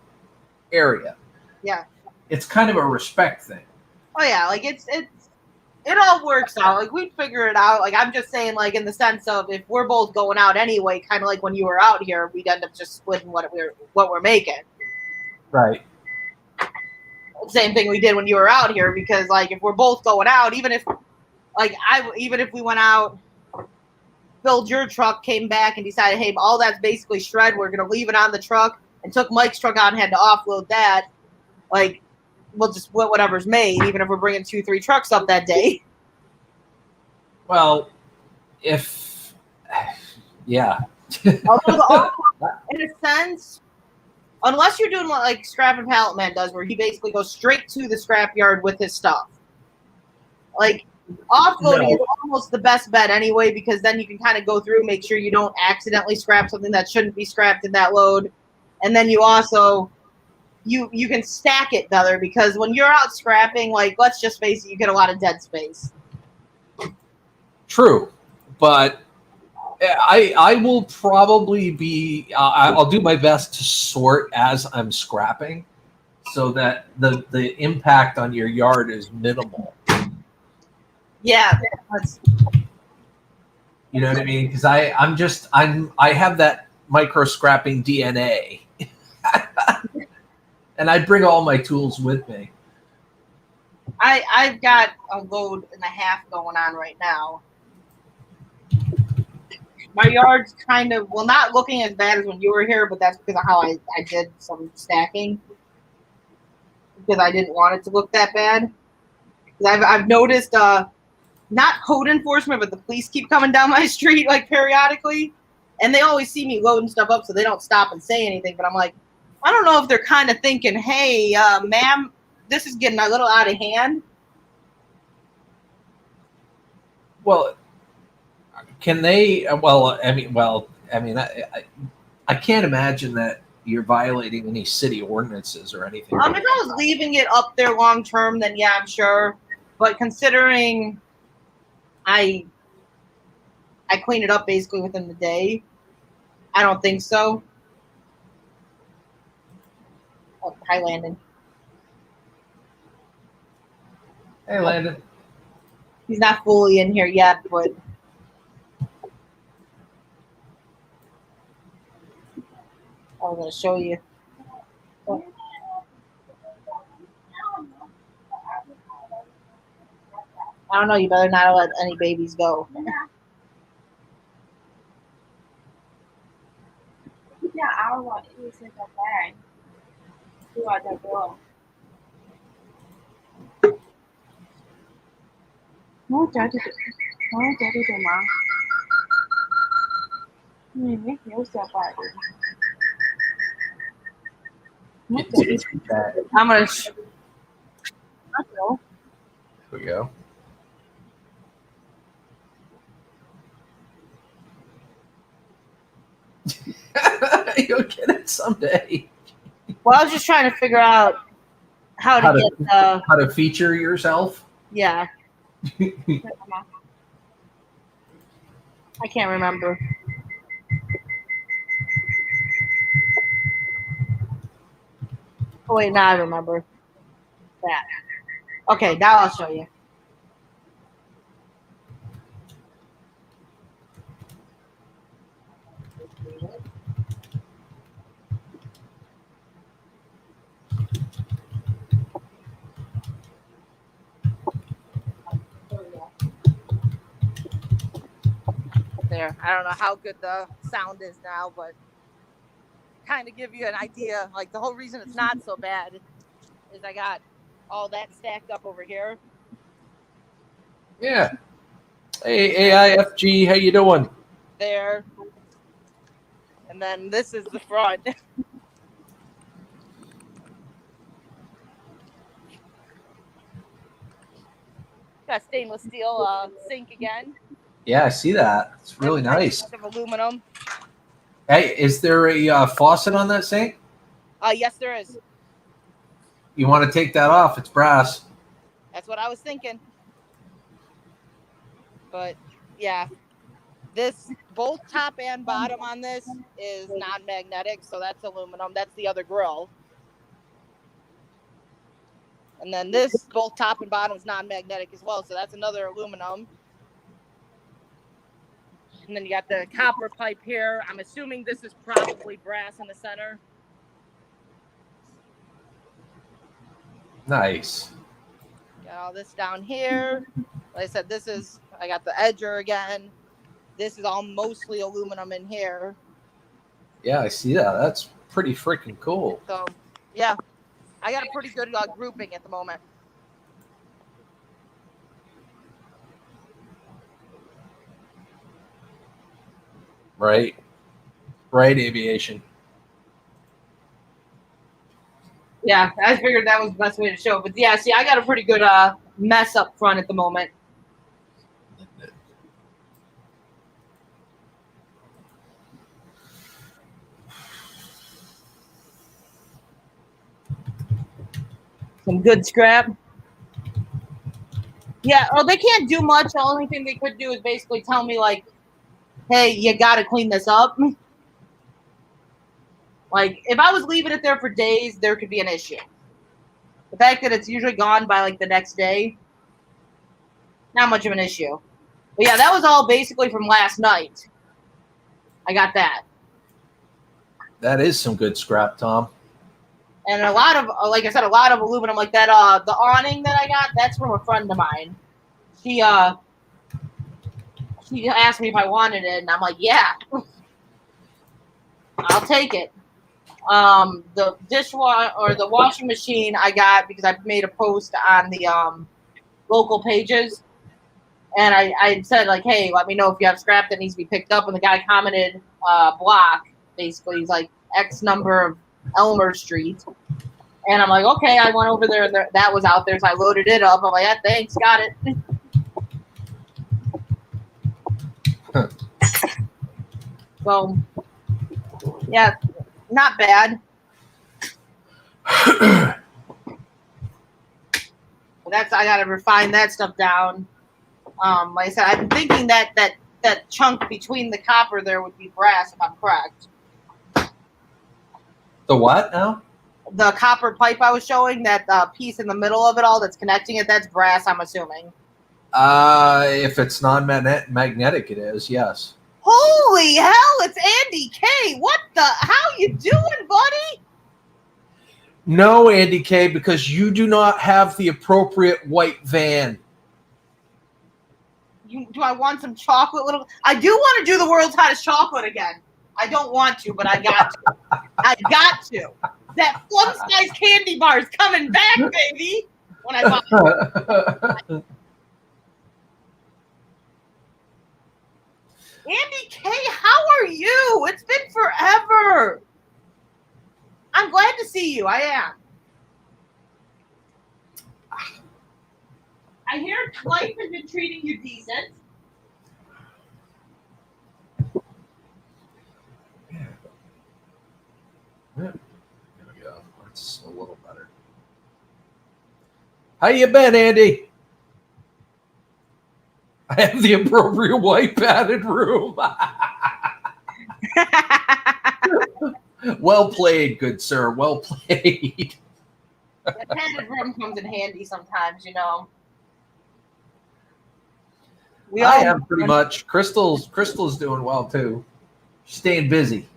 area. Yeah. It's kind of a respect thing. Oh yeah, like it all works out. Like we'd figure it out. Like I'm just saying, like in the sense of if we're both going out anyway, kind of like when you were out here, we'd end up just splitting what we're making. Right. Same thing we did when you were out here, because like if we're both going out, even if we went out, filled your truck, came back and decided, hey, all that's basically shred, we're gonna leave it on the truck, and took Mike's truck out and had to offload that, like we'll just split whatever's made, even if we're bringing 2-3 trucks up that day. Well, yeah. Although, in a sense, unless you're doing what like Scrap and Pallet Man does, where he basically goes straight to the scrap yard with his stuff. Like offloading is almost the best bet anyway, because then you can kind of go through, make sure you don't accidentally scrap something that shouldn't be scrapped in that load, and then you also you can stack it better, because when you're out scrapping, like let's just face it, you get a lot of dead space. True, but I will probably be. I'll do my best to sort as I'm scrapping, so that the impact on your yard is minimal. Yeah, you know what I mean? Because I have that micro scrapping DNA, and I bring all my tools with me. I've got a load and a half going on right now. My yard's kind of, well, not looking as bad as when you were here, but that's because of how I did some stacking. Because I didn't want it to look that bad. Because I've noticed, not code enforcement, but the police keep coming down my street, like, periodically. And they always see me loading stuff up, so they don't stop and say anything. But I'm like, I don't know if they're kind of thinking, hey, ma'am, this is getting a little out of hand. Well, can they? I can't imagine that you're violating any city ordinances or anything. If I was leaving it up there long term, then yeah, I'm sure. But considering I clean it up basically within the day, I don't think so. Oh, hi, Landon. Hey, Landon. He's not fully in here yet, but I was going to show you. I don't know. You better not let any babies go. Yeah, I want to use it bag. Do I don't know. Nó trả cho tụi nó. Nhìn biết hiểu sao bài. I'm going to. Here we go. You'll get it someday. Well, I was just trying to figure out how to feature yourself. Yeah. I can't remember. Oh wait, now I remember that. Okay, now I'll show you. There. I don't know how good the sound is now, but kind of give you an idea. Like the whole reason it's not so bad is I got all that stacked up over here. Yeah. Hey, AIFG, how you doing? There. And then this is the front. Got stainless steel sink again. Yeah, I see that. It's really nice. Of aluminum. Hey, is there a faucet on that sink? Yes, there is. You want to take that off? It's brass. That's what I was thinking. But yeah, this both top and bottom on this is non-magnetic, so that's aluminum. That's the other grill. And then this both top and bottom is non-magnetic as well, so that's another aluminum. And then you got the copper pipe here. I'm assuming this is probably brass in the center. Nice. Got all this down here. Like I said, I got the edger again. This is all mostly aluminum in here. Yeah, I see that. That's pretty freaking cool. So, yeah, I got a pretty good grouping at the moment. Right. Right, aviation. Yeah, I figured that was the best way to show. But yeah, see, I got a pretty good mess up front at the moment. Some good scrap. Yeah, well, they can't do much. The only thing they could do is basically tell me, like, hey, you got to clean this up. Like, if I was leaving it there for days, there could be an issue. The fact that it's usually gone by, like, the next day, not much of an issue. But, yeah, that was all basically from last night. I got that. That is some good scrap, Tom. And a lot of, like I said, a lot of aluminum like that. The awning that I got, that's from a friend of mine. She he asked me if I wanted it, and I'm like, yeah, I'll take it. The dishwasher or the washing machine I got because I made a post on the local pages, and I said like, hey, let me know if you have scrap that needs to be picked up, and the guy commented block, basically. He's like X number of Elmer Street, and I'm like, okay. I went over there and that was out there, so I loaded it up. I'm like, yeah, thanks, got it. So yeah, not bad. That's, I gotta refine that stuff down. Like I said, I'm thinking that chunk between the copper there would be brass, if I'm correct. The what now? The copper pipe I was showing, that piece in the middle of it all that's connecting it, that's brass, I'm assuming. If it's non-magnetic, it is, yes. Holy hell, it's Andy K. What the? How you doing, buddy? No, Andy K, because you do not have the appropriate white van. Do I want some chocolate? I do want to do the world's hottest chocolate again. I don't want to, but I got to. I got to. That Plum Skies candy bar is coming back, baby. When I buy it. Andy K, how are you? It's been forever. I'm glad to see you. I am. I hear life has been treating you decent. There we go. That's a little better. How you been, Andy? I have the appropriate white padded room. Well played, good sir. Well played. The padded room comes in handy sometimes, you know. I am pretty much. Crystal's doing well too. She's staying busy.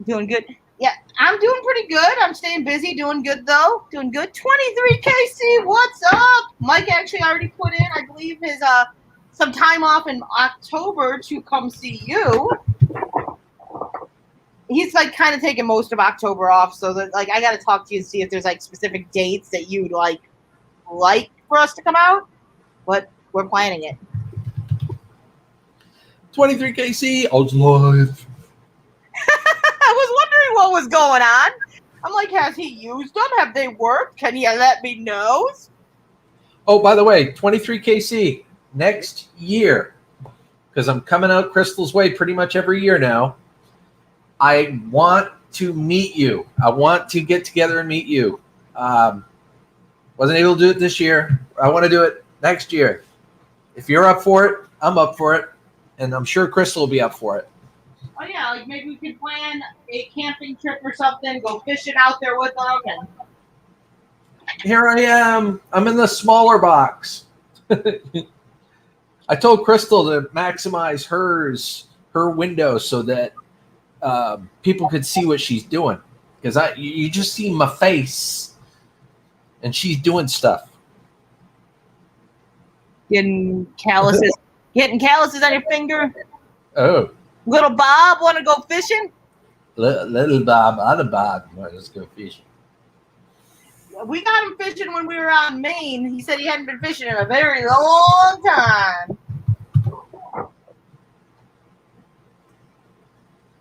Doing good. Yeah, I'm doing pretty good. I'm staying busy, doing good though. Doing good. 23 KC, what's up? Mike actually already put in, I believe, his some time off in October to come see you. He's like kind of taking most of October off, so that like I gotta talk to you and see if there's like specific dates that you'd like for us to come out. But we're planning it. 23 KC, I was live. I was wondering what was going on. I'm like, has he used them? Have they worked? Can he let me know? Oh, by the way, 23 KC next year, because I'm coming out Crystal's way pretty much every year now. I want to meet you. I want to get together and meet you. Wasn't able to do it this year. I want to do it next year. If you're up for it, I'm up for it. And I'm sure Crystal will be up for it. Oh, yeah, like maybe we could plan a camping trip or something, go fishing out there with them. And here I am. I'm in the smaller box. I told Crystal to maximize her window so that people could see what she's doing. Because you just see my face, and she's doing stuff. Getting calluses on your finger. Oh. Little Bob want to go fishing? Little Bob, other Bob, let's go fishing. We got him fishing when we were out in Maine. He said he hadn't been fishing in a very long time.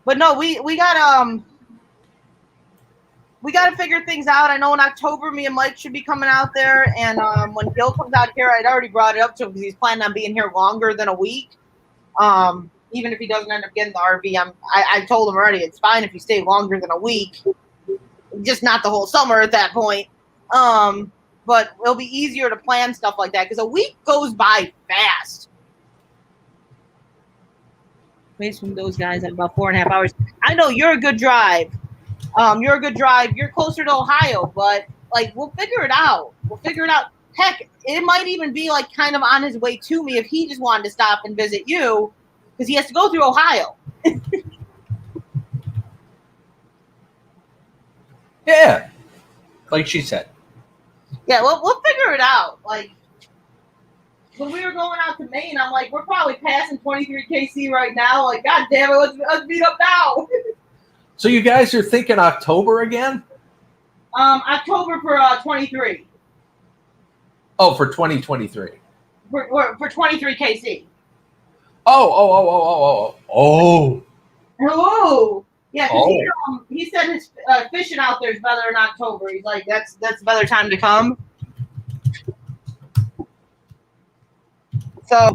But no, we got to figure things out. I know in October, me and Mike should be coming out there, and when Gil comes out here, I'd already brought it up to him because he's planning on being here longer than a week. Even if he doesn't end up getting the RV, I told him already it's fine if you stay longer than a week, just not the whole summer at that point. But it'll be easier to plan stuff like that because a week goes by fast. Waits from those guys at about 4.5 hours. I know you're a good drive. You're closer to Ohio, but like we'll figure it out. Heck, it might even be like kind of on his way to me if he just wanted to stop and visit you. Because he has to go through Ohio. Yeah, like she said. Yeah, we'll figure it out. Like, when we were going out to Maine, I'm like, we're probably passing 23 KC right now. Like, God damn it, let's meet up now. So you guys are thinking October again? October for 23. Oh, for 2023. For 23 KC. Oh. Hello. Yeah, 'cause Oh. he said his fishing out there is better in October. He's like, that's a better time to come. So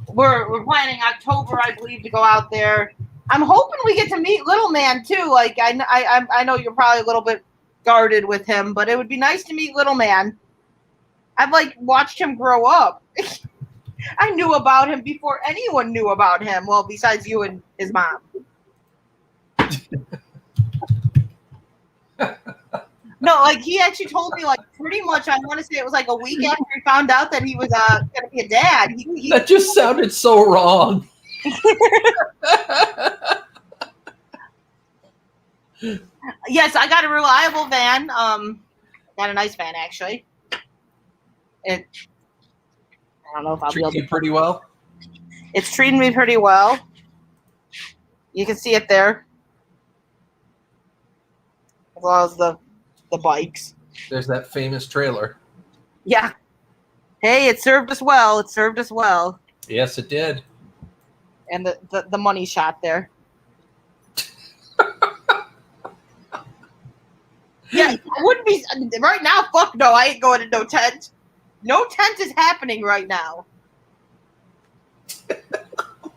we're planning October, I believe, to go out there. I'm hoping we get to meet Little Man too. Like I know you're probably a little bit guarded with him, but it would be nice to meet Little Man. I've like watched him grow up. I knew about him before anyone knew about him. Well, besides you and his mom. No, like he actually told me like pretty much. I want to say it was like a week after he found out that he was gonna be a dad. That just sounded so wrong. Yes, I got a reliable van. Got a nice van actually. I don't know if I'll be able Treats to. you pretty well. It's treating me pretty well. You can see it there, as well as the bikes. There's that famous trailer. Yeah. Hey, it served us well. It served us well. Yes, it did. And the money shot there. Yeah, I wouldn't be right now. Fuck no, I ain't going to no tent. No tent is happening right now.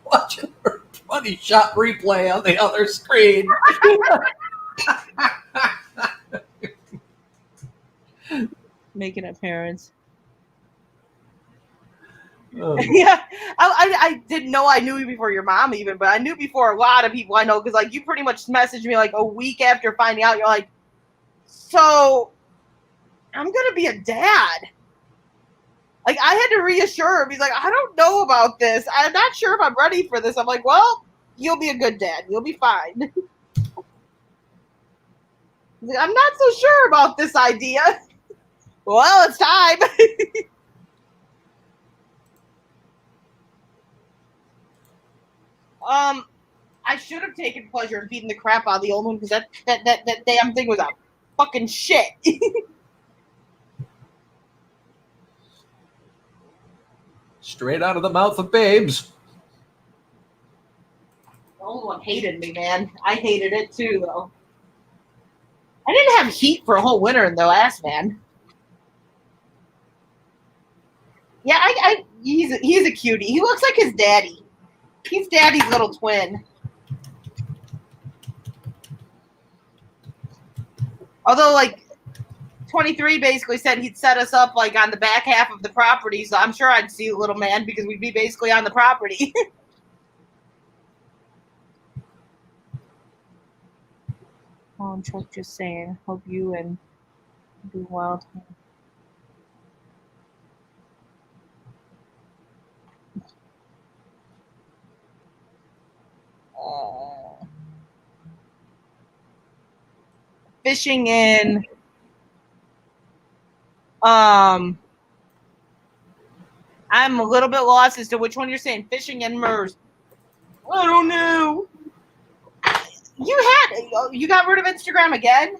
Watching her funny shot replay on the other screen. Making appearance. Oh. Yeah, I didn't know I knew you before your mom even, but I knew before a lot of people I know because like you pretty much messaged me like a week after finding out. You're like, so I'm gonna be a dad. Like I had to reassure him. He's like, I don't know about this. I'm not sure if I'm ready for this. I'm like, well, you'll be a good dad. You'll be fine. He's like, I'm not so sure about this idea. Well, it's time. I should have taken pleasure in beating the crap out of the old one because that damn thing was a fucking shit. Straight out of the mouth of babes. The old one hated me, man. I hated it too, though. I didn't have heat for a whole winter in the last van. Yeah, he's a cutie. He looks like his daddy. He's daddy's little twin. Although, like, 23 basically said he'd set us up, like, on the back half of the property, so I'm sure I'd see a little man because we'd be basically on the property. Oh, Chuck just saying, hope you and do well. Fishing in I'm a little bit lost as to which one you're saying. Fishing in MERS. I don't know. You got rid of Instagram again?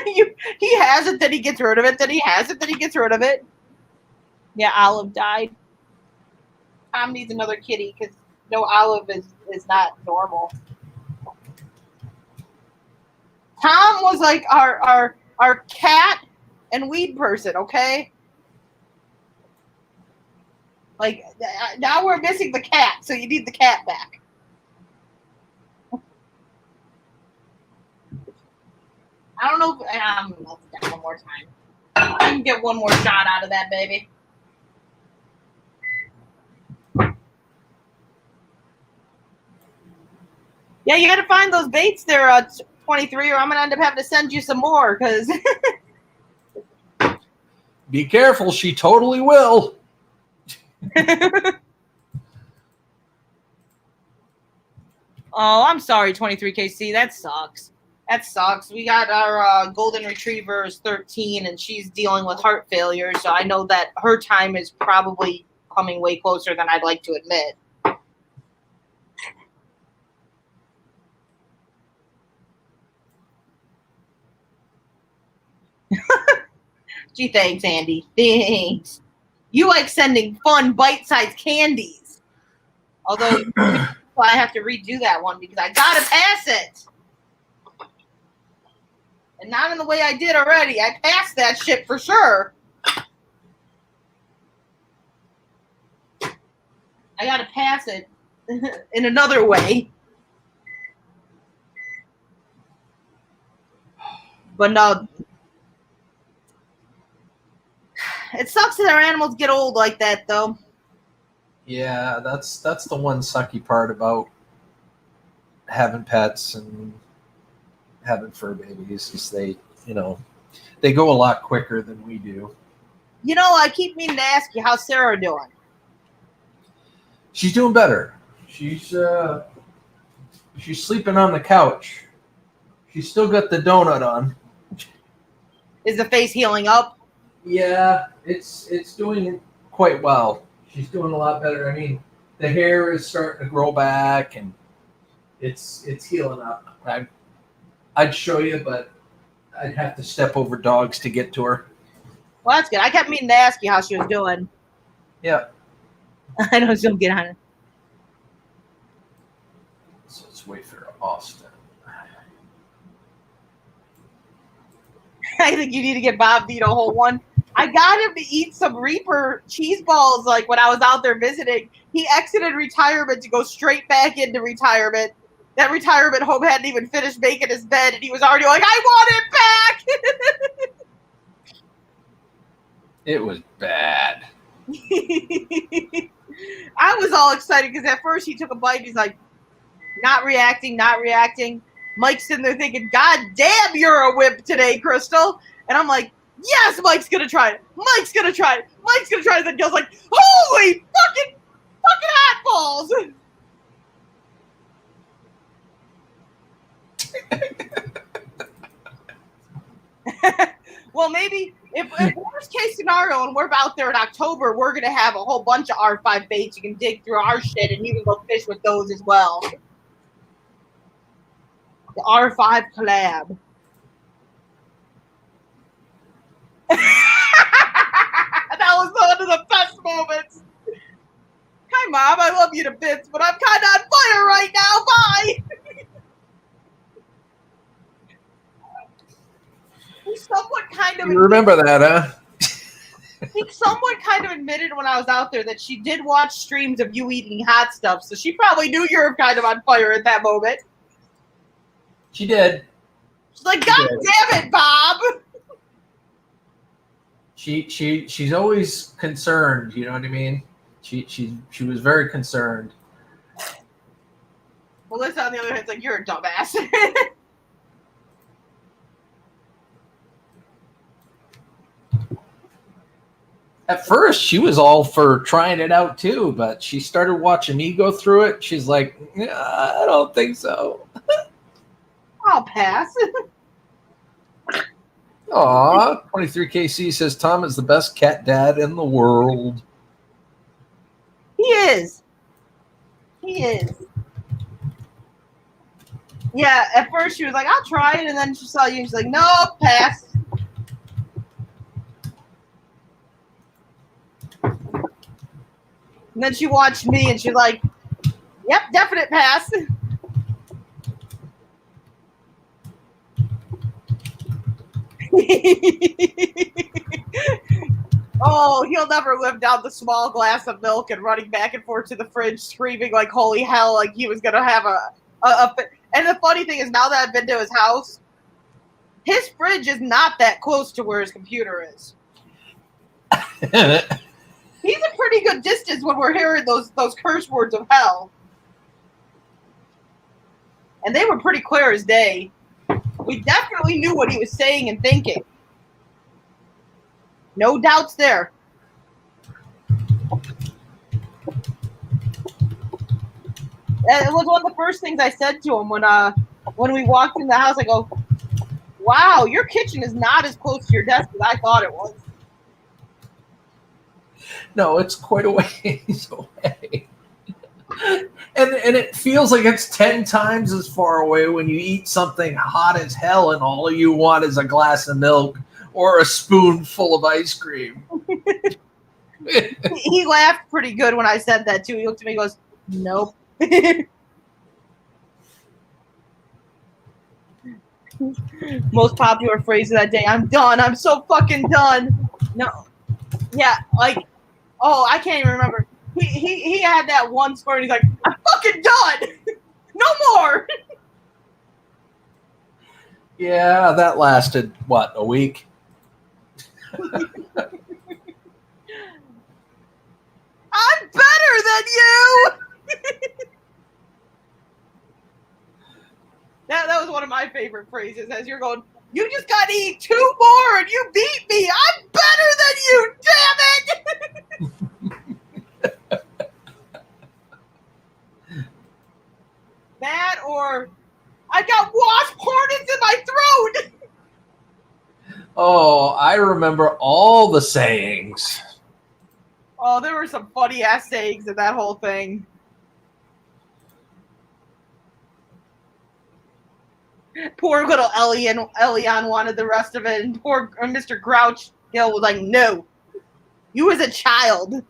He has it, then he gets rid of it, then he has it, then he gets rid of it. Yeah, Olive died. Tom needs another kitty because no, Olive is not normal. Tom was like our cat and weed person, okay? Like, now we're missing the cat, so you need the cat back. I don't know if I'm gonna melt it down one more time. I can get one more shot out of that baby. Yeah, you gotta find those baits there, 23, or I'm gonna end up having to send you some more, because... Be careful, she totally will. Oh, I'm sorry, 23KC. That sucks. That sucks. We got our golden retriever is 13, and she's dealing with heart failure, so I know that her time is probably coming way closer than I'd like to admit. Gee, thanks, Andy. Thanks. You like sending fun, bite-sized candies. Although I have to redo that one because I gotta pass it. And not in the way I did already. I passed that shit for sure. I gotta pass it in another way. But no. It sucks that our animals get old like that, though. Yeah, that's the one sucky part about having pets and having fur babies is they go a lot quicker than we do. You know, I keep meaning to ask you, how's Sarah doing? She's doing better. She's sleeping on the couch. She's still got the donut on. Is the face healing up? Yeah, it's doing quite well. She's doing a lot better. I mean, the hair is starting to grow back, and it's healing up. I'd show you, but I'd have to step over dogs to get to her. Well, that's good. I kept meaning to ask you how she was doing. Yeah. I know she'll get on it. So let's wait for Austin. I think you need to get Bob to eat a whole one. I got him to eat some Reaper cheese balls like when I was out there visiting. He exited retirement to go straight back into retirement. That retirement home hadn't even finished making his bed, and he was already like, I want it back! It was bad. I was all excited because at first he took a bite and he's like, not reacting. Mike's sitting there thinking, God damn, you're a wimp today, Crystal. And I'm like, yes, Mike's going to try it. Mike's going to try it. And then Gil's like, holy fucking hot balls. Well, maybe if worst case scenario and we're out there in October, we're going to have a whole bunch of R5 baits. You can dig through our shit and you can go fish with those as well. The R5 collab. That was one of the best moments. Hi, Mom. I love you to bits, but I'm kind of on fire right now. Bye. Someone kind of You remember that, huh? I think someone kind of admitted when I was out there that she did watch streams of you eating hot stuff, so she probably knew you were kind of on fire at that moment. She did. She's like, God damn it, Bob! She's always concerned, you know what I mean? She was very concerned. Melissa, on the other hand, is like, you're a dumbass. At first, she was all for trying it out too, but she started watching me go through it. She's like, I don't think so. I'll pass. Aw, 23KC says Tom is the best cat dad in the world. He is. Yeah, at first she was like, I'll try it, and then she saw you, she's like, no, pass. And then she watched me, and she's like, yep, definite pass. Oh, he'll never live down the small glass of milk and running back and forth to the fridge, screaming like holy hell, like he was gonna have a. And the funny thing is, now that I've been to his house, his fridge is not that close to where his computer is. He's a pretty good distance when we're hearing those curse words of hell. And they were pretty clear as day. We definitely knew what he was saying and thinking. No doubts there. It was one of the first things I said to him when we walked in the house. I go, wow, your kitchen is not as close to your desk as I thought it was. No, it's quite a ways away. And it feels like it's 10 times as far away when you eat something hot as hell and all you want is a glass of milk or a spoonful of ice cream. He laughed pretty good when I said that too. He looked at me and goes, "Nope." Most popular phrase of that day. I'm done. I'm so fucking done. No. Yeah, like, oh, I can't even remember. He had that one squirt. He's like, I'm fucking done. No more. Yeah, that lasted, what, a week? I'm better than you. That was one of my favorite phrases as you're going, you just got to eat 2 more and you beat me. I'm better than you, damn it. That or I got wasp hornets in my throat. Oh, I remember all the sayings. Oh, there were some funny ass sayings in that whole thing. Poor little Elion wanted the rest of it, and poor Mr. Grouch Hill was like, no. You as a child.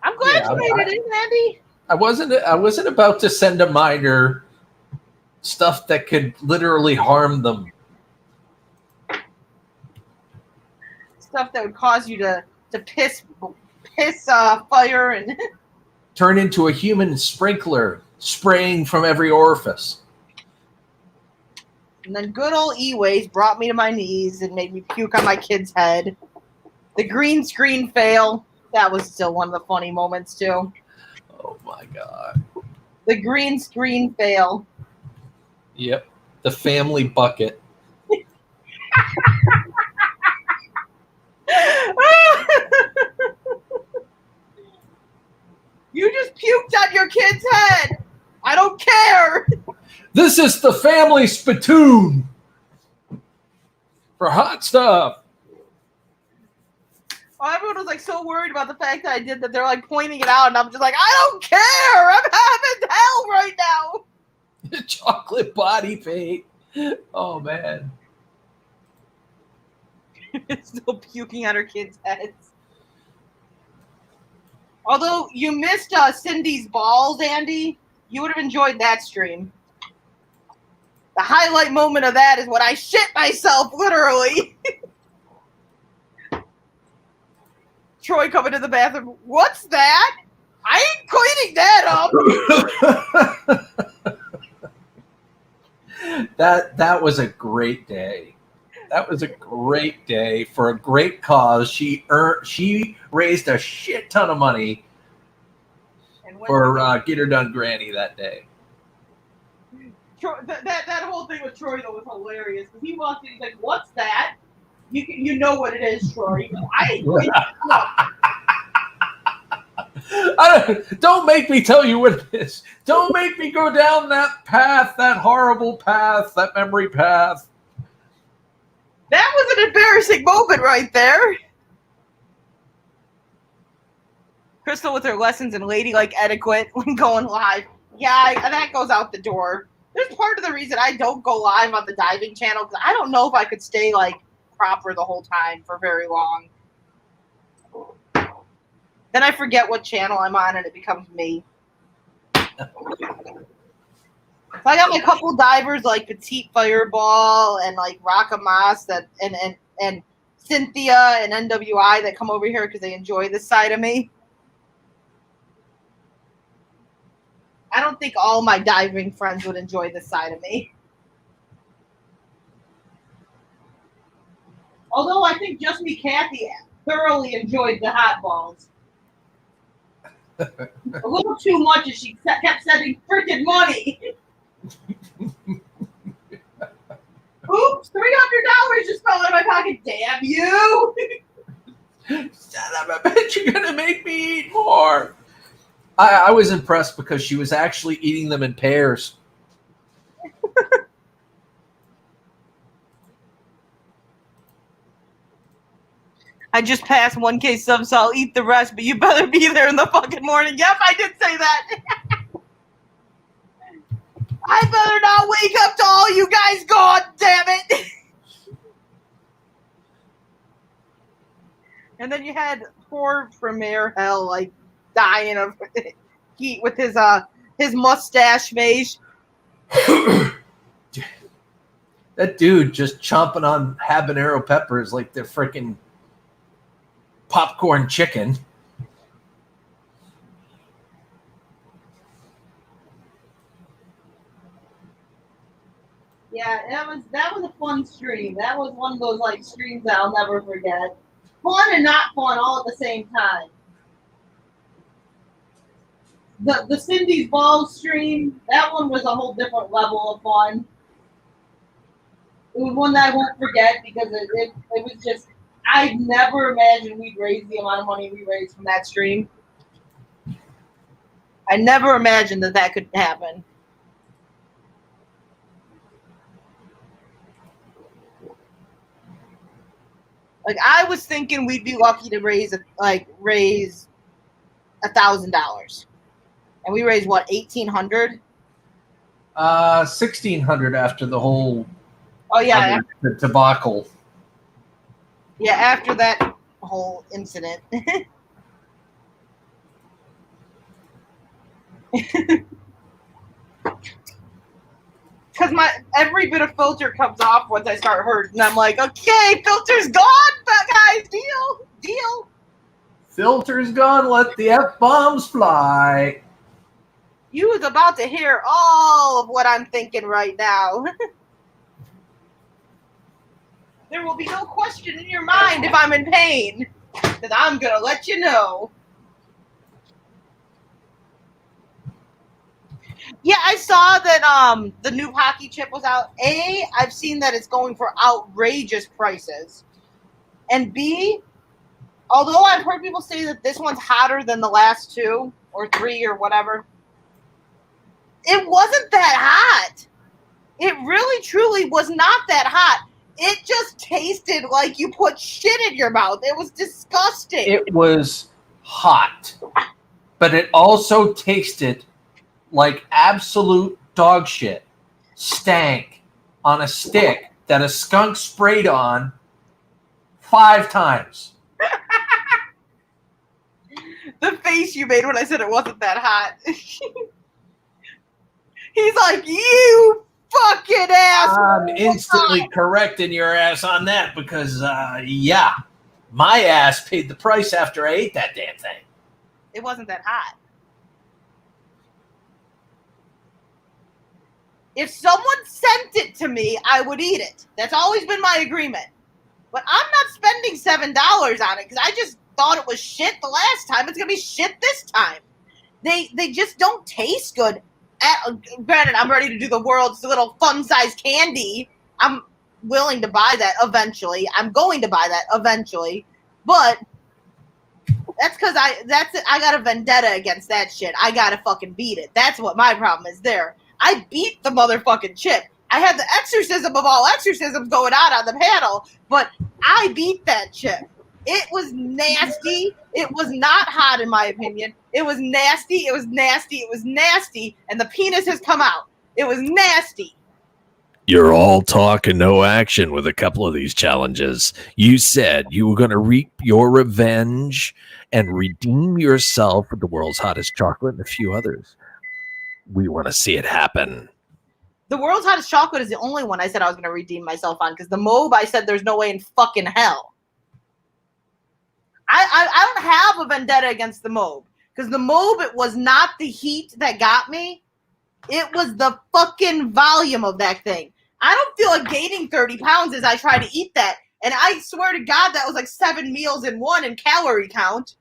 I'm glad you made it in, Andy. I wasn't about to send a minor stuff that could literally harm them. Stuff that would cause you to piss fire and Turn into a human sprinkler, spraying from every orifice. And then good old E-Ways brought me to my knees and made me puke on my kid's head. The green screen fail, that was still one of the funny moments too. Oh my God. The green screen fail. Yep. The family bucket. You just puked on your kid's head. I don't care. This is the family spittoon for hot stuff. Oh, everyone was like so worried about the fact that I did that. They're like pointing it out, and I'm just like, I don't care. I'm having hell right now. Chocolate body paint. Oh man. Still puking on her kids' heads. Although you missed Cindy's balls, Andy, you would have enjoyed that stream. The highlight moment of that is when I shit myself, literally. Troy coming to the bathroom. What's that? I ain't cleaning that up. That was a great day. That was a great day for a great cause. She raised a shit ton of money for Get Her Done Granny that day. Troy, that whole thing with Troy though was hilarious because he walked in. He's like, "What's that?" You know what it is, Troy. I ain't cleaning it up. Don't make me tell you what it is. Don't make me go down that path, that horrible path, that memory path. That was an embarrassing moment right there. Crystal with her lessons in ladylike etiquette when going live. Yeah, that goes out the door. There's part of the reason I don't go live on the diving channel because I don't know if I could stay like proper the whole time for very long. Then I forget what channel I'm on and it becomes me. So I got my couple divers like Petite Fireball and like Rockamas that and Cynthia and NWI that come over here because they enjoy this side of me. I don't think all my diving friends would enjoy this side of me. Although I think just me, Kathy, thoroughly enjoyed the hot balls. A little too much as she kept sending freaking money. Oops, $300 just fell out of my pocket. Damn you! Shut up, I bet you're going to make me eat more. I was impressed because she was actually eating them in pairs. I just passed 1K subs, so I'll eat the rest, but you better be there in the fucking morning. Yep, I did say that. I better not wake up to all you guys. God damn it. And then you had poor Premier Hell, like, dying of heat with his mustache face. That dude just chomping on habanero peppers like they're freaking popcorn chicken. Yeah, that was a fun stream. That was one of those like streams that I'll never forget. Fun and not fun all at the same time. The Cindy's Ball stream, that one was a whole different level of fun. It was one that I won't forget because it was just, I never imagined we'd raise the amount of money we raised from that stream. I never imagined that could happen. Like, I was thinking we'd be lucky to raise $1,000, and we raised what, 1,800? 1,600 after the whole the debacle. Yeah, after that whole incident. Because every bit of filter comes off once I start hurting. I'm like, okay, filter's gone, but guys, deal. Filter's gone, let the F-bombs fly. You was about to hear all of what I'm thinking right now. There will be no question in your mind if I'm in pain, because I'm going to let you know. Yeah, I saw that the new hockey chip was out. A, I've seen that it's going for outrageous prices. And B, although I've heard people say that this one's hotter than the last 2 or 3 or whatever, it wasn't that hot. It really, truly was not that hot. It just tasted like you put shit in your mouth. It was disgusting. It was hot, but it also tasted like absolute dog shit. Stank on a stick that a skunk sprayed on 5 times. The face you made when I said it wasn't that hot. He's like, you fucking ass. I'm instantly correcting your ass on that because, yeah, my ass paid the price after I ate that damn thing. It wasn't that hot. If someone sent it to me, I would eat it. That's always been my agreement. But I'm not spending $7 on it because I just thought it was shit the last time. It's going to be shit this time. They just don't taste good. Granted, I'm ready to do the world's little fun-sized candy. I'm willing to buy that eventually. I'm going to buy that eventually. But that's because I got a vendetta against that shit. I got to fucking beat it. That's what my problem is there. I beat the motherfucking chip. I had the exorcism of all exorcisms going on the panel, but I beat that chip. It was nasty. It was not hot, in my opinion. It was nasty. It was nasty. It was nasty. And the penis has come out. It was nasty. You're all talk and no action with a couple of these challenges. You said you were going to reap your revenge and redeem yourself with the world's hottest chocolate and a few others. We want to see it happen. The world's hottest chocolate is the only one I said I was going to redeem myself on, because the Mobe, I said there's no way in fucking hell. I don't have a vendetta against the Mobe, because the Mobe, it was not the heat that got me. It was the fucking volume of that thing. I don't feel like gaining 30 pounds as I try to eat that. And I swear to God, that was like 7 meals in one in calorie count.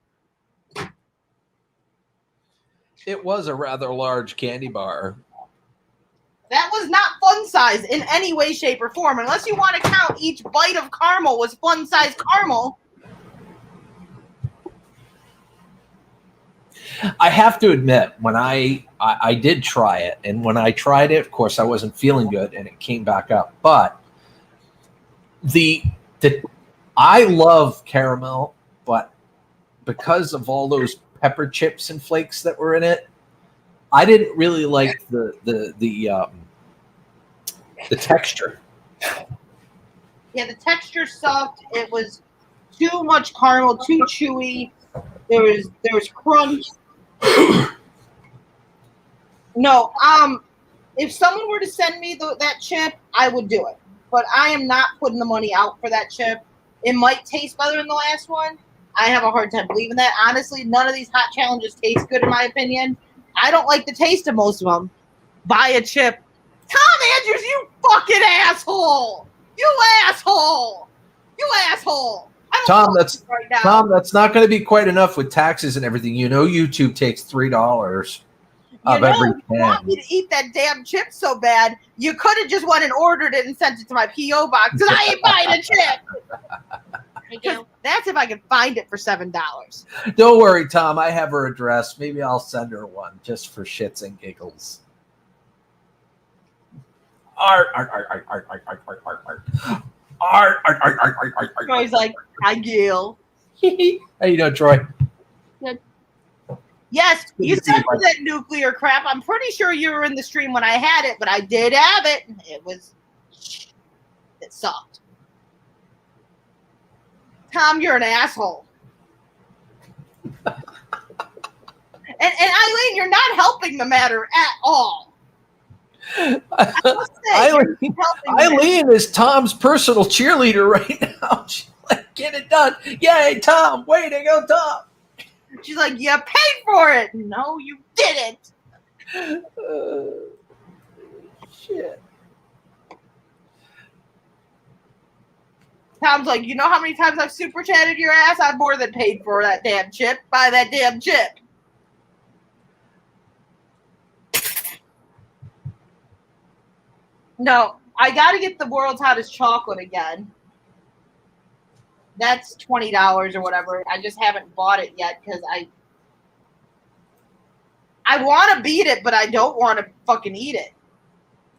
It was a rather large candy bar. That was not fun size in any way, shape, or form. Unless you want to count each bite of caramel was fun size caramel. I have to admit, when I did try it, and when I tried it, of course, I wasn't feeling good, and it came back up. But the I love caramel, but because of all those pepper chips and flakes that were in it, I didn't really like the texture. Yeah, the texture sucked. It was too much caramel, too chewy. There was crunch. No, if someone were to send me that chip, I would do it. But I am not putting the money out for that chip. It might taste better than the last one. I have a hard time believing that. Honestly, none of these hot challenges taste good in my opinion. I don't like the taste of most of them. Buy a chip. Tom Andrews, you fucking asshole! You asshole! You asshole! I don't Tom, know that's right now. Tom, that's not going to be quite enough with taxes and everything. You know, YouTube takes $3 of every You want can. me to eat that damn chip so bad, you could have just went and ordered it and sent it to my P.O. box because I ain't buying a chip. 'Cause that's if I can find it for $7. Don't worry, Tom. I have her address. Maybe I'll send her one just for shits and giggles. Art, art, art, art, art, art, art, art, art, art. Art, art, art, art, art, art, art. Troy's like, hi, Gil. How you doing, Troy? Yes, Good you to see sent you, me that nuclear crap. I'm pretty sure you were in the stream when I had it, but I did have it. It sucked. Tom, you're an asshole. and Eileen, you're not helping the matter at all. I must say, you're Eileen, helping the matter. Eileen is Tom's personal cheerleader right now. She's like, get it done. Yay, Tom. Way to go, Tom. She's like, you paid for it. No, you didn't. Shit. Tom's like, you know how many times I've super chatted your ass? I've more than paid for that damn chip. Buy that damn chip. No, I got to get the world's hottest chocolate again. That's $20 or whatever. I just haven't bought it yet because I want to beat it, but I don't want to fucking eat it.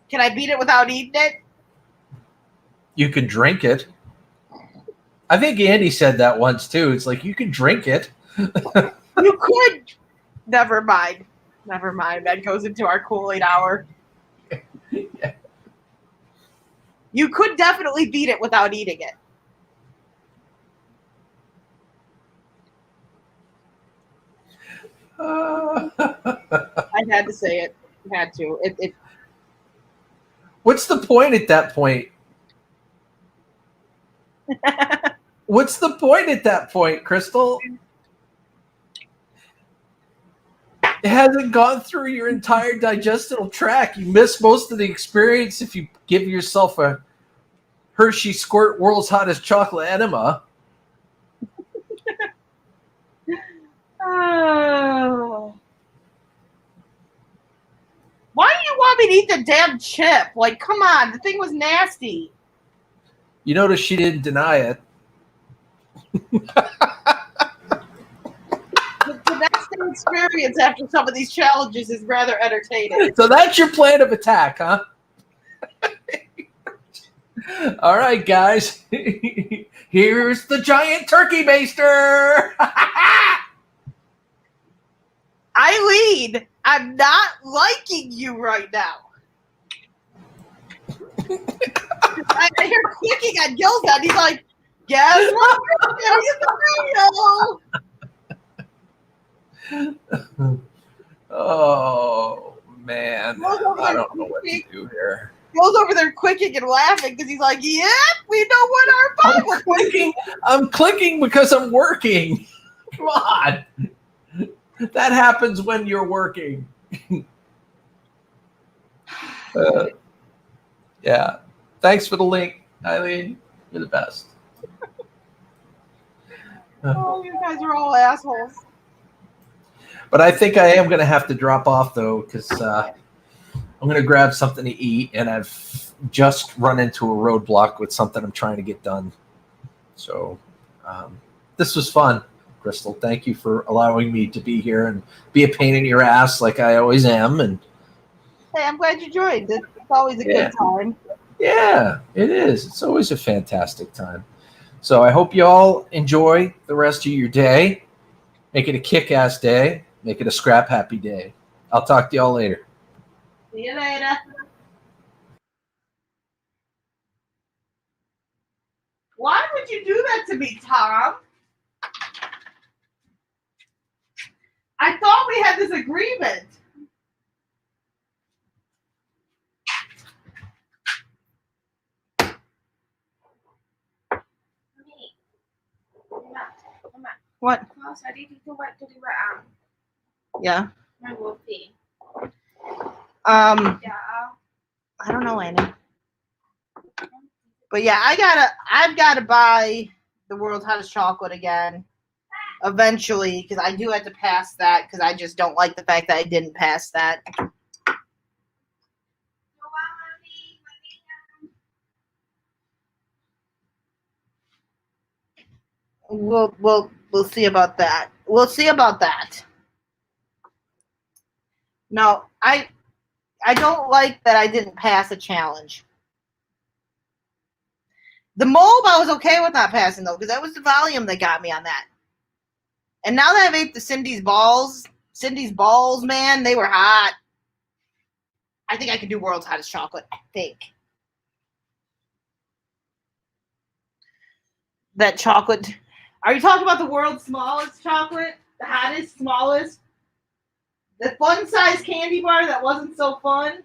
Can I beat it without eating it? You can drink it. I think Andy said that once too. It's like you can drink it. You could. Never mind. Never mind. That goes into our Kool-Aid hour. Yeah. You could definitely beat it without eating it. I had to say it. I had to. What's the point at that point? What's the point at that point, Crystal? It hasn't gone through your entire digestional tract. You miss most of the experience if you give yourself a Hershey Squirt World's Hottest Chocolate Enema. Oh. Why do you want me to eat the damn chip? Like, come on. The thing was nasty. You notice she didn't deny it. The next experience after some of these challenges is rather entertaining. So that's your plan of attack, huh? All right, guys. Here's the giant turkey baster. Eileen, I'm not liking you right now. I hear clicking on Gil's head. He's like, guess what? Oh, man. I don't know what to do here. Gil's over there clicking and laughing because he's like, yep, we know what our Bible is. I'm clicking because I'm working. Come on. That happens when you're working. Yeah. Thanks for the link, Eileen. You're the best. Oh, you guys are all assholes. But I think I am going to have to drop off, though, because I'm going to grab something to eat, and I've just run into a roadblock with something I'm trying to get done. So this was fun, Crystal. Thank you for allowing me to be here and be a pain in your ass like I always am. And Hey, I'm glad you joined. It's always a good time. Yeah, it is. It's always a fantastic time. So I hope you all enjoy the rest of your day. Make it a kick-ass day. Make it a scrap-happy day. I'll talk to y'all later. See you later. Why would you do that to me, Tom? I thought we had this agreement. What? Kalau tadi itu waktu di Yeah. my birthday. I Yeah. don't know, Annie. But yeah, I've gotta buy the world's hottest chocolate again. Eventually, because I do have to pass that, because I just don't like the fact that I didn't pass that. We'll see about that. We'll see about that. No, I don't like that I didn't pass a challenge. The mold I was okay with not passing though, because that was the volume that got me on that. And now that I've ate the Cindy's balls, man, they were hot. I think I could do world's hottest chocolate. I think. That chocolate. Are you talking about the world's smallest chocolate? The hottest, smallest? The fun size candy bar that wasn't so fun?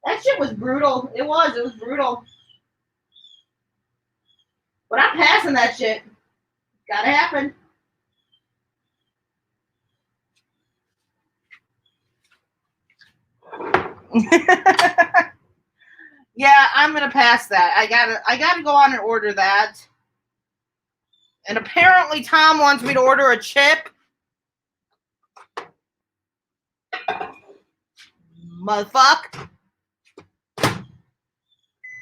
That shit was brutal. It was brutal. But I'm passing that shit. Gotta happen. Yeah, I'm gonna pass that. I gotta go on and order that. And apparently Tom wants me to order a chip. Motherfucker.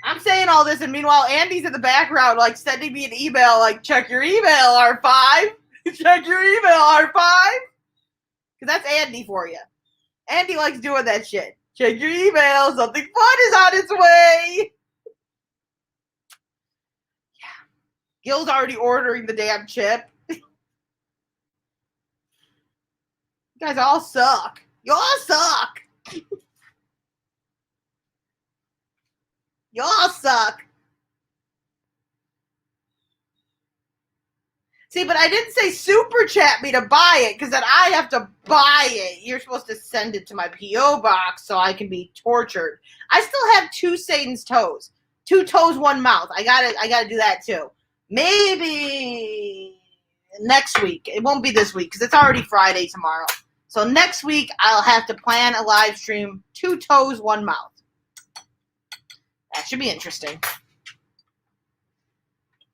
I'm saying all this, and meanwhile Andy's in the background like sending me an email like, check your email, R5. Check your email, R5. Because that's Andy for you. Andy likes doing that shit. Check your email. Something fun is on its way. Yeah. Gil's already ordering the damn chip. You guys all suck. You all suck. You all suck. See, but I didn't say super chat me to buy it because then I have to buy it. You're supposed to send it to my P.O. box so I can be tortured. I still have 2 Satan's toes. 2 toes, 1 mouth. I gotta do that too. Maybe next week. It won't be this week because it's already Friday tomorrow. So next week I'll have to plan a live stream. 2 toes, 1 mouth. That should be interesting.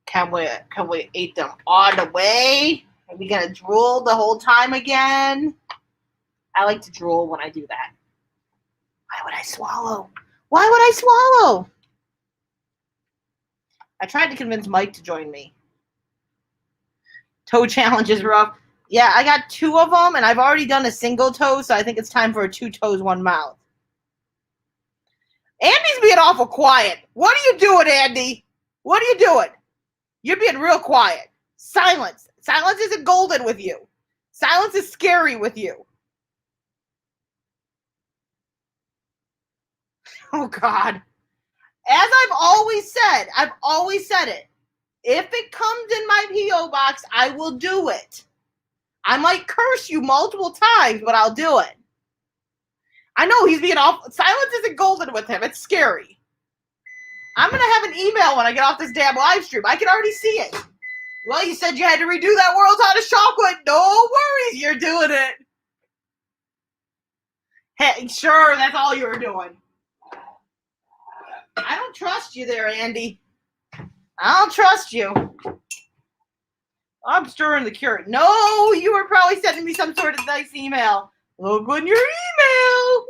Can we eat them all the way? Are we gonna drool the whole time again? I like to drool when I do that. Why would I swallow? Why would I swallow? I tried to convince Mike to join me. Toe challenge is rough. Yeah, I got 2 of them, and I've already done a single toe, so I think it's time for a 2 toes, 1 mouth. Andy's being awful quiet. What are you doing, Andy? What are you doing? You're being real quiet. Silence. Silence isn't golden with you. Silence is scary with you. Oh, God. As I've always said it. If it comes in my P.O. box, I will do it. I might curse you multiple times, but I'll do it. I know he's being awful. Silence isn't golden with him. It's scary. I'm going to have an email when I get off this damn live stream. I can already see it. Well, you said you had to redo that world's hottest chocolate. No worries. You're doing it. Hey, sure, that's all you were doing. I don't trust you there, Andy. I don't trust you. I'm stirring the curate. No, you were probably sending me some sort of nice email. Look on your email.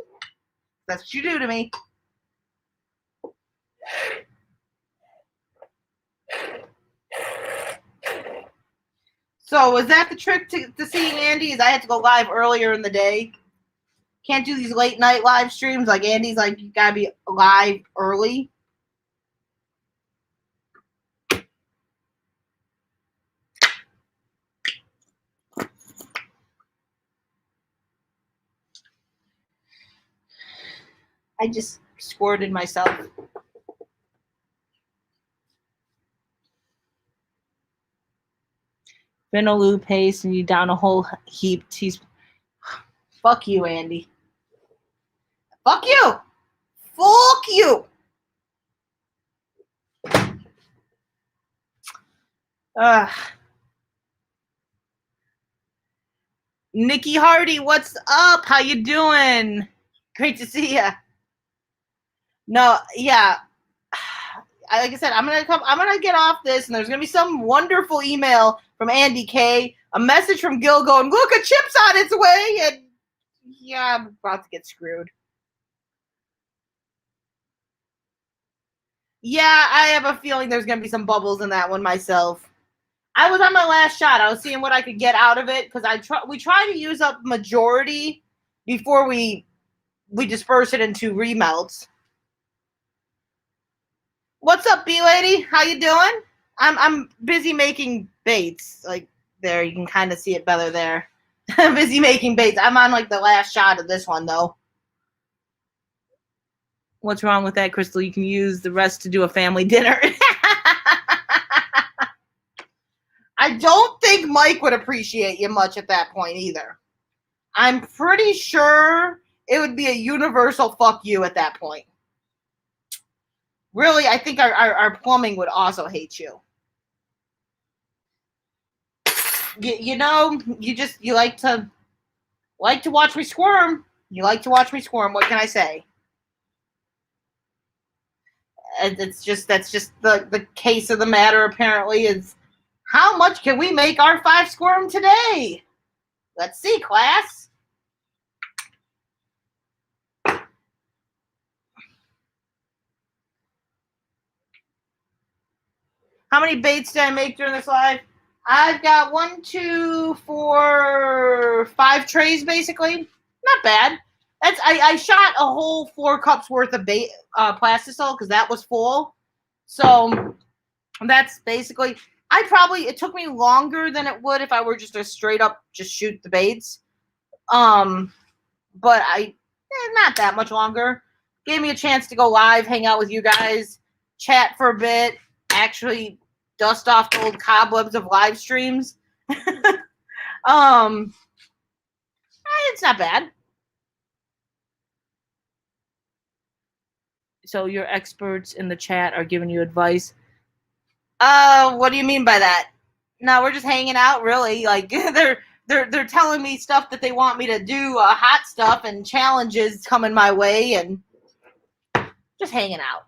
That's what you do to me. So was that the trick to seeing Andy? Is I had to go live earlier in the day? Can't do these late night live streams like Andy's like, you gotta be live early. I just squirted myself. Vindaloo paste, and you down a whole heap teaspoon. Fuck you, Andy. Fuck you. Fuck you. Nikki Hardy, what's up? How you doing? Great to see ya. No, yeah. Like I said, I'm gonna get off this, and there's gonna be some wonderful email from Andy K, a message from Gil going, look, a chip's on its way, and yeah, I'm about to get screwed. Yeah, I have a feeling there's gonna be some bubbles in that one myself. I was on my last shot. I was seeing what I could get out of it because we try to use up majority before we disperse it into remelts. What's up, B lady? How you doing? I'm busy making baits. Like there, you can kind of see it better there. I'm busy making baits. I'm on like the last shot of this one though. What's wrong with that, Crystal? You can use the rest to do a family dinner. I don't think Mike would appreciate you much at that point either. I'm pretty sure it would be a universal fuck you at that point. Really, I think our plumbing would also hate you. You know, you like to watch me squirm. You like to watch me squirm. What can I say? That's just the case of the matter. Apparently, is how much can we make our 5 squirm today? Let's see, class. How many baits did I make during this live? I've got 1, 2, 4, 5 trays basically. Not bad. I shot a whole 4 cups worth of bait plastisol because that was full. So that's basically. It took me longer than it would if I were just to straight up just shoot the baits. But not that much longer. Gave me a chance to go live, hang out with you guys, chat for a bit, actually dust off the old cobwebs of live streams. It's not bad. So your experts in the chat are giving you advice. What do you mean by that? No, we're just hanging out, really. Like they're telling me stuff that they want me to do, hot stuff and challenges coming my way, and just hanging out.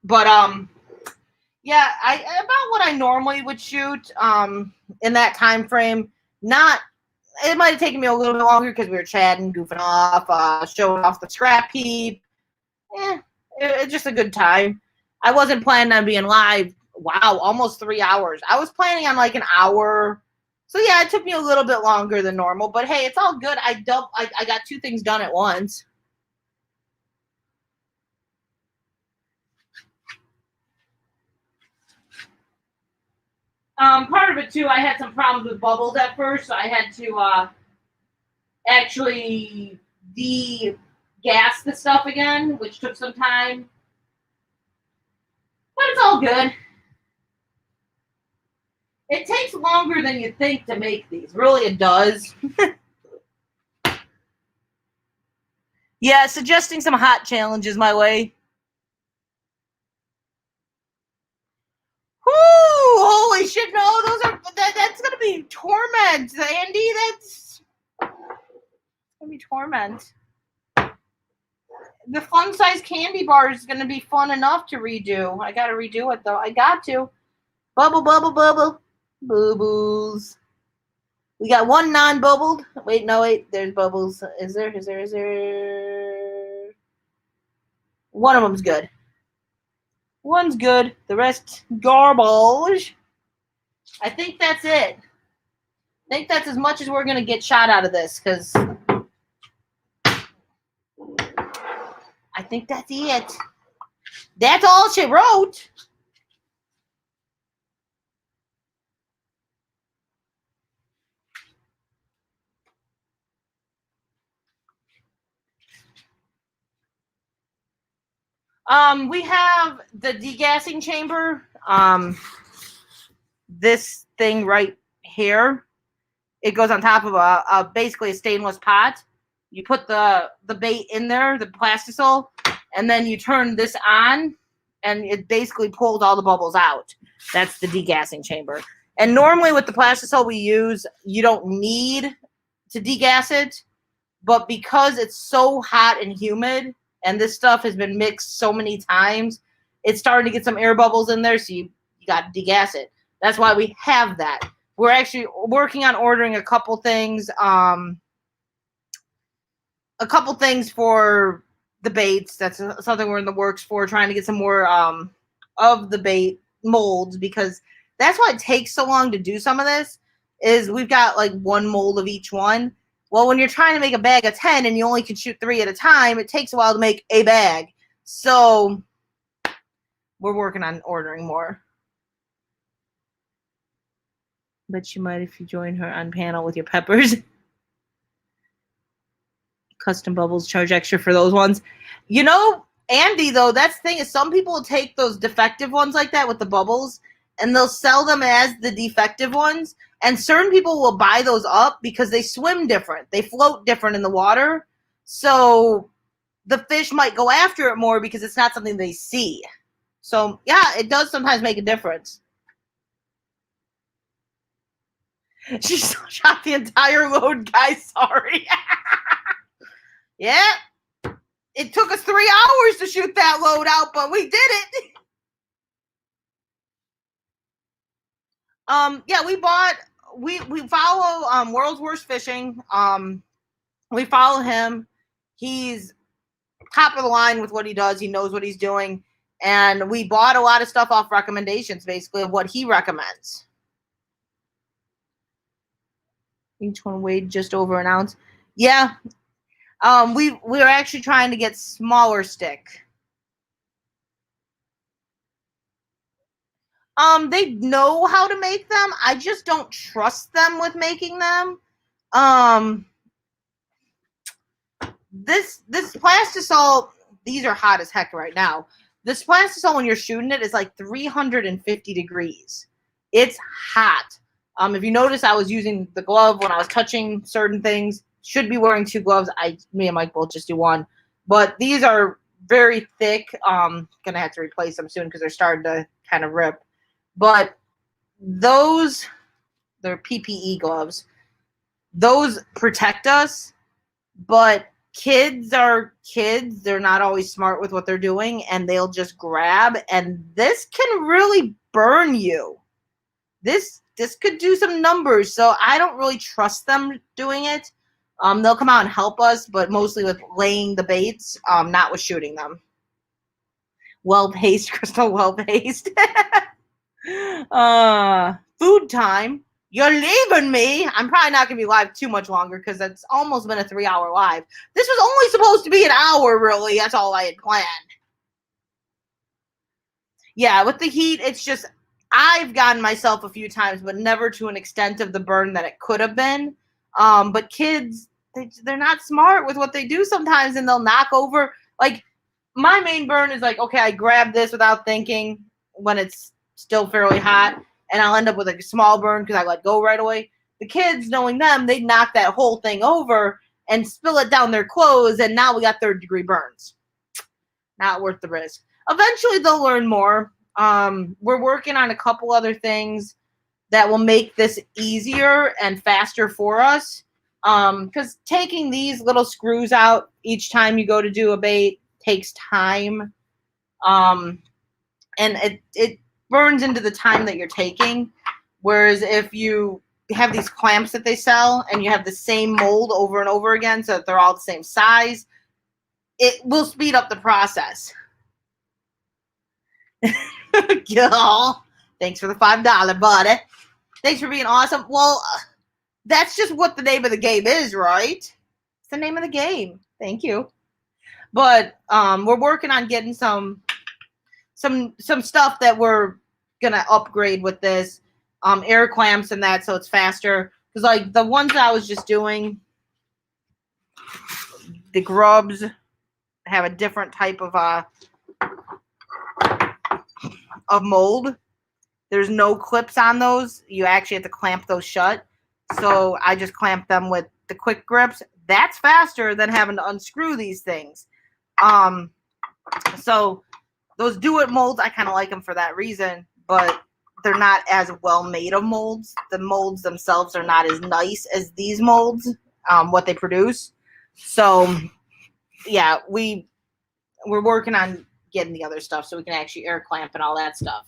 But yeah, about what I normally would shoot in that time frame. It might have taken me a little bit longer because we were chatting, goofing off, showing off the scrap heap. It's just a good time. I wasn't planning on being live. Wow, almost 3 hours. I was planning on like an hour. So yeah, it took me a little bit longer than normal. But hey, it's all good. I got 2 things done at once. Part of it too, I had some problems with bubbles at first, so I had to actually de-gas the stuff again, which took some time. But it's all good. It takes longer than you think to make these. Really, it does. Yeah, suggesting some hot challenges my way. Whoo! Holy shit! No, that's gonna be torment, Andy. That's gonna be torment. The fun size candy bar is gonna be fun enough to redo. I gotta redo it though. I got to. Bubble, bubble, bubble, bubbles. We got 1 non-bubbled. Wait, no, wait. There's bubbles. Is there? One of them's good. One's good. The rest garbage. I think that's it. I think that's as much as we're gonna get shot out of this, because I think that's it. That's all she wrote. We have the degassing chamber. This thing right here. It goes on top of a basically a stainless pot. You put the bait in there, the plastisol, and then you turn this on, and it basically pulls all the bubbles out. That's the degassing chamber. And normally with the plastisol we use, you don't need to degas it, but because it's so hot and humid, and this stuff has been mixed so many times, it's starting to get some air bubbles in there, so you got to degas it. That's why we have that. We're actually working on ordering a couple things for the baits. That's something we're in the works for, trying to get some more of the bait molds, because that's why it takes so long to do some of this, is we've got like one mold of each one. Well, when you're trying to make a bag of 10 and you only can shoot 3 at a time, it takes a while to make a bag. So we're working on ordering more. Bet you might if you join her on panel with your peppers. Custom bubbles charge extra for those ones. You know, Andy, though, that's the thing, is some people will take those defective ones like that with the bubbles and they'll sell them as the defective ones. And certain people will buy those up because they swim different. They float different in the water. So the fish might go after it more because it's not something they see. So, yeah, it does sometimes make a difference. She shot the entire load, guys. Sorry. Yeah. It took us 3 hours to shoot that load out, but we did it. Yeah, we follow World's Worst Fishing. We follow him. He's top of the line with what he does. He knows what he's doing. And we bought a lot of stuff off recommendations, basically, of what he recommends. Each one weighed just over an ounce. Yeah. We're actually trying to get smaller stick. They know how to make them. I just don't trust them with making them. This plastisol, these are hot as heck right now. This plastisol, when you're shooting it, is like 350 degrees. It's hot. If you notice, I was using the glove when I was touching certain things. Should be wearing 2 gloves. Me and Mike both just do 1. But these are very thick. Gonna have to replace them soon because they're starting to kind of rip. But those, they're PPE gloves. Those protect us. But kids are kids. They're not always smart with what they're doing, and they'll just grab. And this can really burn you. This could do some numbers. So I don't really trust them doing it. They'll come out and help us, but mostly with laying the baits, not with shooting them. Well-paced, Crystal, well-paced. Food time. You're leaving me. I'm probably not going to be live too much longer because it's almost been a 3-hour live. This was only supposed to be an hour, really. That's all I had planned. Yeah, with the heat, it's just, I've gotten myself a few times, but never to an extent of the burn that it could have been. But kids, they're not smart with what they do sometimes, and they'll knock over. Like, my main burn is like, okay, I grab this without thinking when it's still fairly hot, and I'll end up with a small burn because I let go right away. The kids, knowing them, they knock that whole thing over and spill it down their clothes, and now we got 3rd-degree burns. Not worth the risk. Eventually, they'll learn more. We're working on a couple other things that will make this easier and faster for us. Because taking these little screws out each time you go to do a bait takes time. And it burns into the time that you're taking. Whereas if you have these clamps that they sell and you have the same mold over and over again so that they're all the same size, it will speed up the process. Y'all, thanks for the $5, buddy. Thanks for being awesome. Well, that's just what the name of the game is, right? It's the name of the game. Thank you. But we're working on getting some stuff that we're gonna upgrade with this, air clamps and that, so it's faster. Because like the ones that I was just doing, the grubs have a different type of of mold. There's no clips on those. You actually have to clamp those shut. So I just clamp them with the quick grips. That's faster than having to unscrew these things. So those do-it molds, I kind of like them for that reason, but they're not as well made of molds. The molds themselves are not as nice as these molds, what they produce. So yeah, we're working on getting the other stuff so we can actually air clamp and all that stuff.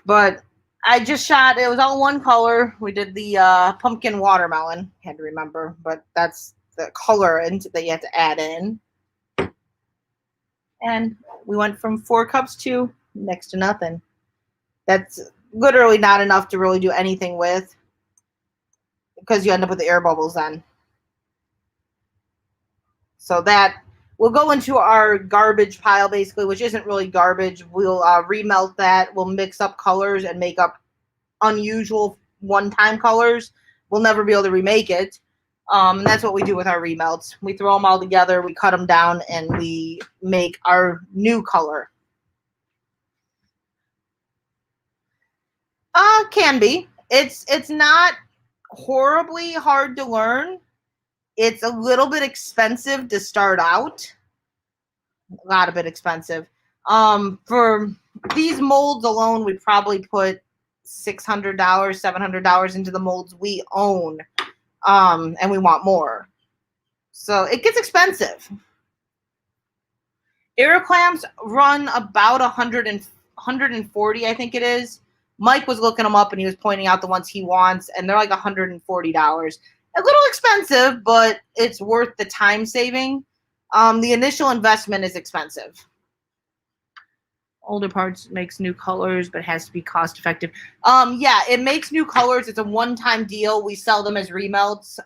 But I just shot, it was all one color. We did the pumpkin watermelon, had to remember, but that's the color that you have to add in. And we went from 4 cups to next to nothing. That's literally not enough to really do anything with, because you end up with the air bubbles then. So that will go into our garbage pile, basically, which isn't really garbage. We'll remelt that. We'll mix up colors and make up unusual one-time colors. We'll never be able to remake it. And that's what we do with our remelts. We throw them all together, we cut them down, and we make our new color. Can be. It's not horribly hard to learn. It's a little bit expensive to start out. A lot of bit expensive. For these molds alone, we probably put $600, $700 into the molds we own. And we want more. So it gets expensive. Air clamps run about 140, I think it is. Mike was looking them up and he was pointing out the ones he wants, and they're like $140. A little expensive, but it's worth the time saving. The initial investment is expensive. Older Parts makes new colors, but has to be cost effective. Yeah, it makes new colors. It's a one-time deal. We sell them as remelts.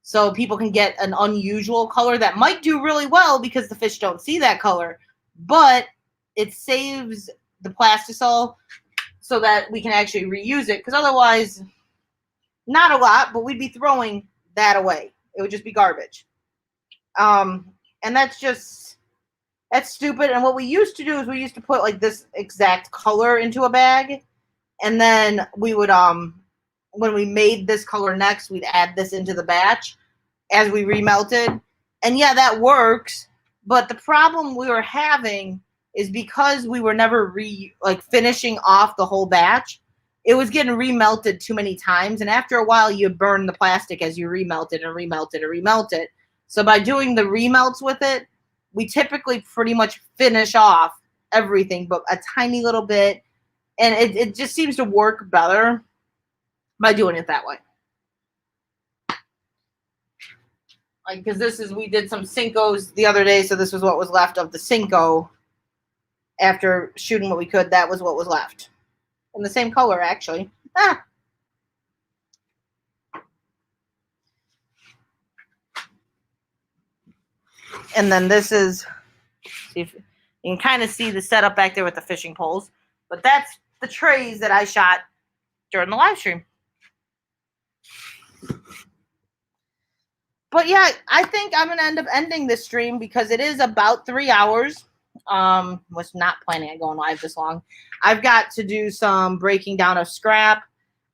So people can get an unusual color that might do really well because the fish don't see that color, but it saves the plastisol so that we can actually reuse it, because otherwise, not a lot, but we'd be throwing that away. It would just be garbage. And that's stupid. And what we used to do is we used to put like this exact color into a bag, and then we would when we made this color next, we'd add this into the batch as we remelted. And yeah, that works, but the problem we were having is because we were never finishing off the whole batch, it was getting remelted too many times, and after a while you burn the plastic as you remelted and remelted and remelted. So by doing the remelts with it, we typically pretty much finish off everything but a tiny little bit, and it just seems to work better by doing it that way. Like, because we did some Cincos the other day, so this was what was left of the Cinco. After shooting what we could, that was what was left. In the same color, actually. And then this is, see if you can kind of see the setup back there with the fishing poles. But that's the trays that I shot during the live stream. But yeah, I think I'm going to end up ending this stream because it is about 3 hours. Was not planning on going live this long. I've got to do some breaking down of scrap.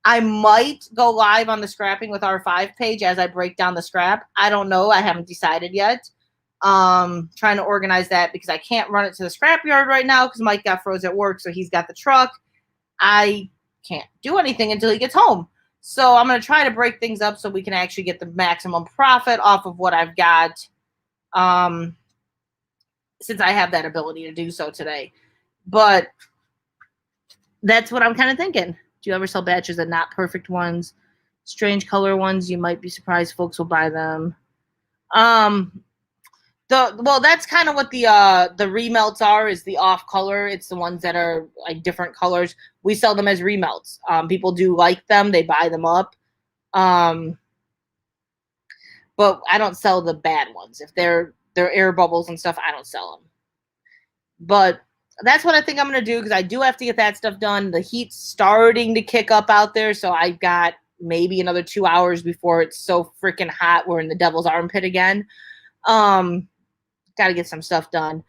I might go live on the scrapping with R5 page as I break down the scrap. I don't know. I haven't decided yet. Trying to organize that because I can't run it to the scrapyard right now because Mike got froze at work, so he's got the truck. I can't do anything until he gets home. So I'm going to try to break things up so we can actually get the maximum profit off of what I've got. Since I have that ability to do so today. But that's what I'm kind of thinking. Do you ever sell batches of not perfect ones? Strange color ones, you might be surprised folks will buy them. Well, that's kind of what the remelts are, is the off color. It's the ones that are like different colors. We sell them as remelts. People do like them. They buy them up. But I don't sell the bad ones. If they're air bubbles and stuff, I don't sell them. But that's what I think I'm going to do, because I do have to get that stuff done. The heat's starting to kick up out there, so I've got maybe another 2 hours before it's so freaking hot we're in the devil's armpit again. Got to get some stuff done.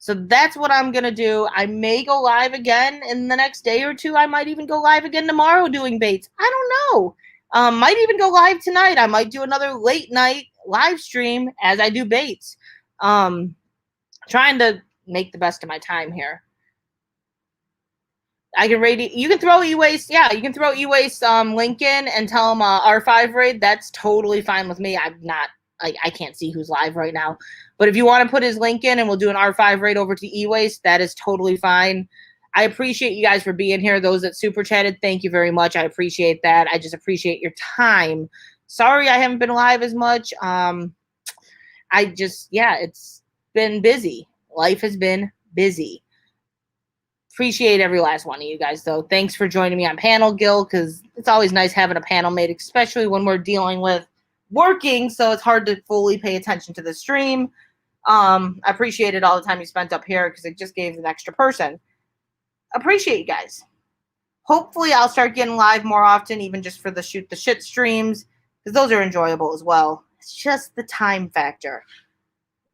So that's what I'm going to do. I may go live again in the next day or two. I might even go live again tomorrow doing baits. I don't know. Might even go live tonight. I might do another late night live stream as I do baits. Trying to make the best of my time here. I can raid. You can throw e-waste. Yeah, you can throw e-waste link in and tell them R5 raid. That's totally fine with me. I'm not. I can't see who's live right now. But if you want to put his link in and we'll do an R5 raid over to e-waste, that is totally fine. I appreciate you guys for being here. Those that super chatted, thank you very much. I appreciate that. I just appreciate your time. Sorry I haven't been live as much. It's been busy. Life has been busy. Appreciate every last one of you guys, though. Thanks for joining me on Panel Gil, because it's always nice having a panel mate, especially when we're dealing with working, so it's hard to fully pay attention to the stream. I appreciated all the time you spent up here because it just gave an extra person. Appreciate you guys. Hopefully I'll start getting live more often, even just for the shoot the shit streams, because those are enjoyable as well. It's just the time factor.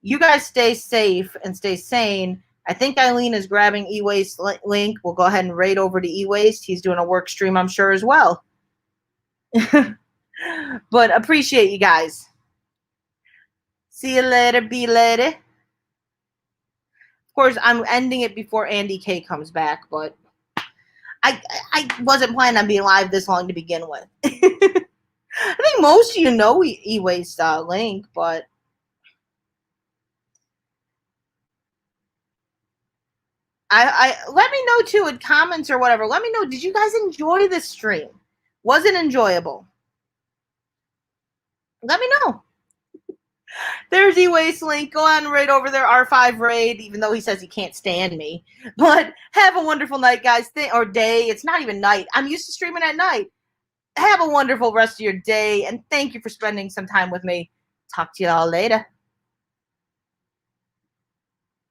You guys stay safe and stay sane. I think Eileen is grabbing e-waste link. We'll go ahead and raid over to e-waste. He's doing a work stream, I'm sure, as well. But appreciate you guys. See you later, be later. Of course, I'm ending it before Andy K comes back, but I wasn't planning on being live this long to begin with. I think most of you know e-waste link, but I let me know too in comments or whatever. Let me know, did you guys enjoy this stream? Was it enjoyable? Let me know. There's e-waste link. Go on right over there, R5 raid, even though he says he can't stand me. But have a wonderful night, guys. Or day. It's not even night. I'm used to streaming at night. Have a wonderful rest of your day, and thank you for spending some time with me. Talk to you all later.